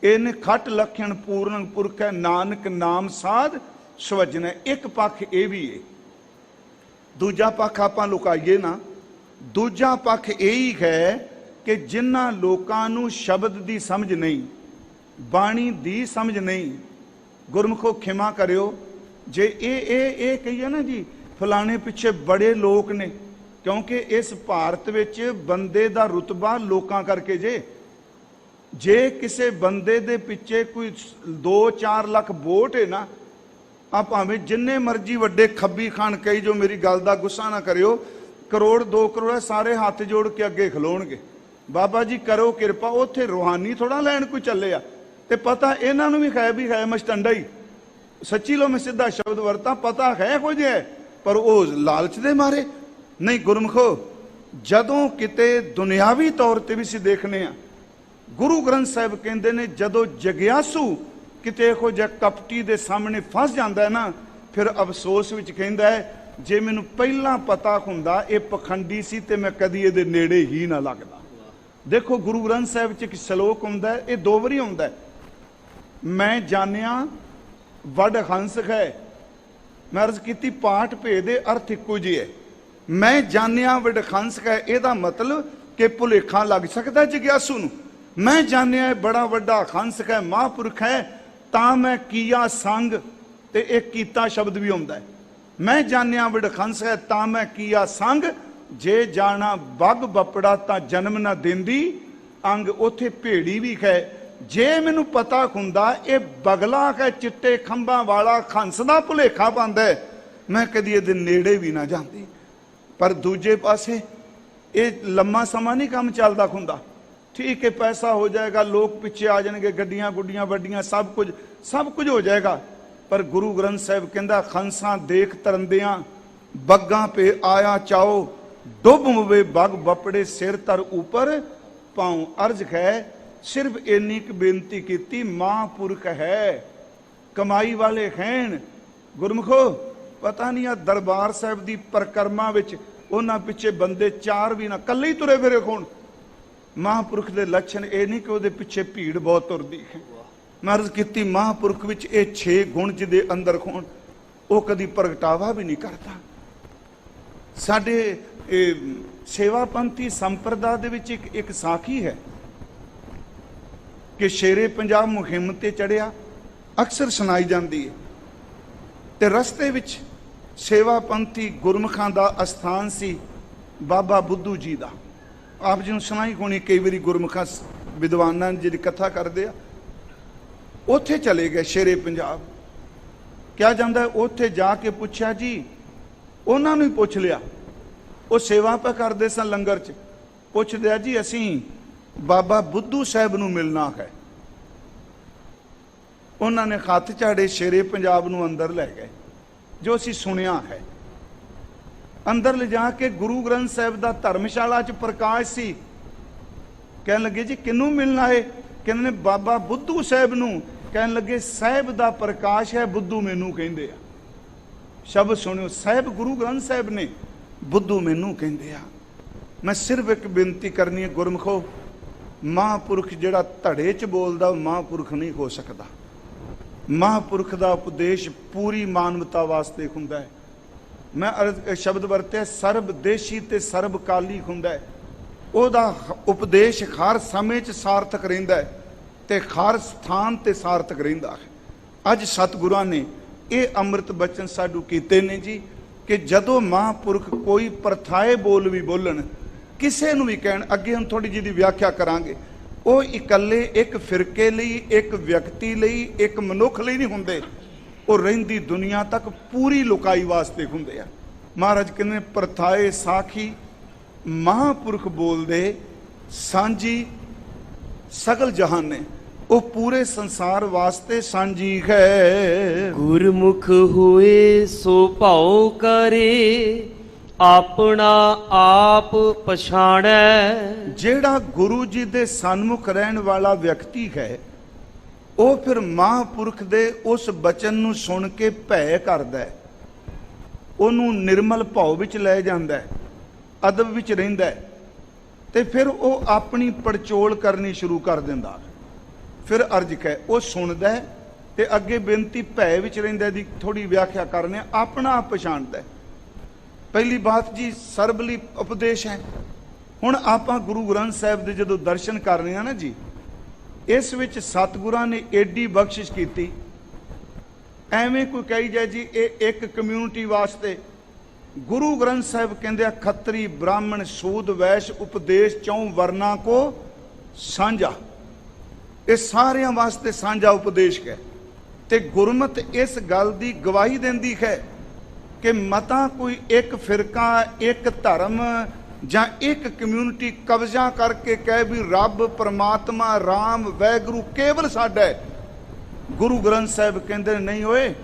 ਇਹਨੇ ਖੱਟ ਲਖਣ ਪੂਰਨ ਪੁਰਖ ਹੈ, ਨਾਨਕ ਨਾਮ ਸਾਧ ਸਵਜਨ। ਇੱਕ ਪੱਖ ਇਹ ਵੀ ਹੈ, ਦੂਜਾ ਪੱਖ ਆਪਾਂ ਲੁਕਾਈਏ ਨਾ। ਦੂਜਾ ਪੱਖ ਇਹ ਹੀ ਹੈ ਕਿ ਜਿਨ੍ਹਾਂ ਲੋਕਾਂ ਨੂੰ ਸ਼ਬਦ ਦੀ ਸਮਝ ਨਹੀਂ, ਬਾਣੀ ਦੀ ਸਮਝ ਨਹੀਂ, ਗੁਰਮੁਖੋ ਖਿਮਾ ਕਰਿਓ ਜੇ ਇਹ ਕਹੀਏ ਨਾ ਜੀ ਫਲਾਣੇ ਪਿੱਛੇ ਬੜੇ ਲੋਕ ਨੇ, ਕਿਉਂਕਿ ਇਸ ਭਾਰਤ ਵਿੱਚ ਬੰਦੇ ਦਾ ਰੁਤਬਾ ਲੋਕਾਂ ਕਰਕੇ ਜੇ ਕਿਸੇ ਬੰਦੇ ਦੇ ਪਿੱਛੇ ਕੋਈ 2-4 ਲੱਖ ਵੋਟ ਹੈ ਨਾ, ਆ ਭਾਵੇਂ ਜਿੰਨੇ ਮਰਜ਼ੀ ਵੱਡੇ ਖੱਬੀ ਖਾਨ ਕਹੀ ਜੋ, ਮੇਰੀ ਗੱਲ ਦਾ ਗੁੱਸਾ ਨਾ ਕਰਿਓ, ਕਰੋੜ 2 ਕਰੋੜ ਹੈ, ਸਾਰੇ ਹੱਥ ਜੋੜ ਕੇ ਅੱਗੇ ਖਲੋਣਗੇ, ਬਾਬਾ ਜੀ ਕਰੋ ਕਿਰਪਾ। ਉੱਥੇ ਰੂਹਾਨੀ ਥੋੜਾ ਲੈਣ ਕੋਈ ਚੱਲੇ ਆ, ਤੇ ਪਤਾ ਇਹਨਾਂ ਨੂੰ ਵੀ ਹੈ ਮਸਟੰਡਾ ਹੀ, ਸੱਚੀ ਲੋ ਮੈਂ ਸਿੱਧਾ ਸ਼ਬਦ ਵਰਤਾਂ, ਪਤਾ ਹੈ ਕੁਝ ਹੈ, ਪਰ ਉਹ ਲਾਲਚ ਦੇ ਮਾਰੇ ਨਹੀਂ। ਗੁਰਮੁਖੋ ਜਦੋਂ ਕਿਤੇ ਦੁਨਿਆਵੀ ਤੌਰ ਤੇ ਵੀ ਅਸੀਂ ਦੇਖਨੇ ਆ, ਗੁਰੂ ਗ੍ਰੰਥ ਸਾਹਿਬ ਕਹਿੰਦੇ ਨੇ ਜਦੋਂ ਜਗਿਆਸੂ ਕਿਤੇ ਇਹੋ ਜਿਹਾ ਕਪਟੀ ਦੇ ਸਾਹਮਣੇ ਫਸ ਜਾਂਦਾ ਹੈ ਨਾ, ਫਿਰ ਅਫਸੋਸ ਵਿੱਚ ਕਹਿੰਦਾ ਹੈ ਜੇ ਮੈਨੂੰ ਪਹਿਲਾਂ ਪਤਾ ਹੁੰਦਾ ਇਹ ਪਖੰਡੀ ਸੀ ਤੇ ਮੈਂ ਕਦੀ ਇਹਦੇ ਨੇੜੇ ਹੀ ਨਾ ਲੱਗਦਾ। ਦੇਖੋ ਗੁਰੂ ਗ੍ਰੰਥ ਸਾਹਿਬ 'ਚ ਇੱਕ ਸ਼ਲੋਕ ਹੁੰਦਾ ਹੈ, ਇਹ 2 ਵਾਰੀ ਹੁੰਦਾ ਹੈ, ਮੈਂ ਜਾਣਿਆ ਵੱਡ ਹੰਸ ਹੈ। ਮੈਂ ਅਰਜ਼ ਕੀਤੀ ਪਾਠ ਭੇਦ ਦੇ ਅਰਥ ਇੱਕੋ ਜਿਹੇ ਹੈ। ਮੈਂ ਜਾਣਿਆ ਵੱਡ ਹੰਸ ਹੈ, ਇਹਦਾ ਮਤਲਬ ਕਿ ਭੁਲੇਖਾ ਲੱਗ ਸਕਦਾ ਜਗਿਆਸੂ ਨੂੰ। ਮੈਂ ਜਾਣਿਆ ਬੜਾ ਵੱਡਾ ਹੰਸ ਹੈ, ਮਹਾਂਪੁਰਖ ਹੈ, ਤਾਂ ਮੈਂ ਕੀਆ ਸੰਗ, ਤੇ ਇਹ ਕੀਤਾ ਸ਼ਬਦ ਵੀ ਆਉਂਦਾ ਹੈ। ਮੈਂ ਜਾਣਿਆ ਵੱਡ ਹੰਸ ਹੈ ਤਾਂ ਮੈਂ ਕੀਆ ਸੰਗ, ਜੇ ਜਾਣਾ ਬੱਗ ਬੱਪੜਾ ਤਾਂ ਜਨਮ ਨਾ ਦਿੰਦੀ ਅੰਗ। ਉੱਥੇ ਭੇੜੀ ਵੀ ਹੈ। ਜੇ ਮੈਨੂੰ ਪਤਾ ਹੁੰਦਾ ਇਹ ਬਗਲਾ ਹੈ, ਚਿੱਟੇ ਖੰਭਾਂ ਵਾਲਾ ਹੰਸ ਦਾ ਭੁਲੇਖਾ ਪਾਉਂਦਾ, ਮੈਂ ਕਦੀ ਇਹਦੇ ਨੇੜੇ ਵੀ ਨਾ ਜਾਂਦੀ। ਪਰ ਦੂਜੇ ਪਾਸੇ ਇਹ ਲੰਮਾ ਸਮਾਂ ਨਹੀਂ ਕੰਮ ਚੱਲਦਾ ਹੁੰਦਾ। ਠੀਕ ਹੈ, ਪੈਸਾ ਹੋ ਜਾਏਗਾ, ਲੋਕ ਪਿੱਛੇ ਆ ਜਾਣਗੇ, ਗੱਡੀਆਂ ਗੁੱਡੀਆਂ ਵੱਡੀਆਂ, ਸਭ ਕੁਝ ਹੋ ਜਾਏਗਾ। ਪਰ ਗੁਰੂ ਗ੍ਰੰਥ ਸਾਹਿਬ ਕਹਿੰਦਾ ਖੰਸਾਂ ਦੇਖ ਤਰੰਦਿਆਂ ਬੱਗਾਂ ਪੇ ਆਇਆ ਚਾਓ, ਡੁੱਬ ਮਵੇ ਬੱਗ ਬੱਪੜੇ ਸਿਰ ਤਰ ਉਪਰ ਪਾਉ। ਅਰਜ਼ ਹੈ ਸਿਰਫ ਇੰਨੀ ਕੁ ਬੇਨਤੀ ਕੀਤੀ, ਮਹਾਂਪੁਰਖ ਹੈ, ਕਮਾਈ ਵਾਲੇ ਹੈਣ। ਗੁਰਮੁਖੋ ਪਤਾ ਨਹੀਂ ਆ ਦਰਬਾਰ ਸਾਹਿਬ ਦੀ ਪਰਕਰਮਾ ਵਿੱਚ ਉਹਨਾਂ ਪਿੱਛੇ ਬੰਦੇ 4 ਵੀ ਨਾ, ਇਕੱਲੇ ਹੀ ਤੁਰੇ ਫਿਰੇ ਹੋਣ। ਮਹਾਂਪੁਰਖ ਦੇ ਲੱਛਣ ਇਹ ਨਹੀਂ ਕਿ ਉਹਦੇ ਪਿੱਛੇ ਭੀੜ ਬਹੁਤ ਤੁਰਦੀ ਹੈ। ਮੈਂ ਅਰਜ਼ ਕੀਤੀ ਮਹਾਂਪੁਰਖ ਵਿੱਚ ਇਹ 6 ਗੁਣ ਜਿਹਦੇ ਅੰਦਰ ਹੋਣ, ਉਹ ਕਦੀ ਪ੍ਰਗਟਾਵਾ ਵੀ ਨਹੀਂ ਕਰਦਾ। ਸਾਡੇ ਸੇਵਾਪੰਥੀ ਸੰਪਰਦਾ ਦੇ ਵਿੱਚ ਇੱਕ ਸਾਖੀ ਹੈ ਕਿ ਸ਼ੇਰੇ ਪੰਜਾਬ ਮੁਹਿੰਮ ਤੇ ਚੜਿਆ, ਅਕਸਰ ਸੁਣਾਈ ਜਾਂਦੀ ਹੈ। ਤੇ ਰਸਤੇ ਵਿੱਚ ਸੇਵਾਪੰਥੀ ਗੁਰਮੁਖਾਂ ਦਾ ਅਸਥਾਨ ਸੀ ਬਾਬਾ ਬੁੱਧੂ ਜੀ ਦਾ। ਆਪ ਜੀ ਨੂੰ ਸੁਣਾਈ ਹੋਣੀ ਕਈ ਵਾਰੀ, ਗੁਰਮੁਖਾਂ ਵਿਦਵਾਨਾਂ ਜਿਹੜੀ ਕਥਾ ਕਰਦੇ ਆ। ਉੱਥੇ ਚਲੇ ਗਏ ਸ਼ੇਰੇ ਪੰਜਾਬ। ਕਿਹਾ ਜਾਂਦਾ ਉੱਥੇ ਜਾ ਕੇ ਪੁੱਛਿਆ ਜੀ, ਉਹਨਾਂ ਨੂੰ ਹੀ ਪੁੱਛ ਲਿਆ, ਉਹ ਸੇਵਾ ਪਾ ਕਰਦੇ ਸਨ ਲੰਗਰ 'ਚ। ਪੁੱਛਦੇ ਆ ਜੀ ਅਸੀਂ ਬਾਬਾ ਬੁੱਧੂ ਸਾਹਿਬ ਨੂੰ ਮਿਲਣਾ ਹੈ। ਉਹਨਾਂ ਨੇ ਹੱਥ ਝਾੜੇ, ਸ਼ੇਰੇ ਪੰਜਾਬ ਨੂੰ ਅੰਦਰ ਲੈ ਗਏ। ਜੋ ਅਸੀਂ ਸੁਣਿਆ ਹੈ, ਅੰਦਰ ਲਿਜਾ ਕੇ ਗੁਰੂ ਗ੍ਰੰਥ ਸਾਹਿਬ ਦਾ ਧਰਮਸ਼ਾਲਾ 'ਚ ਪ੍ਰਕਾਸ਼ ਸੀ। ਕਹਿਣ ਲੱਗੇ ਜੀ ਕਿਹਨੂੰ ਮਿਲਣਾ ਹੈ? ਕਹਿੰਦੇ ਨੇ ਬਾਬਾ ਬੁੱਧੂ ਸਾਹਿਬ ਨੂੰ। ਕਹਿਣ ਲੱਗੇ ਸਾਹਿਬ ਦਾ ਪ੍ਰਕਾਸ਼ ਹੈ, ਬੁੱਧੂ ਮੈਨੂੰ ਕਹਿੰਦੇ ਆ। ਸ਼ਬਦ ਸੁਣਿਓ, ਸਾਹਿਬ ਗੁਰੂ ਗ੍ਰੰਥ ਸਾਹਿਬ ਨੇ, ਬੁੱਧੂ ਮੈਨੂੰ ਕਹਿੰਦੇ ਆ। ਮੈਂ ਸਿਰਫ ਇੱਕ ਬੇਨਤੀ ਕਰਨੀ ਹੈ ਗੁਰਮੁਖੋ, ਮਹਾਂਪੁਰਖ ਜਿਹੜਾ ਧੜੇ 'ਚ ਬੋਲਦਾ ਉਹ ਮਹਾਂਪੁਰਖ ਨਹੀਂ ਹੋ ਸਕਦਾ। ਮਹਾਂਪੁਰਖ ਦਾ ਉਪਦੇਸ਼ ਪੂਰੀ ਮਾਨਵਤਾ ਵਾਸਤੇ ਹੁੰਦਾ ਹੈ। ਮੈਂ ਸ਼ਬਦ ਵਰਤਿਆ ਸਰਬ ਦੇਸ਼ੀ ਤੇ ਸਰਬ ਕਾਲੀ ਹੁੰਦਾ ਹੈ। ਉਹਦਾ ਉਪਦੇਸ਼ ਹਰ ਸਮੇਂ 'ਚ ਸਾਰਥਕ ਰਹਿੰਦਾ ਹੈ ਤੇ ਹਰ ਸਥਾਨ ਤੇ ਸਾਰਥਕ ਰਹਿੰਦਾ ਹੈ। ਅੱਜ ਸਤਿਗੁਰਾਂ ਨੇ ਇਹ ਅੰਮ੍ਰਿਤ ਬਚਨ ਸਾਡੂ ਕੀਤੇ ਨੇ ਜੀ ਕਿ ਜਦੋਂ ਮਹਾਂਪੁਰਖ ਕੋਈ ਪ੍ਰਥਾਏ ਬੋਲ ਵੀ ਬੋਲਣ, ਕਿਸੇ ਨੂੰ ਵੀ ਕਹਿਣ, ਅੱਗੇ ਹੁਣ ਥੋੜੀ ਜਿਹੀ ਦੀ ਵਿਆਖਿਆ ਕਰਾਂਗੇ, ਉਹ ਇਕੱਲੇ ਇੱਕ ਫਿਰਕੇ ਲਈ, ਇੱਕ ਵਿਅਕਤੀ ਲਈ, ਇੱਕ ਮਨੁੱਖ ਲਈ ਨਹੀਂ ਹੁੰਦੇ, ਉਹ ਰਹਿੰਦੀ ਦੁਨੀਆ ਤੱਕ ਪੂਰੀ ਲੁਕਾਈ ਵਾਸਤੇ ਹੁੰਦੇ ਆ। ਮਹਾਰਾਜ ਕਹਿੰਦੇ ਪ੍ਰਥਾਏ ਸਾਖੀ ਮਹਾਂਪੁਰਖ ਬੋਲਦੇ ਸਾਂਝੀ ਸਗਲ ਜਹਾਨੇ, ਉਹ ਪੂਰੇ ਸੰਸਾਰ ਵਾਸਤੇ ਸਾਂਝੀ ਹੈ। ਗੁਰਮੁਖ ਹੋਏ ਸੋ ਭਾਉ ਕਰੇ, ਆਪਣਾ ਆਪ ਪਛਾਣੈ। ਜਿਹੜਾ ਗੁਰੂ ਜੀ ਦੇ ਸਨਮੁਖ ਰਹਿਣ ਵਾਲਾ ਵਿਅਕਤੀ ਹੈ, ਉਹ ਫਿਰ ਮਹਾਂਪੁਰਖ ਦੇ ਉਸ ਬਚਨ ਨੂੰ ਸੁਣ ਕੇ ਭੈ ਕਰਦਾ ਹੈ, ਉਹਨੂੰ ਨਿਰਮਲ ਭਾਵ ਵਿੱਚ ਲੈ ਜਾਂਦਾ ਹੈ, ਅਦਬ ਵਿੱਚ ਰਹਿੰਦਾ ਹੈ, ਤੇ ਫਿਰ ਉਹ ਆਪਣੀ ਪੜਚੋਲ ਕਰਨੀ ਸ਼ੁਰੂ ਕਰ ਦਿੰਦਾ। ਫਿਰ ਅਰਜ ਕਹੇ ਉਹ ਸੁਣਦਾ ਹੈ ਤੇ ਅੱਗੇ ਬੇਨਤੀ ਭੈ ਵਿੱਚ ਰਹਿੰਦਾ ਦੀ ਥੋੜੀ ਵਿਆਖਿਆ ਕਰਨੇ, ਆਪਣਾ ਆਪ ਪਛਾਣਦਾ ਹੈ। ਪਹਿਲੀ ਬਾਤ ਜੀ ਸਰਬਲੀ ਉਪਦੇਸ਼ ਹੈ। ਹੁਣ ਆਪਾਂ ਗੁਰੂ ਗ੍ਰੰਥ ਸਾਹਿਬ ਦੇ ਜਦੋਂ ਦਰਸ਼ਨ ਕਰ ਰਹੇ ਹਾਂ ਨਾ ਜੀ, ਇਸ ਵਿੱਚ ਸਤਿਗੁਰਾਂ ਨੇ ਏਡੀ ਬਖਸ਼ਿਸ਼ ਕੀਤੀ। ਐਵੇਂ ਕੋਈ ਕਹੀ ਜਾਏ ਜੀ ਇਹ ਇੱਕ ਕਮਿਊਨਿਟੀ ਵਾਸਤੇ, ਗੁਰੂ ਗ੍ਰੰਥ ਸਾਹਿਬ ਕਹਿੰਦੇ ਆ ਖੱਤਰੀ ਬ੍ਰਾਹਮਣ ਸੂਦ ਵੈਸ਼ ਉਪਦੇਸ਼ ਚੌਂ ਵਰਨਾ ਕੋ ਸਾਂਝਾ, ਇਹ ਸਾਰਿਆਂ ਵਾਸਤੇ ਸਾਂਝਾ ਉਪਦੇਸ਼ ਹੈ। ਤੇ ਗੁਰਮਤ ਇਸ ਗੱਲ ਦੀ ਗਵਾਹੀ ਦਿੰਦੀ ਹੈ ਕਿ ਮਤਾ ਕੋਈ ਇੱਕ ਫਿਰਕਾ, ਇੱਕ ਧਰਮ ਜਾਂ ਇੱਕ ਕਮਿਊਨਿਟੀ ਕਬਜ਼ਾ ਕਰਕੇ ਕਹੇ ਵੀ ਰੱਬ ਪਰਮਾਤਮਾ ਰਾਮ ਵੈਗੁਰੂ ਕੇਵਲ ਸਾਡਾ ਹੈ। ਗੁਰੂ ਗ੍ਰੰਥ ਸਾਹਿਬ ਕਹਿੰਦੇ ਨਹੀਂ ਓਏ,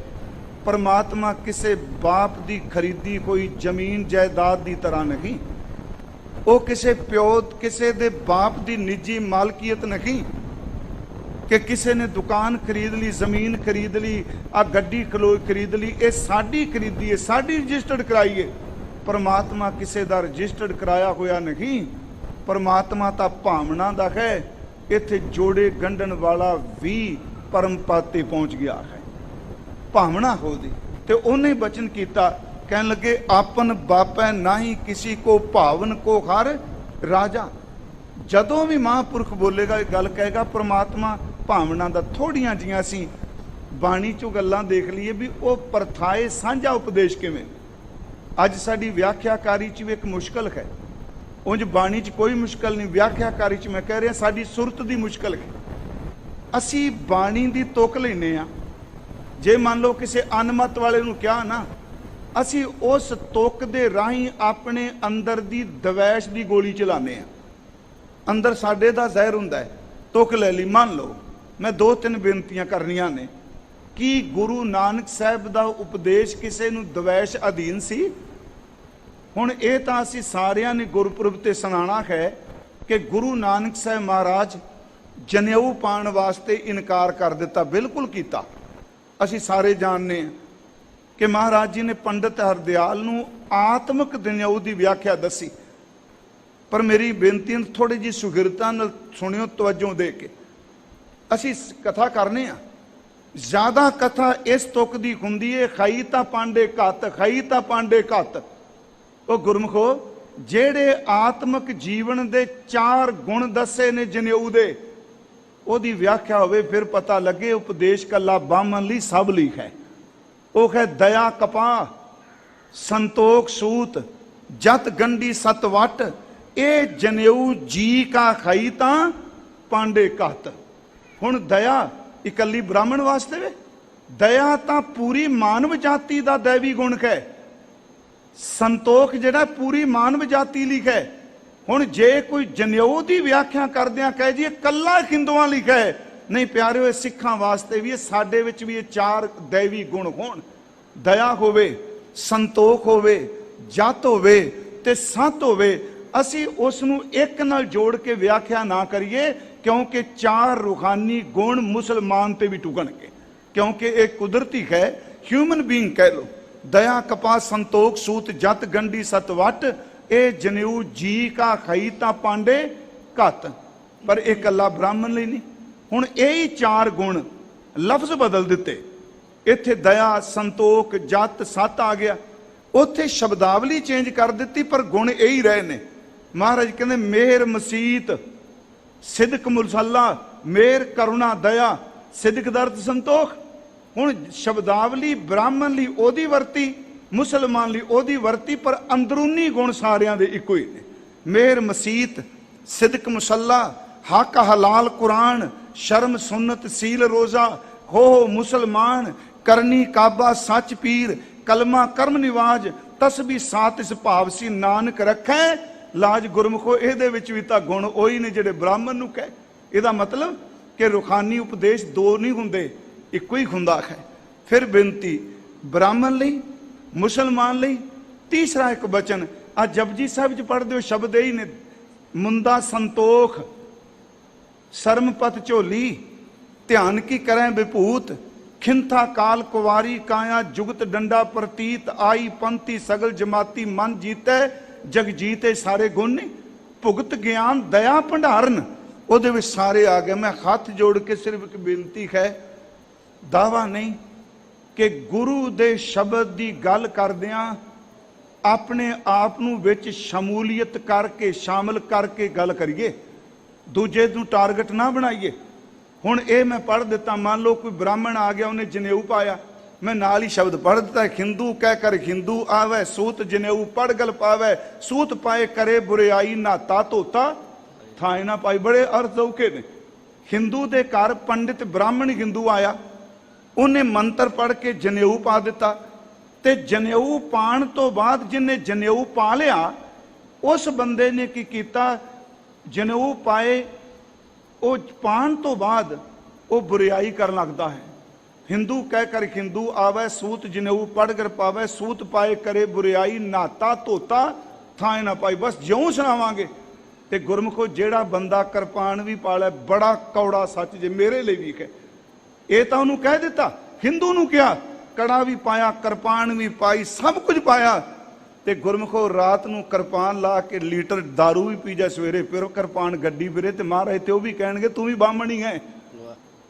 ਪਰਮਾਤਮਾ ਕਿਸੇ ਬਾਪ ਦੀ ਖਰੀਦੀ ਕੋਈ ਜ਼ਮੀਨ ਜਾਇਦਾਦ ਦੀ ਤਰ੍ਹਾਂ ਨਹੀਂ, ਉਹ ਕਿਸੇ ਪਿਓ ਕਿਸੇ ਦੇ ਬਾਪ ਦੀ ਨਿੱਜੀ ਮਾਲਕੀਅਤ ਨਹੀਂ ਕਿ ਕਿਸੇ ਨੇ ਦੁਕਾਨ ਖਰੀਦ ਲਈ, ਜ਼ਮੀਨ ਖਰੀਦ ਲਈ, ਆ ਗੱਡੀ ਖਰੀਦ ਲਈ, ਇਹ ਸਾਡੀ ਖਰੀਦੀ ਹੈ, ਸਾਡੀ ਰਜਿਸਟਰਡ ਕਰਾਈਏ। ਪਰਮਾਤਮਾ ਕਿਸੇ ਦਾ ਰਜਿਸਟਰਡ ਕਰਾਇਆ ਹੋਇਆ ਨਹੀਂ, ਪਰਮਾਤਮਾ ਤਾਂ ਭਾਵਨਾ ਦਾ ਹੈ। ਇੱਥੇ ਜੋੜੇ ਗੰਢਣ ਵਾਲਾ ਵੀ ਪਰਮ ਪਦ ਤੇ ਪਹੁੰਚ ਗਿਆ ਹੈ, ਭਾਵਨਾ ਹੋਦੀ। ਤੇ ਉਹਨੇ ਬਚਨ ਕੀਤਾ, ਕਹਿਣ ਲੱਗੇ ਆਪਨ ਬਾਪੈ ਨਾਹੀ ਕਿਸੀ ਕੋ ਭਾਵਨ ਕੋ ਹਰ ਰਾਜਾ। ਜਦੋਂ ਵੀ ਮਹਾਂਪੁਰਖ ਬੋਲੇਗਾ ਇਹ ਗੱਲ ਕਹੇਗਾ ਪਰਮਾਤਮਾ ਭਾਵਨਾ ਦਾ। ਥੋੜੀਆਂ ਜੀਆਂ ਅਸੀਂ ਬਾਣੀ ਚੋਂ ਗੱਲਾਂ ਦੇਖ ਲਈਏ ਵੀ ਉਹ ਪਰਥਾਏ ਸਾਂਝਾ ਉਪਦੇਸ਼ ਕਿਵੇਂ। ਅੱਜ ਸਾਡੀ ਵਿਆਖਿਆਕਾਰੀ 'ਚ ਵੀ ਇੱਕ ਮੁਸ਼ਕਲ ਹੈ, ਉਂਝ ਬਾਣੀ 'ਚ ਕੋਈ ਮੁਸ਼ਕਲ ਨਹੀਂ, ਵਿਆਖਿਆਕਾਰੀ 'ਚ ਮੈਂ ਕਹਿ ਰਿਹਾ ਸਾਡੀ ਸੁਰਤ ਦੀ ਮੁਸ਼ਕਲ ਹੈ। ਅਸੀਂ ਬਾਣੀ ਦੀ ਤੁਕ ਲੈਨੇ ਆ, ਜੇ ਮੰਨ ਲਓ ਕਿਸੇ ਅਨਮਤ ਵਾਲੇ ਨੂੰ ਕਿਹਾ ਨਾ, ਅਸੀਂ ਉਸ ਤੁਕ ਦੇ ਰਾਹੀਂ ਆਪਣੇ ਅੰਦਰ ਦੀ ਦਵੈਸ਼ ਦੀ ਗੋਲੀ ਚਲਾਉਂਦੇ ਆ। ਅੰਦਰ ਸਾਡੇ ਦਾ ਜ਼ਹਿਰ ਹੁੰਦਾ ਹੈ, ਤੁਕ ਲੈ ਲਈ। ਮੰਨ ਲਓ ਮੈਂ 2-3 ਬੇਨਤੀਆਂ ਕਰਨੀਆਂ ਨੇ। ਕੀ ਗੁਰੂ ਨਾਨਕ ਸਾਹਿਬ ਦਾ ਉਪਦੇਸ਼ ਕਿਸੇ ਨੂੰ ਦਵੈਸ਼ ਅਧੀਨ ਸੀ? ਹੁਣ ਇਹ ਤਾਂ ਅਸੀਂ ਸਾਰਿਆਂ ਨੇ ਗੁਰਪੁਰਬ ਤੇ ਸੁਣਾਉਣਾ ਹੈ ਕਿ ਗੁਰੂ ਨਾਨਕ ਸਾਹਿਬ ਮਹਾਰਾਜ ਜਨੇਊ ਪਾਉਣ ਵਾਸਤੇ ਇਨਕਾਰ ਕਰ ਦਿੱਤਾ, ਬਿਲਕੁਲ ਕੀਤਾ। ਅਸੀਂ ਸਾਰੇ ਜਾਣਦੇ ਹਾਂ ਕਿ ਮਹਾਰਾਜ ਜੀ ਨੇ ਪੰਡਤ ਹਰਦਿਆਲ ਨੂੰ ਆਤਮਿਕ ਜਨੇਊ ਦੀ ਵਿਆਖਿਆ ਦੱਸੀ। ਪਰ ਮੇਰੀ ਬੇਨਤੀ ਨੂੰ ਥੋੜੀ ਜਿਹੀ ਸੁਹਿਰਤਾ ਨਾਲ ਸੁਣਿਓ, ਤਵੱਜੋ ਦੇ ਕੇ। ਅਸੀਂ ਕਥਾ ਕਰਨੇ ਆ, ਜ਼ਿਆਦਾ ਕਥਾ ਇਸ ਤੁਕ ਦੀ ਹੁੰਦੀ ਹੈ ਖਾਈ ਤਾਂ ਪਾਂਡੇ ਘੱਤ, ਖਾਈ ਤਾਂ ਪਾਂਡੇ ਘੱਤ। ਉਹ ਗੁਰਮਖੋ ਜਿਹੜੇ ਆਤਮਿਕ ਜੀਵਨ ਦੇ 4 ਗੁਣ ਦੱਸੇ ਨੇ ਜਨੇਊ ਦੇ, ਉਹਦੀ ਵਿਆਖਿਆ ਹੋਵੇ ਫਿਰ ਪਤਾ ਲੱਗੇ ਉਪਦੇਸ਼ ਕੱਲਾ ਬਾਹਮਣ ਲਈ ਸਭ ਲਈ ਹੈ। ਉਹ ਹੈ ਦਇਆ ਕਪਾਹ, ਸੰਤੋਖ ਸੂਤ, ਜਤ ਗੰਢੀ ਸਤ ਵਟ, ਇਹ ਜਨੇਊ ਜੀ ਕਾ ਖਾਈ ਤਾਂ ਪਾਂਡੇ ਘੱਤ। ਹੁਣ ਦਇਆ ਇਕੱਲੀ ਬ੍ਰਾਹਮਣ ਵਾਸਤੇ ਵੇ, ਦਇਆ ਤਾਂ ਪੂਰੀ ਮਾਨਵ ਜਾਤੀ ਦਾ ਦੇਵੀ ਗੁਣ ਹੈ। ਸੰਤੋਖ ਜਿਹੜਾ ਪੂਰੀ ਮਾਨਵ ਜਾਤੀ ਲਈ ਹੈ। ਹੁਣ ਜੇ ਕੋਈ ਜਨੇਊ ਦੀ ਵਿਆਖਿਆ ਕਰਦਿਆਂ ਕਹੇ ਜੀ ਇਹ ਕੱਲਾ ਹਿੰਦੂਆਂ ਲਈ ਹੈ, ਨਹੀਂ ਪਿਆਰਿਓ, ਇਹ ਸਿੱਖਾਂ ਵਾਸਤੇ ਵੀ, ਇਹ ਸਾਡੇ ਵਿੱਚ ਵੀ ਇਹ 4 ਦੇਵੀ ਗੁਣ ਹੋਣ। ਦਇਆ ਹੋਵੇ, ਸੰਤੋਖ ਹੋਵੇ, ਜਤ ਹੋਵੇ ਤੇ ਸਤ ਹੋਵੇ। ਅਸੀਂ ਉਸ ਨੂੰ ਇੱਕ ਨਾਲ ਜੋੜ ਕੇ ਵਿਆਖਿਆ ਨਾ ਕਰੀਏ, ਕਿਉਂਕਿ 4 ਰੂਹਾਨੀ ਗੁਣ ਮੁਸਲਮਾਨ ਤੇ ਵੀ ਟੁਕਣਗੇ, ਕਿਉਂਕਿ ਇਹ ਕੁਦਰਤੀ ਹੈ, ਹਿਊਮਨ ਬੀਇੰਗ ਕਹਿ ਲੋ। ਦਇਆ ਕਪਾਹ ਸੰਤੋਖ ਸੂਤ ਜਤ ਗੰਢੀ ਸਤ ਵਟ, ਇਹ ਜਨੇਊ ਜੀ ਕਾ ਖਾਈ ਤਾਂ ਪਾਂਡੇ ਘੱਤ। ਪਰ ਇਹ ਕੱਲਾ ਬ੍ਰਾਹਮਣ ਲਈ ਨਹੀਂ। ਹੁਣ ਇਹ ਹੀ 4 ਗੁਣ ਲਫ਼ਜ਼ ਬਦਲ ਦਿੱਤੇ। ਇੱਥੇ ਦਇਆ ਸੰਤੋਖ ਜਤ ਸਤ ਆ ਗਿਆ, ਉੱਥੇ ਸ਼ਬਦਾਵਲੀ ਚੇਂਜ ਕਰ ਦਿੱਤੀ, ਪਰ ਗੁਣ ਇਹ ਹੀ ਰਹੇ ਨੇ। ਮਹਾਰਾਜ ਕਹਿੰਦੇ ਮਿਹਰ ਮਸੀਤ ਸਿਦਕ ਮੁਸੱਲਾ, ਮਿਹਰ ਕਰੁਣਾ ਦਇਆ, ਸਿਦਕ ਦਰਦ ਸੰਤੋਖ। ਹੁਣ ਸ਼ਬਦਾਵਲੀ ਬ੍ਰਾਹਮਣ ਲਈ ਉਹਦੀ ਵਰਤੀ, ਮੁਸਲਮਾਨ ਲਈ ਉਹਦੀ ਵਰਤੀ, ਪਰ ਅੰਦਰੂਨੀ ਗੁਣ ਸਾਰਿਆਂ ਦੇ ਇੱਕੋ ਹੀ ਨੇ। ਮਿਹਰ ਮਸੀਤ, ਸਿਦਕ ਮੁਸੱਲਾ, ਹੱਕ ਹਲਾਲ ਕੁਰਾਨ, ਸ਼ਰਮ ਸੁਨਤ ਸੀਲ ਰੋਜ਼ਾ, ਹੋ ਮੁਸਲਮਾਨ, ਕਰਨੀ ਕਾਬਾ ਸੱਚ ਪੀਰ, ਕਲਮਾ ਕਰਮ ਨਿਵਾਜ, ਤਸਬੀ ਸਾਤ ਇਸ ਭਾਵ ਸੀ ਨਾਨਕ ਰੱਖੈ ਲਾਜ ਗੁਰਮੁਖੋ। ਇਹਦੇ ਵਿੱਚ ਵੀ ਤਾਂ ਗੁਣ ਉਹੀ ਨੇ ਜਿਹੜੇ ਬ੍ਰਾਹਮਣ ਨੂੰ ਕਹੇ। ਇਹਦਾ ਮਤਲਬ ਕਿ ਰੂਹਾਨੀ ਉਪਦੇਸ਼ 2 ਨਹੀਂ ਹੁੰਦੇ, ਇੱਕੋ ਹੀ ਹੁੰਦਾ ਹੈ। ਫਿਰ ਬੇਨਤੀ ਬ੍ਰਾਹਮਣ ਲਈ, ਮੁਸਲਮਾਨ ਲਈ। ਤੀਸਰਾ ਇੱਕ ਬਚਨ ਆ ਜਪਜੀ ਸਾਹਿਬ ਚ ਪੜ੍ਹਦੇ ਹੋ, ਸ਼ਬਦ ਹੀ ਨੇ, ਮੁੰਦਾ ਸੰਤੋਖ, ਸਰਮਪਤ ਝੋਲੀ, ध्यान की करें विभूत, खिंथा काल कुवारी काया, जुगत डंडा प्रतीत, आई पंथी सगल जमाती, मन जीते जग जीते सारे गुण, भुगत ज्ञान दया भंडारन, ਉਹਦੇ ਵਿੱਚ ਸਾਰੇ ਆ ਗਏ। मैं हथ जोड़ के सिर्फ एक बेनती है, दावा नहीं कि गुरु दे शब्द की गल करदियां अपने आप ਨੂੰ ਵਿੱਚ ਸ਼ਮੂਲੀਅਤ ਕਰਕੇ शामिल करके गल करिए, दूजे ਨੂੰ टारगेट ना बनाइए। ਹੁਣ ਇਹ मैं पढ़ ਦਿੱਤਾ, मान लो कोई ब्राह्मण आ गया, उन्हें जनेऊ पाया, मैं नाल ही शब्द पढ़ दिता, हिंदू कह कर हिंदू आवे, सूत जनेऊ पढ़ गल पावे, सूत पाए करे बुराई, नाता धोता थाए ना पाई। बड़े अर्थ औखे ने। हिंदू दे घर पंडित ब्राह्मण हिंदू आया, उन्हें मंत्र पढ़ के जनेऊ पा दिता, ते जनेऊ पाण तो बाद जिन्हें जनेऊ पा लिया, उस बंदे ने की कीता, जनेऊ पाए वो पाण तो बाद वो बुराई कर लगता है। हिंदू कह कर हिंदू आवे, सूत जनेऊ पढ़ कर पावे, सूत पाए करे बुराई, नाता धोता थाए ना पाई। बस ज्यों सुनावांगे। ते गुरमुखो जेड़ा बंदा किरपान भी पाले, बड़ा कौड़ा सच जे मेरे लिए भी है। ये तो उन्होंने कह दिता, हिंदू नूं क्या, कड़ा भी पाया, किरपान भी पाई, सब कुछ पाया। ते गुरमुखो रात नूं किरपान ला के लीटर दारू भी पी जा, सवेरे फिर किरपान गड्डी फिरे, ते महाराज ते वो भी कहणगे तू भी बामण ही है।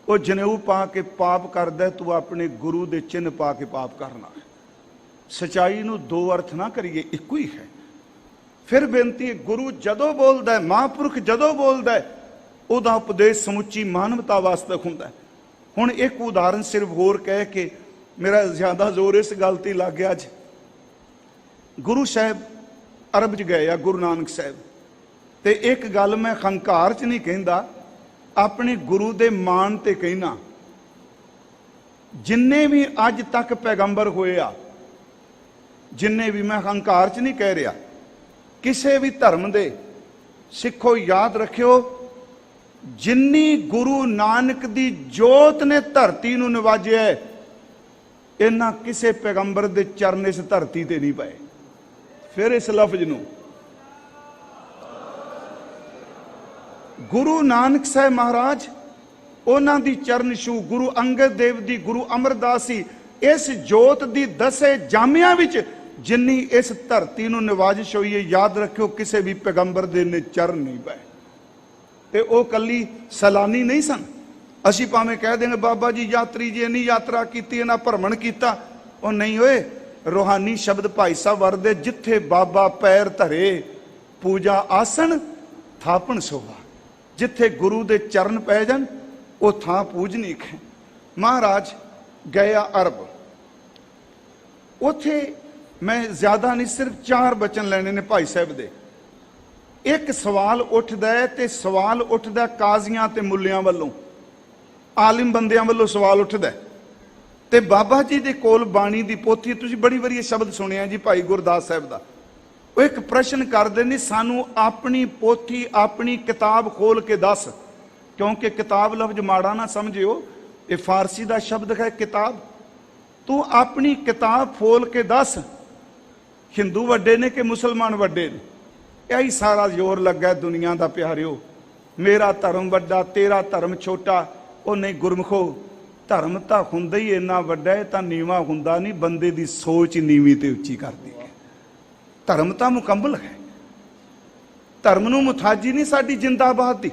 वो जनेऊ पा के पाप करदा, तू अपने गुरु दे चिन्ह पा के पाप करना है। सच्चाई नूं दो अर्थ ना करिए, इक्को ही है। फिर बेनती है, गुरु जदों बोलदा है, महापुरख जदों बोलदा है, उहदा उपदेश समुची मानवता वास्ते हुंदा है। हुण एक उदाहरण सिर्फ होर कह के मेरा ज्यादा जोर इस गल ते लग गया। अज गुरु साहब अरब च गए आ, गुरु नानक साहब, ते एक गल मैं हंकार च नहीं कहंदा, अपने गुरु दे मान ते कहना, जिन्ने भी अज तक पैगंबर होए आ, जिन्ने भी, मैं हंकार च नहीं कह रहा, किसी भी धर्म दे सिखो याद रखियो, जिन्नी गुरु नानक दी जोत ने धरती नूं नवाजिया है, इन्ना किसी पैगंबर दे चरण इस धरती ते नहीं पाए। फिर इस लफ्ज नूं गुरु नानक साहब महाराज, उन्हां दी चरण छू, गुरु अंगद देव दी, गुरु अमरदास सी, इस जोत दी 10 जामियां विच जिन्नी इस धरती नूं निवाजिश हुई है, याद रखियो किसी भी पैगंबर दे ने चरण नहीं पाए। ते ओ कली सैलानी नहीं सन। असीं भावें कह देंगे बाबा जी यात्री जी इन्नी यात्रा कीती, इन्ना भ्रमण कीता, ओ नहीं होए। रूहानी शब्द भाई साहब वरदे, जिथे बाबा पैर धरे पूजा आसन थापण सोहा, जिथे गुरु दे चरण पै जान वो थां पूजनीक है। महाराज गया अरब, उथे मैं ज्यादा नहीं, सिर्फ 4 बचन लेने ने भाई साहब दे। एक सवाल उठदा है, ते सवाल उठदा काजियां ते मुल्लियां वालों, आलिम बंदियां वालों सवाल उठदा है। ते बाबा जी दे कोल बाणी दी पोथी, तुसीं बड़ी वारी शब्द सुनिया जी भाई गुरदास साहब दा, वो एक प्रश्न करदे ने, सानू अपनी पोथी अपनी किताब खोल के दस, क्योंकि किताब लफ्ज माड़ा ना समझियो, ये फारसी दा शब्द है किताब। तू अपनी किताब खोल के दस, हिंदू वड्डे ने कि मुसलमान वड्डे ने? यही सारा जोर लगा दुनिया का प्यारियो, मेरा धर्म वड्डा तेरा धर्म छोटा। वो नहीं गुरमुखो, धर्म तो हुंदा ही इन्ना वड्डा है, तो नीवा हुंदा नहीं, बंदे दी सोच नीवी ते उच्ची करदी है। धर्म तो मुकम्मल है, धर्म नूं मुथाजी नहीं साडी जिंदाबाद दी।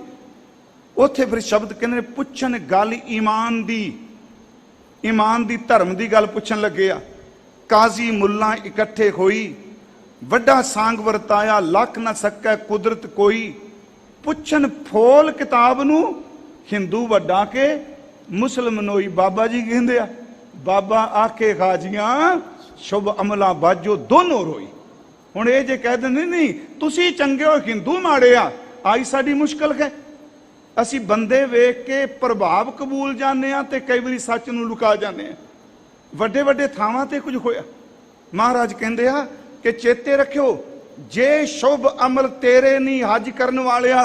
उत्थे फिर शब्द कहने पुछन गल ईमान दी धर्म दी गल पुछन लगे आ। काजी मुल्ला इकट्ठे होई, वड्डा सांग वरताया, लख न सकै कुदरत कोई। पुछन फोल किताब नूं, हिंदू वड्डा के मुसलम नोई। बाबा जी कहंदे आ, बाबा आखे खाजियां शुभ अमला बाजो दोनों रोई। हुण ये जे कह दिंदे नहीं तुसीं चंगे हो हिंदू माड़े आ, आई साडी मुश्किल है। असी बंदे वेख के प्रभाव कबूल जाने आ, ते कई बारी सच नूं लुका जाने आ। वड्डे वड्डे थावां ते कुछ होया। महाराज कहंदे आ कि चेते रखियो, जे शुभ अमल तेरे नहीं हज करन वालिया,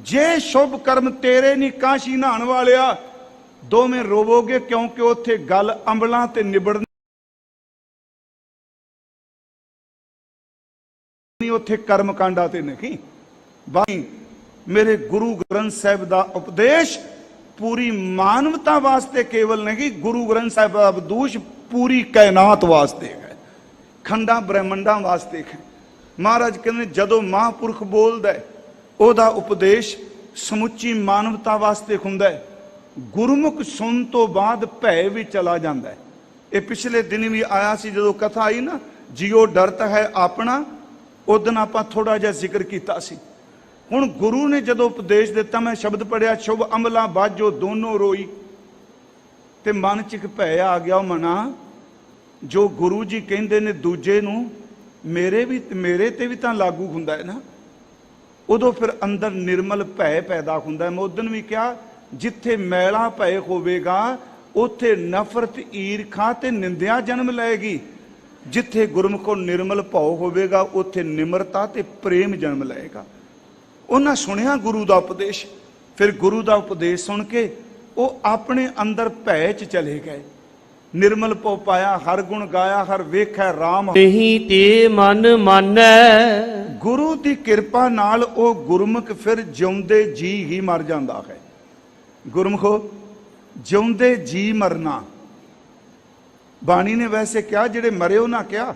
जे शुभ कर्म तेरे नहीं काशी नहाण वालिया, दोवें रोवोगे, क्योंकि उत्थे गल अमलां ते निबड़नी, उत्थे कर्म कांडा ते नहीं। बाकी मेरे गुरु ग्रंथ साहिब दा उपदेश पूरी मानवता वास्ते केवल नहीं, गुरु ग्रंथ साहिब का उपदेश पूरी कायनात वास्ते है, खंडा ब्रह्मंडा वास्ते है। महाराज कहते जदों महापुरख बोलदा है ओदा उपदेश समुची मानवता वास्ते हुंदा है। गुरमुख सुन तो बाद भय भी चला जाता है। ये पिछले दिन भी आया सी जदों कथा आई ना, जियो डरता है अपना, उस दिन आपां थोड़ा जिहा जिक्र कीता सी। हुण गुरु ने जदों उपदेश दिता, मैं शब्द पढ़िया शुभ अमला बाजो दोनों रोई, ते मन च एक भय आ गया मना, जो गुरु जी कहंदे ने दूजे नूं मेरे ते भी तां लागू हुंदा है ना। उदों फिर अंदर निर्मल भय पैदा हुंदा है। मैं उस दिन भी कहा, जिथे मैला भय होवेगा उथे नफरत ईरखा ते निंदिया जन्म लएगी, जिथे गुरमुखों निर्मल भाव होवेगा उथे निमरता ते प्रेम जन्म लएगा। उन्हां सुनिया गुरु दा उपदेश, फिर गुरु दा उपदेश सुन के वो अपने अंदर भय च चले गए। निर्मल भाव पाया, हर गुण गाया, हर वेखै राम नहीं ते मन मानै। गुरु की किरपा नाल वो गुरमुख फिर जिउंदे जी ही मर जाता है। गुरमुखो जिउंदे जी मरना, बाणी ने वैसे क्या जेड़े मरे हो ना क्या।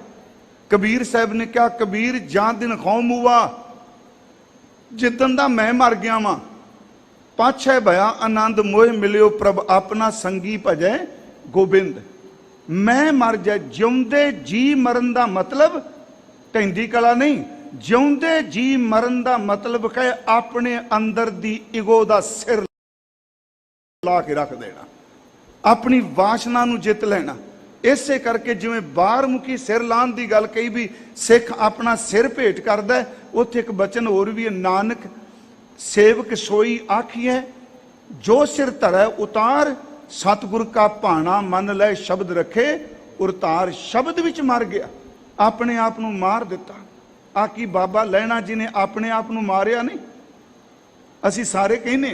कबीर साहब ने क्या, कबीर जां दिन खौम हुआ, जिदन दा मैं मर गया वां, पाछे भया आनंद मोह मिलियो प्रभ अपना संगी भजै गोबिंद। मैं मर जाए, जिउंदे जी मरन दा मतलब ढैंदी कला नहीं, जिउंदे जी मरन दा मतलब है अपने अंदर दी इगो दा सिर ला के रख देना, अपनी वासना नूं जित लेना। इसे करके जिवें बाहर मुखी सिर लाण दी गल कही भी सिख अपना सिर भेंट करदा है, उत्थे एक बचन होर भी है, नानक सेवक सोई आखिए जो सिर धरै उतार, सतगुर का भाना मन लै शब्द रखे उरतार। शब्द विच मर गया, अपने आप नूं मार दिता। आकी बाबा लैणा जी ने अपने आप नूं मारिया नहीं। असी सारे कहने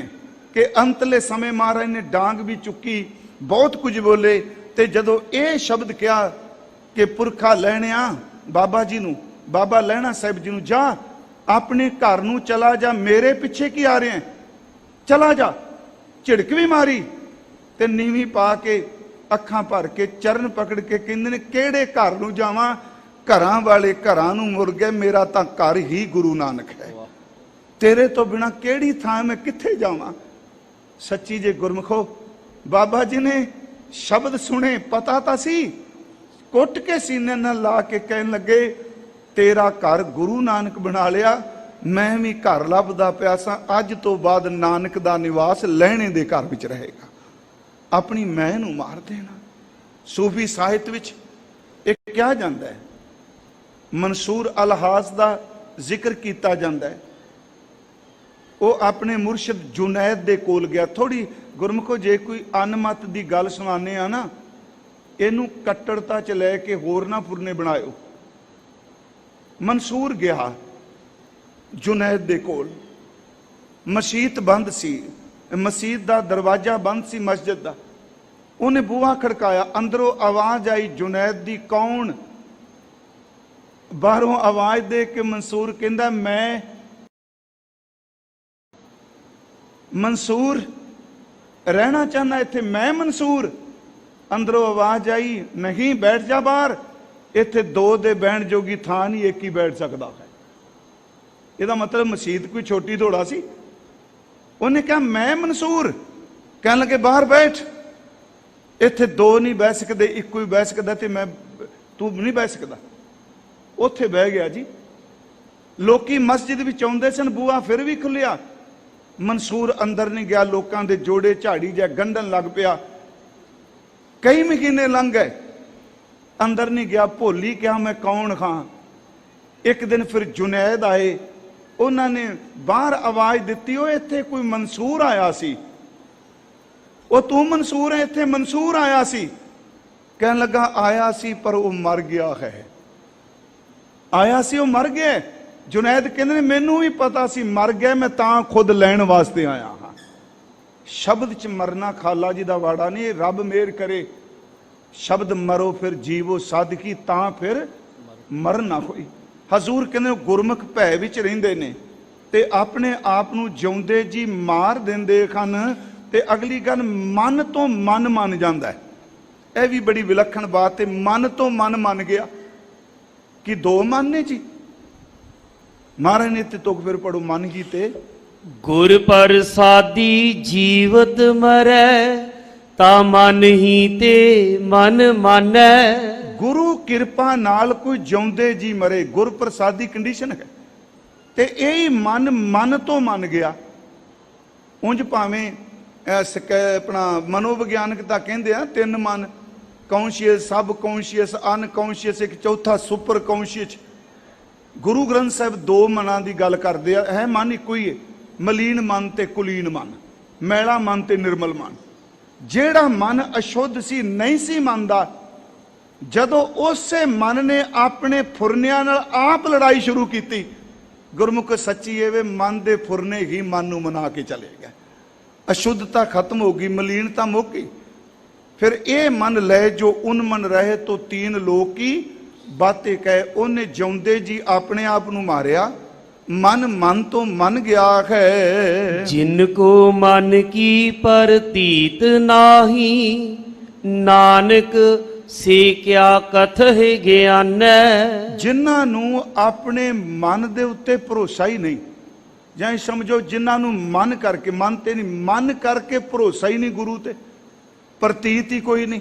कि अंतले समय महाराज ने डांग भी चुकी, बहुत कुछ बोले, ते जदों ये शब्द कहा कि पुरखा लैणिया बाबा जी नूं, बाबा लैणा साहिब जी नूं, जा अपने घर नूं चला जा, मेरे पिछे की आ रहे हैं, चला जा। झिड़क भी मारी ते नीवी पा के अखां भर के चरण पकड़ के कहंदे ने किहड़े घर नूं जावां, घरां वाले घरां नूं मुड़ गए, मेरा तां घर ही गुरु नानक है, तेरे तो बिना किहड़ी थां मैं कित्थे जावां। सच्ची जे गुरमुखो, बाबा जी ने शब्द सुने, पता तां सी, कुट के सीने नाल ला के कहन लगे तेरा घर गुरु नानक बना लिया, मैं भी घर लभदा पिया सां, अज तो बाद नानक दा निवास लहणे दे घर विच रहेगा। अपनी मैं नूं मार देना। सूफी साहित्य विच एक क्या जाता है, मंसूर अलहास दा जिक्र किया जाता है। वो अपने मुर्शद जुनैद दे कोल गया। थोड़ी गुरमुखो जे कोई अनमत दी गल सुनाने आ ना, इनू कट्टरता च लैके होर ना फुरने बनायो। मंसूर गया जुनैद दे कोल, मसीत बंद सी, मसीत दा दरवाजा बंद सी मस्जिद दा। उन्हें बूहा खड़काया, अंदरों आवाज आई जुनैद दी, कौन? बाहरों आवाज दे के मंसूर कहंदा मैं मंसूर रहना चाहना इत्थे, मैं मंसूर। अंदरों आवाज आई, नहीं बैठ जा बाहर, इत्थे दो दे बहन जोगी थां नहीं, एक ही बैठ सकता है। ਇਹਦਾ मतलब मसीत कोई छोटी थोड़ा सी। उन्हें कहा मैं मंसूर, कह लगे बाहर बैठ, इत्थे दो नहीं बह सकते, एक ही बह सकता, तो मैं तू नहीं बह सकता। उत्थे बह गया जी। लोकी मस्जिद विच आउंदे सन, बूहा फिर भी खुलिया, मंसूर अंदर नहीं गया। लोगों के जोड़े झाड़ी जा गंढन लग पिया। कई महीने लंघ गए, अंदर नहीं गया। भोली क्या मैं कौन खां। एक दिन फिर जुनैद आए, उन्होंने बाहर आवाज दी, वो इत्थे कोई मंसूर आया सी, वो तू मंसूर है, इत्थे मंसूर आया सी। कहन लगा आया सी पर वो मर गया है। आया सी वो मर गया। जुनैद कहते मैनू भी पता सी मर गया, मैं तां खुद लैण वास्ते आया हाँ। शब्द च मरना खाला जी का वाड़ा नहीं, रब मेहर करे शब्द मरो फिर जीवो सादकी, तां फिर मर ना होई। हजूर कहते गुरमुख भय विच रहिंदे ने ते अपने आप नूं जिउंदे जी मार दिंदे हन। ਤੇ ਅਗਲੀ ਗੱਲ ਮਨ ਤੋਂ ਮਨ ਮੰਨ ਜਾਂਦਾ ਹੈ। ਇਹ ਵੀ ਬੜੀ ਵਿਲੱਖਣ ਬਾਤ ਹੈ। ਮਨ ਤੋਂ ਮਨ ਮੰਨ ਗਿਆ ਕਿ ਦੋ ਮਨ ਨੇ ਜੀ। ਮਹਾਰਾਜ ਨੇ ਤੇ ਤੁਕ ਫਿਰ ਪੜੋ ਮਨ ਕੀ ਤੇ ਗੁਰ ਪ੍ਰਸਾਦੀ ਜੀਵਤ ਮਰੈ ਤਾ ਮਨ ਹੀ ਤੇ ਮਨ ਮਾਨੈ। ਗੁਰੂ ਕਿਰਪਾ ਨਾਲ ਕੋਈ ਜਿਉਂਦੇ ਜੀ ਮਰੇ, ਗੁਰ ਪ੍ਰਸਾਦੀ ਕੰਡੀਸ਼ਨ ਹੈ। ਤੇ ਇਹ ਹੀ ਮਨ ਤੋਂ ਮੰਨ ਗਿਆ। ਉਂਝ ਭਾਵੇਂ ਆਪਣਾ ਮਨੋਵਿਗਿਆਨਕ ਤਾਂ ਕਹਿੰਦੇ ਆ ਤਿੰਨ ਮਨ, ਕੌਂਸ਼ੀਅਸ, ਸਬ ਕੌਂਸ਼ੀਅਸ, ਅਨਕੌਂਸ਼ੀਅਸ, ਇੱਕ ਚੌਥਾ ਸੁਪਰ ਕੌਂਸ਼ੀਅਸ। ਗੁਰੂ ਗ੍ਰੰਥ ਸਾਹਿਬ ਦੋ ਮਨਾਂ ਦੀ ਗੱਲ ਕਰਦੇ ਆ। ਇਹ ਮਨ ਇੱਕੋ ਹੀ ਹੈ, ਮਲੀਨ ਮਨ ਤੇ ਕੁਲੀਨ ਮਨ, ਮੈਲਾ ਮਨ ਤੇ ਨਿਰਮਲ ਮਨ। ਜਿਹੜਾ ਮਨ ਅਸ਼ੁੱਧ ਸੀ, ਨਹੀਂ ਸੀ ਮੰਨਦਾ, ਜਦੋਂ ਉਸੇ ਮਨ ਨੇ ਆਪਣੇ ਫੁਰਨਿਆਂ ਨਾਲ ਆਪ ਲੜਾਈ ਸ਼ੁਰੂ ਕੀਤੀ, ਗੁਰਮੁਖ ਸੱਚੀ ਇਹ ਵੇ ਮਨ ਦੇ ਫੁਰਨੇ ਹੀ ਮਨ ਨੂੰ ਮਨਾ ਕੇ ਚਲੇ ਗਏ। ਅਸ਼ੁੱਧਤਾ ਖਤਮ ਹੋ ਗਈ, ਮਲੀਨਤਾ ਮੁੱਕ ਗਈ। ਫਿਰ ਇਹ ਮਨ ਲੈ ਜੋ ਉਨਮਨ ਰਹੇ ਤੋ ਤੀਨ ਲੋਕ ਕੀ ਬਾਤੇ ਕਹੇ। ਉਹਨੇ ਜਿਉਂਦੇ ਜੀ ਆਪਣੇ ਆਪ ਨੂੰ ਮਾਰਿਆ। ਮਨ ਤੋਂ ਮੰਨ ਗਿਆ ਹੈ। ਜਿਨ ਕੋ ਮਨ ਕੀ ਪ੍ਰਤੀਤ ਨਾਹੀ ਨਾਨਕ ਸੇ ਕਿਆ ਕਥਹਿ ਗਿਆਨੈ। ਜਿਨ੍ਹਾਂ ਨੂੰ ਆਪਣੇ ਮਨ ਦੇ ਉੱਤੇ ਭਰੋਸਾ ਹੀ ਨਹੀਂ, ਜਾਂ ਸਮਝੋ ਜਿਨ੍ਹਾਂ ਨੂੰ ਮਨ ਕਰਕੇ, ਮਨ ਤੇ ਨਹੀਂ, ਮਨ ਕਰਕੇ ਭਰੋਸਾ ਹੀ ਨਹੀਂ ਗੁਰੂ ਤੇ, ਪ੍ਰਤੀਤ ਹੀ ਕੋਈ ਨਹੀਂ।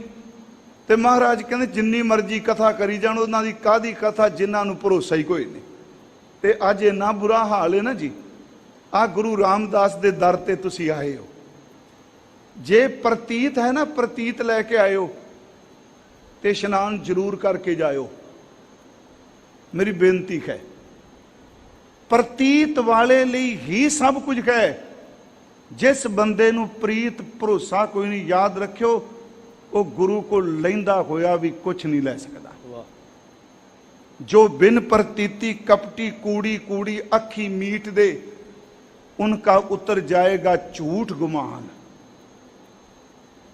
ਤੇ ਮਹਾਰਾਜ ਕਹਿੰਦੇ ਜਿੰਨੀ ਮਰਜ਼ੀ ਕਥਾ ਕਰੀ ਜਾਣ, ਉਹਨਾਂ ਦੀ ਕਾਹਦੀ ਕਥਾ ਜਿਨ੍ਹਾਂ ਨੂੰ ਭਰੋਸਾ ਹੀ ਕੋਈ ਨਹੀਂ। ਤੇ ਅੱਜ ਇੰਨਾ ਬੁਰਾ ਹਾਲ ਹੈ ਨਾ ਜੀ। ਆ ਗੁਰੂ ਰਾਮਦਾਸ ਦੇ ਦਰ ਤੇ ਤੁਸੀਂ ਆਏ ਹੋ, ਜੇ ਪ੍ਰਤੀਤ ਹੈ ਨਾ, ਪ੍ਰਤੀਤ ਲੈ ਕੇ ਆਏ ਹੋ ਤੇ ਇਸ਼ਨਾਨ ਜ਼ਰੂਰ ਕਰਕੇ ਜਾਇਓ, ਮੇਰੀ ਬੇਨਤੀ ਹੈ। ਪ੍ਰਤੀਤ ਵਾਲੇ ਲਈ ਹੀ ਸਭ ਕੁਝ ਹੈ। ਜਿਸ ਬੰਦੇ ਨੂੰ ਪ੍ਰੀਤ ਭਰੋਸਾ ਕੋਈ ਨਹੀਂ, ਯਾਦ ਰੱਖਿਓ ਉਹ ਗੁਰੂ ਕੋਲ ਲੈਂਦਾ ਹੋਇਆ ਵੀ ਕੁਝ ਨਹੀਂ ਲੈ ਸਕਦਾ। ਜੋ ਬਿਨ ਪ੍ਰਤੀਤੀ ਕਪਟੀ ਕੂੜੀ ਕੂੜੀ ਅੱਖੀ ਮੀਟ ਦੇ, ਉਨਕਾ ਉਤਰ ਜਾਏਗਾ ਝੂਠ ਗੁਮਾਨ।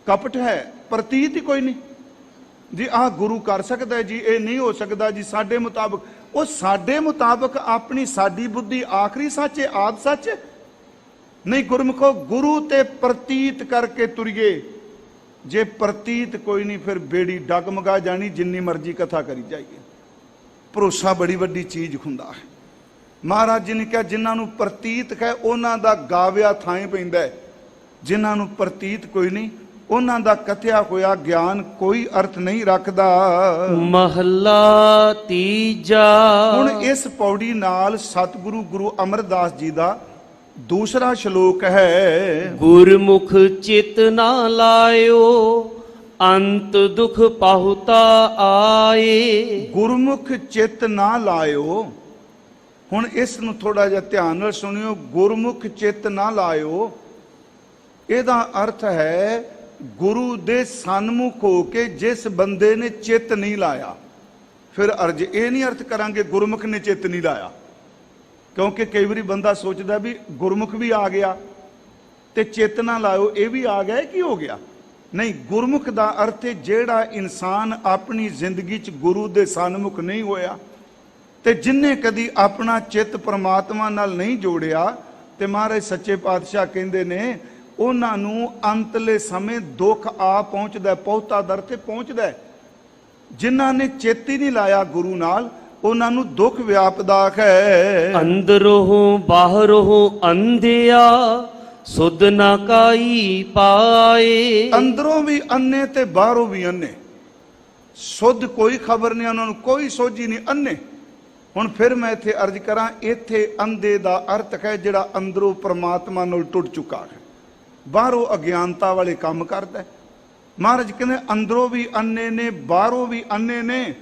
ਕਪਟ ਹੈ, ਪ੍ਰਤੀਤ ਹੀ ਕੋਈ ਨਹੀਂ ਜੀ। ਆਹ ਗੁਰੂ ਕਰ ਸਕਦਾ ਜੀ, ਇਹ ਨਹੀਂ ਹੋ ਸਕਦਾ ਜੀ ਸਾਡੇ ਮੁਤਾਬਕ। ਉਹ ਸਾਡੇ ਮੁਤਾਬਕ ਆਪਣੀ ਸਾਡੀ ਬੁੱਧੀ ਆਖਰੀ ਸੱਚ ਹੈ, ਆਦ ਸੱਚ ਹੈ ਨਹੀਂ। ਗੁਰਮੁਖੋ ਗੁਰੂ ਤੇ ਪ੍ਰਤੀਤ ਕਰਕੇ ਤੁਰੀਏ। ਜੇ ਪ੍ਰਤੀਤ ਕੋਈ ਨਹੀਂ ਫਿਰ ਬੇੜੀ ਡਗਮਗਾ ਜਾਣੀ, ਜਿੰਨੀ ਮਰਜ਼ੀ ਕਥਾ ਕਰੀ ਜਾਈਏ। ਭਰੋਸਾ ਬੜੀ ਵੱਡੀ ਚੀਜ਼ ਹੁੰਦਾ ਹੈ। ਮਹਾਰਾਜ ਜੀ ਨੇ ਕਿਹਾ ਜਿਨ੍ਹਾਂ ਨੂੰ ਪ੍ਰਤੀਤ ਹੈ ਉਹਨਾਂ ਦਾ ਗਾਵਿਆ ਥਾਂ ਪੈਂਦਾ, ਜਿਨ੍ਹਾਂ ਨੂੰ ਪ੍ਰਤੀਤ ਕੋਈ ਨਹੀਂ ਉਹਨਾਂ ਦਾ ਕਥਿਆ ਹੋਇਆ ਗਿਆਨ ਕੋਈ ਅਰਥ ਨਹੀਂ ਰੱਖਦਾ। ਮਹੱਲਾ ਤੀਜਾ। ਹੁਣ ਇਸ ਪੌੜੀ ਨਾਲ ਸਤਿਗੁਰੂ ਗੁਰੂ ਅਮਰਦਾਸ ਜੀ ਦਾ ਦੂਸਰਾ ਸ਼ਲੋਕ ਹੈ। ਗੁਰਮੁਖ ਚਿਤ ਨਾ ਲਾਇਓ ਅੰਤ ਦੁਖ ਪਾਹੁਤਾ ਆਏ। ਗੁਰਮੁਖ ਚਿਤ ਨਾ ਲਾਇਓ। ਹੁਣ ਇਸ ਨੂੰ ਥੋੜਾ ਜਿਹਾ ਧਿਆਨ ਨਾਲ ਸੁਣਿਓ। ਗੁਰਮੁਖ ਚਿਤ ਨਾ ਲਾਇਓ, ਇਹਦਾ ਅਰਥ ਹੈ ਗੁਰੂ ਦੇ ਸਨਮੁਖ ਹੋ ਕੇ ਜਿਸ ਬੰਦੇ ਨੇ ਚਿੱਤ ਨਹੀਂ ਲਾਇਆ। ਫਿਰ ਅਰਜ ਇਹ ਨਹੀਂ ਅਰਥ ਕਰਾਂਗੇ ਗੁਰਮੁਖ ਨੇ ਚਿੱਤ ਨਹੀਂ ਲਾਇਆ, ਕਿਉਂਕਿ ਕਈ ਵਾਰੀ ਬੰਦਾ ਸੋਚਦਾ ਵੀ ਗੁਰਮੁਖ ਵੀ ਆ ਗਿਆ ਤੇ ਚਿੱਤ ਨਾ ਲਾਇਓ ਇਹ ਵੀ ਆ ਗਿਆ, ਕੀ ਹੋ ਗਿਆ? ਨਹੀਂ, ਗੁਰਮੁਖ ਦਾ ਅਰਥ ਹੈ ਜਿਹੜਾ ਇਨਸਾਨ ਆਪਣੀ ਜ਼ਿੰਦਗੀ 'ਚ ਗੁਰੂ ਦੇ ਸਨਮੁਖ ਨਹੀਂ ਹੋਇਆ ਤੇ ਜਿਨਨੇ ਕਦੀ ਆਪਣਾ ਚਿੱਤ ਪ੍ਰਮਾਤਮਾ ਨਾਲ ਨਹੀਂ ਜੋੜਿਆ, ਤੇ ਮਹਾਰਾਜ ਸੱਚੇ ਪਾਤਸ਼ਾਹ ਕਹਿੰਦੇ ਨੇ ਉਹਨਾਂ ਨੂੰ ਅੰਤਲੇ ਸਮੇਂ ਦੁੱਖ ਆ ਪਹੁੰਚਦਾ, ਪਹੁਤਾ ਦਰ ਤੇ ਪਹੁੰਚਦਾ। ਜਿਨ੍ਹਾਂ ਨੇ ਚਿੱਤ ਹੀ ਨਹੀਂ ਲਾਇਆ ਗੁਰੂ ਨਾਲ ਉਹਨਾਂ ਨੂੰ ਦੁੱਖ ਵਿਆਪਦਾ ਹੈ। ਅੰਦਰੋਂ ਬਾਹਰੋਂ ਅੰਧਿਆ ਸੁਧ ਨਾ ਕਾਈ ਪਾਏ। ਅੰਦਰੋਂ ਵੀ ਅੰਨੇ ਤੇ ਬਾਹਰੋਂ ਵੀ ਅੰਨੇ, ਸੁਧ ਕੋਈ ਖਬਰ ਨਹੀਂ, ਉਹਨਾਂ ਨੂੰ ਕੋਈ ਸੋਝੀ ਨਹੀਂ, ਅੰਨੇ। ਹੁਣ ਫਿਰ ਮੈਂ ਇੱਥੇ ਅਰਜ਼ ਕਰਾਂ, ਇੱਥੇ ਅੰਧੇ ਦਾ ਅਰਥ ਹੈ ਜਿਹੜਾ ਅੰਦਰੋਂ ਪ੍ਰਮਾਤਮਾ ਨਾਲ ਟੁੱਟ ਚੁੱਕਾ ਹੈ, ਬਾਹਰੋਂ ਅਗਿਆਨਤਾ ਵਾਲੇ ਕੰਮ ਕਰਦਾ। ਮਹਾਰਾਜ ਕਹਿੰਦੇ ਅੰਦਰੋਂ ਵੀ ਅੰਨੇ ਨੇ, ਬਾਹਰੋਂ ਵੀ ਅੰਨੇ ਨੇ,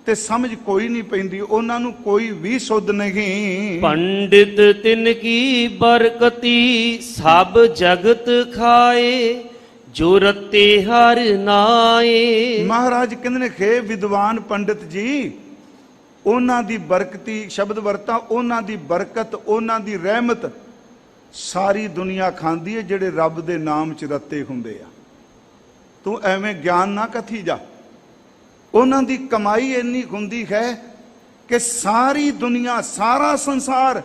ਤੇ ਸਮਝ ਕੋਈ ਨਹੀਂ ਪੈਂਦੀ, ਉਹਨਾਂ ਨੂੰ ਕੋਈ ਵੀ ਸੁੱਧ ਨਹੀਂ। ਪੰਡਿਤ ਤਿਨ ਕੀ ਬਰਕਤੀ ਸਭ ਜਗਤ ਖਾਏ, ਜੋ ਰਤੇ ਹਰ ਨਾਏ। ਮਹਾਰਾਜ ਕਹਿੰਦੇ ਨੇ ਖੇ ਵਿਦਵਾਨ ਪੰਡਿਤ ਜੀ, ਉਹਨਾਂ ਦੀ ਬਰਕਤੀ ਸ਼ਬਦ ਵਰਤਾ, ਉਹਨਾਂ ਦੀ ਬਰਕਤ, ਉਹਨਾਂ ਦੀ ਰਹਿਮਤ ਸਾਰੀ ਦੁਨੀਆ ਖਾਂਦੀ ਹੈ ਜਿਹੜੇ ਰੱਬ ਦੇ ਨਾਮ 'ਚ ਰੱਤੇ ਹੁੰਦੇ ਆ। ਤੂੰ ਐਵੇਂ ਗਿਆਨ ਨਾ ਕਥੀ ਜਾ। ਉਹਨਾਂ ਦੀ ਕਮਾਈ ਇੰਨੀ ਹੁੰਦੀ ਹੈ ਕਿ ਸਾਰੀ ਦੁਨੀਆ, ਸਾਰਾ ਸੰਸਾਰ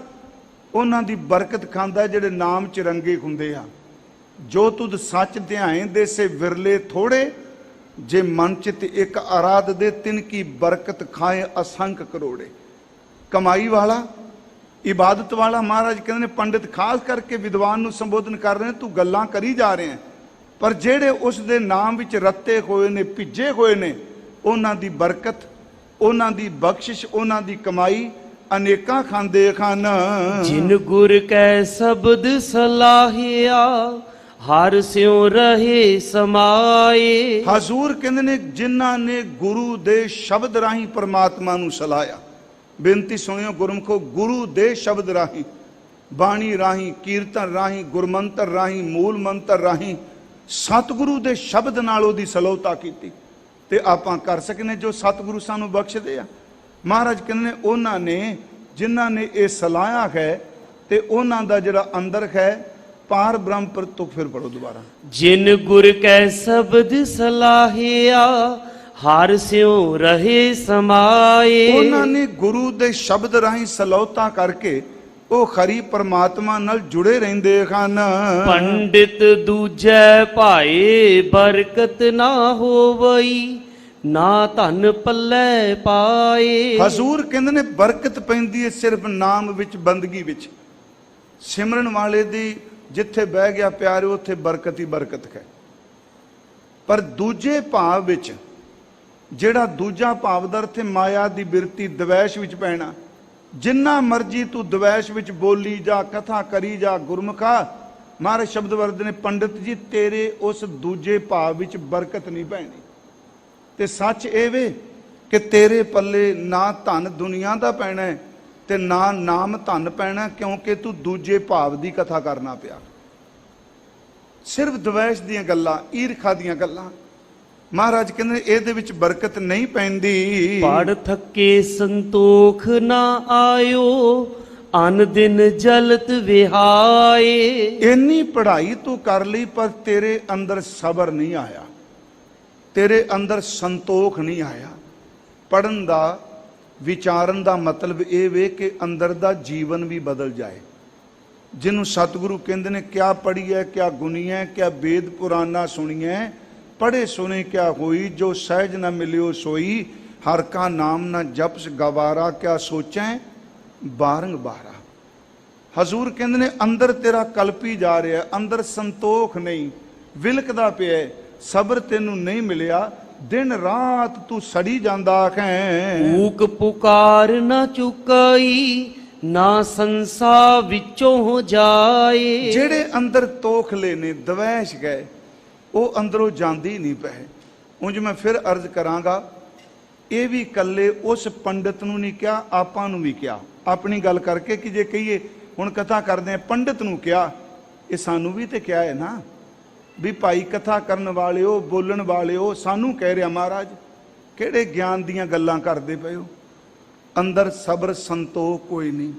ਉਹਨਾਂ ਦੀ ਬਰਕਤ ਖਾਂਦਾ ਜਿਹੜੇ ਨਾਮ 'ਚ ਰੰਗੇ ਹੁੰਦੇ ਆ। ਜੋ ਤੁਧ ਸੱਚ ਧਿਆਏ ਦੇ ਸੇ ਵਿਰਲੇ ਥੋੜੇ, ਜੇ ਮਨ ਚਿਤ ਇੱਕ ਆਰਾਧ ਦੇ ਤਿਨ ਕੀ ਬਰਕਤ ਖਾਏ ਅਸੰਖ ਕਰੋੜੇ। ਕਮਾਈ ਵਾਲਾ, ਇਬਾਦਤ ਵਾਲਾ, ਮਹਾਰਾਜ ਕਹਿੰਦੇ ਨੇ ਪੰਡਿਤ ਖਾਸ ਕਰਕੇ ਵਿਦਵਾਨ ਨੂੰ ਸੰਬੋਧਨ ਕਰ ਰਹੇ ਨੇ, ਤੂੰ ਗੱਲਾਂ ਕਰੀ ਜਾ ਰਹੇ ਹੈ, ਪਰ ਜਿਹੜੇ ਉਸ ਦੇ ਨਾਮ ਵਿੱਚ ਰੱਤੇ ਹੋਏ ਨੇ, ਭਿੱਜੇ ਹੋਏ ਨੇ, ਉਹਨਾਂ ਦੀ ਬਰਕਤ, ਉਹਨਾਂ ਦੀ ਬਖਸ਼ਿਸ਼, ਉਹਨਾਂ ਦੀ ਕਮਾਈ ਅਨੇਕਾਂ ਖਾਂਦੇ ਖਾਨ। ਜਿਨ ਗੁਰ ਕੈ ਸ਼ਬਦ ਸਲਾਹਿਆ, ਹਰ ਸਿਉ ਰਹੇ ਸਮਾਏ। ਹਜ਼ੂਰ ਕਹਿੰਦੇ ਨੇ ਜਿਨ੍ਹਾਂ ਨੇ ਗੁਰੂ ਦੇ ਸ਼ਬਦ ਰਾਹੀਂ ਪਰਮਾਤਮਾ ਨੂੰ ਸਲਾਹਿਆ। ਬੇਨਤੀ ਸੁਣਿਓ ਗੁਰਮਖੋ, ਗੁਰੂ ਦੇ ਸ਼ਬਦ ਰਾਹੀਂ, ਬਾਣੀ ਰਾਹੀਂ, ਕੀਰਤਨ ਰਾਹੀਂ, ਗੁਰਮੰਤਰ ਰਾਹੀਂ, ਮੂਲ ਮੰਤਰ ਰਾਹੀਂ, ਸਤਿਗੁਰੂ ਦੇ ਸ਼ਬਦ ਨਾਲ ਉਹਦੀ ਸਲੋਤਾ ਕੀਤੀ, ਤੇ ਆਪਾਂ ਕਰ ਸਕਨੇ ਜੋ ਸਤਿਗੁਰੂ ਸਾਨੂੰ ਬਖਸ਼ਦੇ ਆ। ਮਹਾਰਾਜ ਕਹਿੰਦੇ ਨੇ ਉਹਨਾਂ ਨੇ ਜਿਨ੍ਹਾਂ ਨੇ ਇਹ ਸਲਾਹਿਆ ਹੈ, ਤੇ ਉਹਨਾਂ ਦਾ ਜਿਹੜਾ ਅੰਦਰ ਹੈ ਪਾਰ ਬ੍ਰਹਮ ਪਰ। ਤੋਂ ਫਿਰ ਪੜੋ ਦੁਬਾਰਾ। ਜਿਨ ਗੁਰ ਕੈ ਸ਼ਬਦ ਸਲਾਹਿਆ, ਹਰ ਸਿਉ ਰਹੇ ਸਮਾਏ। ਉਹਨਾਂ ਨੇ ਗੁਰੂ ਦੇ ਸ਼ਬਦ ਰਾਹੀਂ ਸਲੋਤਾ ਕਰਕੇ ਉਹ ਖਰੀ ਪਰਮਾਤਮਾ ਨਾਲ ਜੁੜੇ ਰਹਿੰਦੇ ਹਨ। ਪੰਡਿਤ ਦੂਜੈ ਭਾਏ, ਬਰਕਤ ਨਾ ਹੋਵਈ, ਨਾ ਧਨ ਪੱਲੇ ਪਾਏ। ਹਜ਼ੂਰ ਕਹਿੰਦੇ ਨੇ ਬਰਕਤ ਪੈਂਦੀ ਹੈ ਸਿਰਫ ਨਾਮ ਵਿੱਚ, ਬੰਦਗੀ ਵਿੱਚ। ਸਿਮਰਨ ਵਾਲੇ ਦੀ ਜਿੱਥੇ ਬਹਿ ਗਿਆ ਪਿਆਰਿਓ, ਉੱਥੇ ਬਰਕਤ ਹੀ ਬਰਕਤ ਹੈ। ਪਰ ਦੂਜੇ ਭਾਵ ਵਿੱਚ, ਜਿਹੜਾ ਦੂਜਾ ਭਾਵ ਦਾ ਅਰਥ ਹੈ ਮਾਇਆ ਦੀ ਬਿਰਤੀ, ਦਵੈਸ਼ ਵਿੱਚ ਪੈਣਾ। ਜਿੰਨਾ ਮਰਜੀ ਤੂੰ ਦਵੈਸ਼ ਵਿੱਚ ਬੋਲੀ ਜਾ, ਕਥਾ ਕਰੀ ਜਾ, ਗੁਰਮੁਖਾ, ਮਹਾਰਾਜ ਸ਼ਬਦ ਵਰਤਦੇ ਨੇ, ਪੰਡਿਤ ਜੀ ਤੇਰੇ ਉਸ ਦੂਜੇ ਭਾਵ ਵਿੱਚ ਬਰਕਤ ਨਹੀਂ ਪੈਣੀ। ਤੇ ਸੱਚ ਇਹ ਵੇ ਕਿ ਤੇਰੇ ਪੱਲੇ ਨਾ ਧਨ ਦੁਨੀਆ ਦਾ ਪੈਣਾ ਹੈ, ਤੇ ਨਾ ਨਾਮ ਧਨ ਪੈਣਾ, ਕਿਉਂਕਿ ਤੂੰ ਦੂਜੇ ਭਾਵ ਦੀ ਕਥਾ ਕਰਨਾ ਪਿਆ। ਸਿਰਫ ਦਵੈਸ਼ ਦੀਆਂ ਗੱਲਾਂ, ਈਰਖਾ ਦੀਆਂ ਗੱਲਾਂ, ਮਹਾਰਾਜ ਕਹਿੰਦੇ ਨੇ ਇਹਦੇ ਵਿੱਚ ਬਰਕਤ ਨਹੀਂ ਪੈਂਦੀ। ਪੜ ਥੱਕੇ ਸੰਤੋਖ ਨਾ ਆਇਓ, ਅਨ ਦਿਨ ਜਲਤ ਵਿਹਾਏ। ਇੰਨੀ ਪੜ੍ਹਾਈ ਤੂੰ ਕਰ ਲਈ, ਪਰ ਤੇਰੇ ਅੰਦਰ ਸਬਰ ਨਹੀਂ ਆਇਆ, ਤੇਰੇ ਅੰਦਰ ਸੰਤੋਖ ਨਹੀਂ ਆਇਆ। ਪੜਨ ਦਾ, ਵਿਚਾਰਨ ਦਾ ਮਤਲਬ ਇਹ ਵੇ ਕਿ ਅੰਦਰ ਦਾ ਜੀਵਨ ਵੀ ਬਦਲ ਜਾਏ। ਜਿਹਨੂੰ ਸਤਿਗੁਰੂ ਕਹਿੰਦੇ ਨੇ ਕਿਆ ਪੜੀਐ ਕਿਆ ਗੁਨੀਐ, ਕਿਆ ਵੇਦ ਪੁਰਾਨਾ ਸੁਣੀਐ, ਪੜ੍ਹੇ ਸੁਣੇ ਕਿਆ ਹੋਈ, ਜੋ ਸਹਿਜ ਨਾ ਮਿਲਿਓ ਸੋਈ, ਹਰ ਕਾ ਨਾਮ ਨਾ ਜਪਸ ਗਵਾਰਾ, ਕਿਆ ਸੋਚੈ ਬਾਰੰਬਾਰਾ। ਹਜ਼ੂਰ ਕਹਿੰਦੇ ਨੇ ਅੰਦਰ ਤੇਰਾ ਕਲਪੀ ਜਾ ਰਿਹਾ, ਅੰਦਰ ਸੰਤੋਖ ਨਹੀਂ, ਵਿਲਕਦਾ ਪਿਆ, ਸਬਰ ਤੈਨੂੰ ਨਹੀਂ ਮਿਲਿਆ, ਦਿਨ ਰਾਤ ਤੂੰ ਸੜੀ ਜਾਂਦਾ ਹੈ। ਊਕ ਪੁਕਾਰ ਨਾ ਚੁਕਾਈ, ਨਾ ਸੰਸਾ ਵਿੱਚੋਂ ਹੋ ਜਾਏ। ਜਿਹੜੇ ਅੰਦਰ ਤੋਖਲੇ ਨੇ, ਦਵੈਸ਼ ਗਏ, ਉਹ ਅੰਦਰੋਂ ਜਾਂਦੀ ਨਹੀਂ ਪਏ। ਉਂਝ ਮੈਂ ਫਿਰ ਅਰਜ਼ ਕਰਾਂਗਾ, ਇਹ ਵੀ ਇਕੱਲੇ ਉਸ ਪੰਡਿਤ ਨੂੰ ਨਹੀਂ ਕਿਹਾ, ਆਪਾਂ ਨੂੰ ਵੀ ਕਿਹਾ। ਆਪਣੀ ਗੱਲ ਕਰਕੇ ਕਿ ਜੇ ਕਹੀਏ ਹੁਣ ਕਥਾ ਕਰਦੇ ਆ, ਪੰਡਿਤ ਨੂੰ ਕਿਹਾ, ਇਹ ਸਾਨੂੰ ਵੀ ਤੇ ਕਿਹਾ ਹੈ ਨਾ ਵੀ ਭਾਈ ਕਥਾ ਕਰਨ ਵਾਲਿਓ, ਬੋਲਣ ਵਾਲਿਓ, ਸਾਨੂੰ ਕਹਿ ਰਿਹਾ ਮਹਾਰਾਜ, ਕਿਹੜੇ ਗਿਆਨ ਦੀਆਂ ਗੱਲਾਂ ਕਰਦੇ ਪਏ ਹੋ। ਅੰਦਰ ਸਬਰ ਸੰਤੋਖ ਕੋਈ ਨਹੀਂ,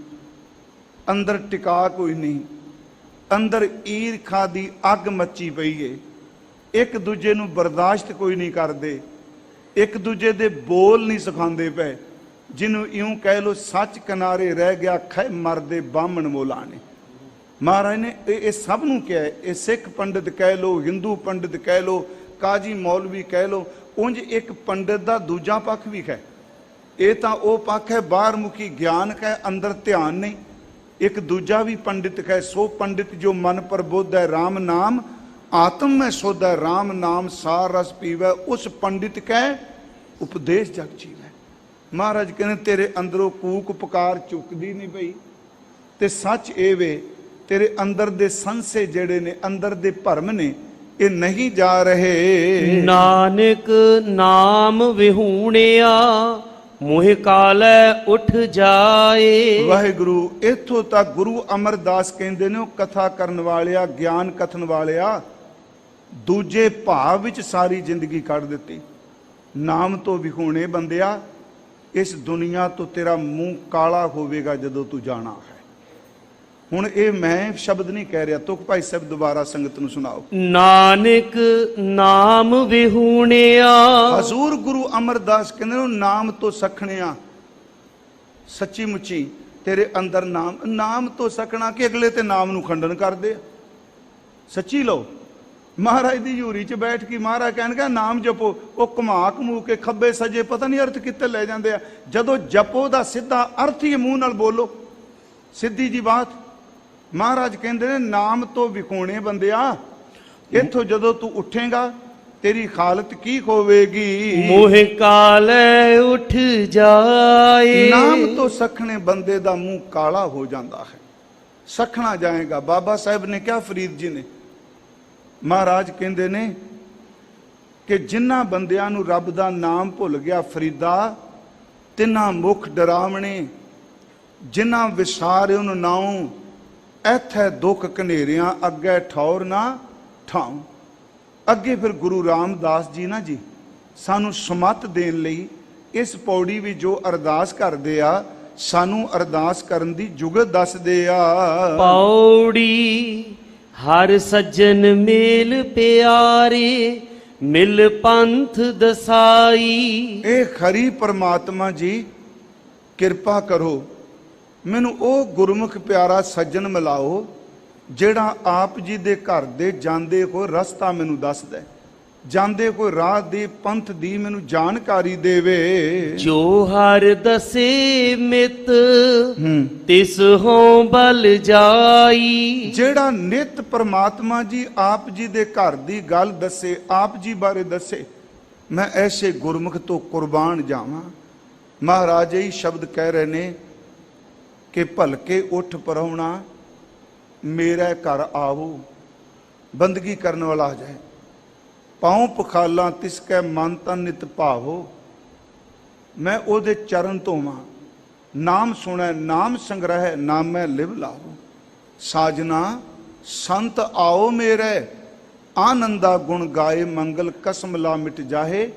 ਅੰਦਰ ਟਿਕਾ ਕੋਈ ਨਹੀਂ, ਅੰਦਰ ਈਰਖਾ ਦੀ ਅੱਗ ਮੱਚੀ ਪਈ ਏ। ਇੱਕ ਦੂਜੇ ਨੂੰ ਬਰਦਾਸ਼ਤ ਕੋਈ ਨਹੀਂ ਕਰਦੇ, ਇੱਕ ਦੂਜੇ ਦੇ ਬੋਲ ਨਹੀਂ ਸਿਖਾਉਂਦੇ ਪਏ। ਜਿਹਨੂੰ ਇਉਂ ਕਹਿ ਲੋ ਸੱਚ ਕਿਨਾਰੇ ਰਹਿ ਗਿਆ, ਖੈ ਮਰਦੇ ਬਾਹਮਣ ਮੋਲਾ ਨੇ। ਮਹਾਰਾਜ ਨੇ ਇਹ ਸਭ ਨੂੰ ਕਿਹਾ, ਇਹ ਸਿੱਖ ਪੰਡਿਤ ਕਹਿ ਲੋ, ਹਿੰਦੂ ਪੰਡਿਤ ਕਹਿ ਲੋ, ਕਾਜੀ ਮੌਲਵੀ ਕਹਿ ਲੋ। ਉਂਝ ਇੱਕ ਪੰਡਿਤ ਦਾ ਦੂਜਾ ਪੱਖ ਵੀ ਹੈ। ਇਹ ਤਾਂ ਉਹ ਪੱਖ ਹੈ ਬਾਹਰ ਮੁਖੀ ਗਿਆਨ ਕਹੇ, ਅੰਦਰ ਧਿਆਨ ਨਹੀਂ। ਇੱਕ ਦੂਜਾ ਵੀ ਪੰਡਿਤ ਕਹੇ, ਸੋ ਪੰਡਿਤ ਜੋ ਮਨ ਪ੍ਰਬੁੱਧ ਹੈ, ਰਾਮ ਨਾਮ ਆਤਮ ਮੈਂ ਸੋਧ ਹੈ, ਰਾਮ ਨਾਮ ਸਾਰ ਰਸ ਪੀਵੈ, ਉਸ ਪੰਡਿਤ ਕਹੇ ਉਪਦੇਸ਼ ਜਗ ਜੀਵੈ। ਮਹਾਰਾਜ ਕਹਿੰਦੇ ਤੇਰੇ ਅੰਦਰੋਂ ਕੂਕ ਪੁਕਾਰ ਚੁੱਕਦੀ ਨਹੀਂ ਪਈ। ਤੇ ਸੱਚ ਇਹ ਵੇ, ਤੇਰੇ ਅੰਦਰ ਦੇ ਸੰਸੇ ਜਿਹੜੇ ਨੇ, ਅੰਦਰ ਦੇ ਭਰਮ ਨੇ, ਇਹ ਨਹੀਂ ਜਾ ਰਹੇ। ਨਾਨਕ ਨਾਮ ਵਿਹੂਣਿਆ, ਮੋਹ ਕਾਲੈ ਉੱਠ ਜਾਏ। ਵਾਹਿਗੁਰੂ, ਇੱਥੋਂ ਤੱਕ ਗੁਰੂ ਅਮਰਦਾਸ ਕਹਿੰਦੇ ਨੇ, ਉਹ ਕਥਾ ਕਰਨ ਵਾਲਿਆ, ਗਿਆਨ ਕਥਨ ਵਾਲਿਆ, ਦੂਜੇ ਭਾਵ ਵਿੱਚ ਸਾਰੀ ਜ਼ਿੰਦਗੀ ਕੱਢ ਦਿੱਤੀ। ਨਾਮ ਤੋਂ ਵਿਹੂਣੇ ਬੰਦਿਆ, ਇਸ ਦੁਨੀਆ ਤੋਂ ਤੇਰਾ ਮੂੰਹ ਕਾਲਾ ਹੋਵੇਗਾ ਜਦੋਂ ਤੂੰ ਜਾਣਾ ਹੈ। ਹੁਣ ਇਹ ਮੈਂ ਸ਼ਬਦ ਨਹੀਂ ਕਹਿ ਰਿਹਾ, ਤੁਕ ਭਾਈ ਸਾਹਿਬ ਦੁਬਾਰਾ ਸੰਗਤ ਨੂੰ ਸੁਣਾਓ। ਨਾਨਕ ਨਾਮ ਵਿਹੂਣਿਆ। ਹਜ਼ੂਰ ਗੁਰੂ ਅਮਰਦਾਸ ਕਹਿੰਦੇ ਨੇ, ਨਾਮ ਤੋਂ ਸਖਣਿਆ, ਸੱਚੀ ਮੁੱਚੀ ਤੇਰੇ ਅੰਦਰ ਨਾਮ ਤੋਂ ਸਖਣਾ। ਕਿ ਅਗਲੇ ਤੇ ਨਾਮ ਨੂੰ ਖੰਡਨ ਕਰਦੇ ਆ। ਸੱਚੀ ਲਓ। ਮਹਾਰਾਜ ਦੀ ਹਜ਼ੂਰੀ 'ਚ ਬੈਠ ਕੇ ਮਹਾਰਾਜ ਕਹਿਣਗੇ ਨਾਮ ਜਪੋ, ਉਹ ਘੁਮਾ ਘਮੂ ਕੇ ਖੱਬੇ ਸੱਜੇ ਪਤਾ ਨਹੀਂ ਅਰਥ ਕਿੱਥੇ ਲੈ ਜਾਂਦੇ ਆ। ਜਦੋਂ ਜਪੋ ਦਾ ਸਿੱਧਾ ਅਰਥ ਹੀ ਮੂੰਹ ਨਾਲ ਬੋਲੋ, ਸਿੱਧੀ ਜੀ ਬਾਤ। ਮਹਾਰਾਜ ਕਹਿੰਦੇ ਨੇ ਨਾਮ ਤੋਂ ਵਿਖੋਣੇ ਬੰਦਿਆ, ਇੱਥੋਂ ਜਦੋਂ ਤੂੰ ਉੱਠੇਗਾ ਤੇਰੀ ਹਾਲਤ ਕੀ ਹੋਵੇਗੀ। ਮੋਹਿ ਕਾਲੈ ਉਠ ਜਾਏ। ਨਾਮ ਤੋਂ ਸਖਣੇ ਬੰਦੇ ਦਾ ਮੂੰਹ ਕਾਲਾ ਹੋ ਜਾਂਦਾ ਹੈ, ਸਖਣਾ ਜਾਏਗਾ। ਬਾਬਾ ਸਾਹਿਬ ਨੇ ਕਿਹਾ, ਫਰੀਦ ਜੀ ਨੇ, ਮਹਾਰਾਜ ਕਹਿੰਦੇ ਨੇ ਕਿ ਜਿਨ੍ਹਾਂ ਬੰਦਿਆਂ ਨੂੰ ਰੱਬ ਦਾ ਨਾਮ ਭੁੱਲ ਗਿਆ ਫਰੀਦਾ, ਤਿੰਨਾਂ ਮੁਖ ਡਰਾਵਣੇ, ਜਿਨ੍ਹਾਂ ਵਿਸਾਰੇ ਉਹਨੂੰ ਨਾਉ, ਐਥੇ ਦੁੱਖ ਕਨੇਰਿਆਂ ਅੱਗੇ ਠੌਰ ਨਾ ਠਾਉ। ਅੱਗੇ ਫਿਰ ਗੁਰੂ ਰਾਮਦਾਸ ਜੀ ਨਾ ਜੀ ਸਾਨੂੰ ਸਮੱਤ ਦੇਣ ਲਈ ਇਸ ਪੌੜੀ ਵਿੱਚ ਜੋ ਅਰਦਾਸ ਕਰਦੇ ਆ, ਸਾਨੂੰ ਅਰਦਾਸ ਕਰਨ ਦੀ ਜੁਗਤ ਦੱਸਦੇ ਆ। ਪੌੜੀ ਹਰ ਸੱਜਣ ਮੇਲ ਪਿਆਰੇ, ਮਿਲ ਪੰਥ ਦਸਾਈ। ਇਹ ਖਰੀ ਪਰਮਾਤਮਾ ਜੀ ਕਿਰਪਾ ਕਰੋ, ਮੈਨੂੰ ਉਹ ਗੁਰਮੁਖ ਪਿਆਰਾ ਸੱਜਣ ਮਿਲਾਓ ਜਿਹੜਾ ਆਪ ਜੀ ਦੇ ਘਰ ਦੇ ਜਾਂਦੇ ਕੋਈ ਰਸਤਾ ਮੈਨੂੰ ਦੱਸਦਾ, ਜਾਂਦੇ ਕੋਈ ਰਾਹ ਦੀ ਪੰਥ ਦੀ ਮੈਨੂੰ ਜਾਣਕਾਰੀ ਦੇਵੇ। ਜੋ ਹਰ ਦਸੇ ਮਿਤ ਤਿਸ ਹੋਂ ਬਲ ਜਾਈ। ਜਿਹੜਾ ਨਿਤ ਪਰਮਾਤਮਾ ਜੀ ਆਪ ਜੀ ਦੇ ਘਰ ਦੀ ਗੱਲ ਦੱਸੇ, ਆਪ ਜੀ ਬਾਰੇ ਦੱਸੇ, ਮੈਂ ਐਸੇ ਗੁਰਮੁਖ ਤੋਂ ਕੁਰਬਾਨ ਜਾਵਾਂ। ਮਹਾਰਾਜ ਇਹ ਸ਼ਬਦ ਕਹਿ ਰਹੇ ਨੇ ਕਿ ਭਲਕੇ ਉੱਠ ਪਰਾਉਣਾ ਮੇਰੇ ਘਰ ਆਵੋ, ਬੰਦਗੀ ਕਰਨ ਵਾਲਾ ਆ ਜਾਏ। ਪਾਉ ਪਖਾਲਾਂ ਤਿਸ ਕੈ ਮਨ ਤਨ ਨਿਤ ਭਾਵੋ। ਮੈਂ ਉਹਦੇ ਚਰਨ ਧੋਵਾਂ, ਨਾਮ ਸੁਣੈ ਨਾਮ ਸੰਗ੍ਰਹਿ, ਨਾਮੈ ਲਿਵ ਲਾਵੋ। ਸਾਜਨਾ ਸੰਤ ਆਓ ਮੇਰੇ, ਆਨੰਦਾ ਗੁਣ ਗਾਏ, ਮੰਗਲ ਕਸਮ ਲਾ ਮਿਟ ਜਾਹੇ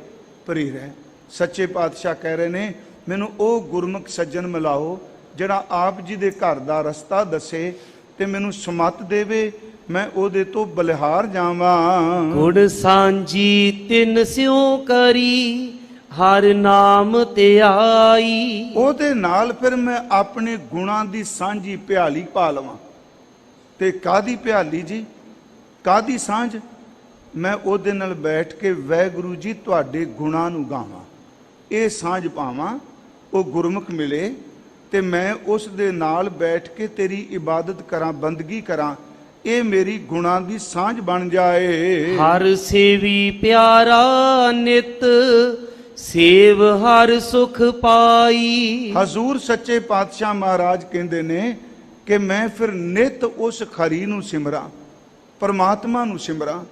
ਪਰੀ ਰਹਿ। ਸੱਚੇ ਪਾਤਸ਼ਾਹ ਕਹਿ ਰਹੇ ਨੇ, ਮੈਨੂੰ ਉਹ ਗੁਰਮੁਖ ਸੱਜਣ ਮਿਲਾਓ ਜਿਹੜਾ ਆਪ ਜੀ ਦੇ ਘਰ ਦਾ ਰਸਤਾ ਦੱਸੇ ਤੇ ਮੈਨੂੰ ਸਮੱਤ ਦੇਵੇ, ਮੈਂ ਉਹਦੇ ਤੋਂ ਬਲਿਹਾਰ ਜਾਵਾਂ। ਗੁਣ ਸਾਂਝੀ ਤਿਨ ਸਿਉ ਕਰੀ, ਹਰ ਨਾਮ ਧਿਆਈ। ਉਹਦੇ ਨਾਲ ਫਿਰ ਮੈਂ ਆਪਣੇ ਗੁਣਾਂ ਦੀ ਸਾਂਝੀ ਭਿਆਲੀ ਪਾ ਲਵਾਂ। ਤੇ ਕਾਦੀ ਭਿਆਲੀ ਜੀ, ਕਾਦੀ ਸਾਂਝ? ਮੈਂ ਉਹਦੇ ਨਾਲ ਬੈਠ ਕੇ ਵਾਹਿਗੁਰੂ ਜੀ ਤੁਹਾਡੇ ਗੁਣਾਂ ਨੂੰ ਗਾਵਾਂ, ਇਹ ਸਾਂਝ ਪਾਵਾਂ। ਉਹ ਗੁਰਮੁਖ ਮਿਲੇ ਤੇ ਮੈਂ ਉਸ ਦੇ ਨਾਲ ਬੈਠ ਕੇ ਤੇਰੀ ਇਬਾਦਤ ਕਰਾਂ, ਬੰਦਗੀ ਕਰਾਂ, ਇਹ ਮੇਰੀ ਗੁਣਾਂ ਦੀ ਸਾਂਝ ਬਣ ਜਾਏ। ਹਰ ਸੇਵੀ ਪਿਆਰਾ ਨਿਤ, ਸੇਵ ਹਰ ਸੁਖ ਪਾਈ। ਹਜ਼ੂਰ ਸੱਚੇ ਪਾਤਸ਼ਾਹ ਮਹਾਰਾਜ ਕਹਿੰਦੇ ਨੇ ਕਿ ਮੈਂ ਫਿਰ ਨਿਤ ਉਸ ਖਰੀ ਨੂੰ ਸਿਮਰਾਂ, ਪਰਮਾਤਮਾ ਨੂੰ ਸਿਮਰਾਂ,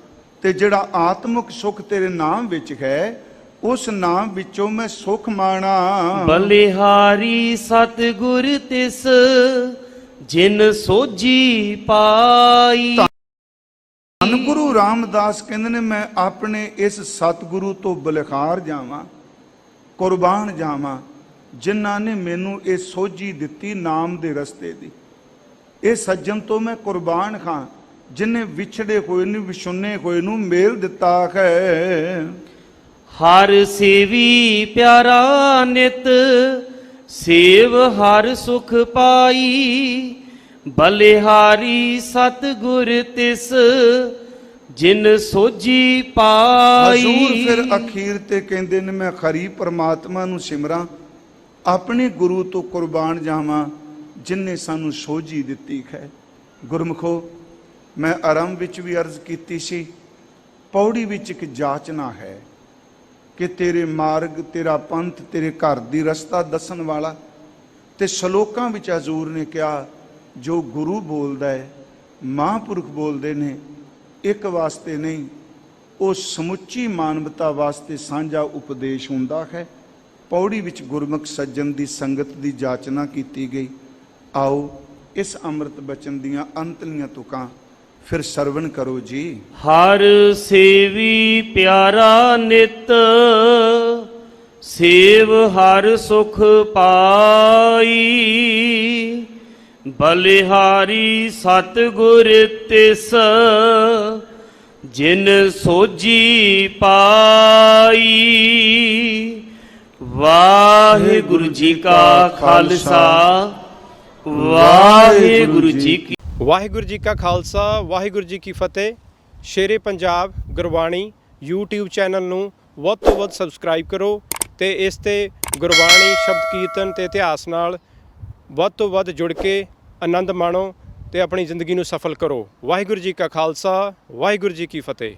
ਤੇ ਜਿਹੜਾ ਆਤਮਿਕ ਸੁਖ ਤੇਰੇ ਨਾਮ ਵਿੱਚ ਹੈ ਉਸ ਨਾਮ ਵਿੱਚੋਂ ਮੈਂ ਸੁਖ ਮਾਣਾ। ਬਲਿਹਾਰੀ ਸਤਿਗੁਰ ਤਿਸ, ਜਿਨ ਸੋਝੀ ਪਾਈ। ਧੰਨ ਗੁਰੂ ਰਾਮਦਾਸ ਕਹਿੰਦੇ ਨੇ ਮੈਂ ਆਪਣੇ ਇਸ ਸਤਿਗੁਰੂ ਤੋਂ ਬਲਿਹਾਰ ਜਾਵਾਂ, ਕੁਰਬਾਨ ਜਾਵਾਂ, ਜਿਨ੍ਹਾਂ ਨੇ ਮੈਨੂੰ ਇਹ ਸੋਝੀ ਦਿੱਤੀ ਨਾਮ ਦੇ ਰਸਤੇ ਦੀ। ਇਹ ਸੱਜਣ ਤੋਂ ਮੈਂ ਕੁਰਬਾਨ ਖਾਂ ਜਿਨੇ ਵਿਛੜੇ ਹੋਏ ਨੂੰ, ਵਿਛੁੰਨੇ ਹੋਏ ਨੂੰ ਮੇਲ ਦਿੱਤਾ ਹੈ। ਹਰ ਸੇਵੀ ਪਿਆਰਾ ਨਿਤ, ਸੇਵ ਹਰ ਸੁਖ ਪਾਈ। ਬਲਿਹਾਰੀ ਸਤਿਗੁਰ ਤਿਸ, ਜਿਨ ਸੋਝੀ ਪਾਈ। ਹਜ਼ੂਰ ਫਿਰ ਅਖੀਰ ਤੇ ਕਹਿੰਦੇ ਨੇ ਮੈਂ ਖਰੀ ਪਰਮਾਤਮਾ ਨੂੰ ਸਿਮਰਾਂ, ਆਪਣੇ ਗੁਰੂ ਤੋਂ ਕੁਰਬਾਨ ਜਾਵਾਂ ਜਿਨਨੇ ਸਾਨੂੰ ਸੋਝੀ ਦਿੱਤੀ ਹੈ। ਗੁਰਮੁਖੋ, ਮੈਂ ਆਰੰਭ ਵਿੱਚ ਵੀ ਅਰਜ਼ ਕੀਤੀ ਸੀ, ਪੌੜੀ ਵਿੱਚ ਇੱਕ ਜਾਚਨਾ ਹੈ ਕਿ ਤੇਰੇ ਮਾਰਗ, ਤੇਰਾ ਪੰਥ, ਤੇਰੇ ਘਰ ਦੀ ਰਸਤਾ ਦੱਸਣ ਵਾਲਾ। ਤੇ ਸ਼ਲੋਕਾਂ ਵਿੱਚ ਹਜ਼ੂਰ ਨੇ ਕਿਹਾ ਜੋ ਗੁਰੂ ਬੋਲਦਾ ਹੈ, ਮਹਾਂਪੁਰਖ ਬੋਲਦੇ ਨੇ, ਇੱਕ ਵਾਸਤੇ ਨਹੀਂ, ਉਹ ਸਮੁੱਚੀ ਮਾਨਵਤਾ ਵਾਸਤੇ ਸਾਂਝਾ ਉਪਦੇਸ਼ ਹੁੰਦਾ ਹੈ। ਪੌੜੀ ਵਿੱਚ ਗੁਰਮੁਖ ਸੱਜਣ ਦੀ ਸੰਗਤ ਦੀ ਜਾਚਨਾ ਕੀਤੀ ਗਈ। ਆਓ ਇਸ ਅੰਮ੍ਰਿਤ ਬਚਨ ਦੀਆਂ ਅੰਤਲੀਆਂ ਤੁਕਾਂ ਫਿਰ ਸਰਵਣ ਕਰੋ ਜੀ। ਹਰ ਸੇਵੀ ਪਿਆਰਾ ਨਿਤ, ਸੇਵ ਹਰ ਸੁਖ ਪਾਈ। ਬਲਿਹਾਰੀ ਸਤਿਗੁਰ ਤਿਸ, ਜਿਨ ਸੋਝੀ ਪਾਈ। ਵਾਹਿਗੁਰੂ ਜੀ ਕਾ ਖਾਲਸਾ, ਵਾਹਿਗੁਰੂ ਜੀ ਕੀ ਵਾਹਿਗੁਰੂ ਜੀ ਕਾ ਖਾਲਸਾ ਵਾਹਿਗੁਰੂ ਜੀ ਕੀ ਫਤਿਹ। ਸ਼ੇਰੇ ਪੰਜਾਬ ਗੁਰਬਾਣੀ YouTube ਚੈਨਲ ਨੂੰ ਵੱਧ ਤੋਂ ਵੱਧ ਸਬਸਕ੍ਰਾਈਬ ਕਰੋ ਤੇ ਇਸ ਤੇ ਗੁਰਬਾਣੀ ਸ਼ਬਦ ਕੀਰਤਨ ਤੇ ਇਤਿਹਾਸ ਨਾਲ ਵੱਧ ਤੋਂ ਵੱਧ ਜੁੜ ਕੇ ਆਨੰਦ ਮਾਣੋ ਤੇ ਆਪਣੀ ਜ਼ਿੰਦਗੀ ਨੂੰ ਸਫਲ ਕਰੋ। ਵਾਹਿਗੁਰੂ ਜੀ ਕਾ ਖਾਲਸਾ ਵਾਹਿਗੁਰੂ ਜੀ ਕੀ ਫਤਿਹ।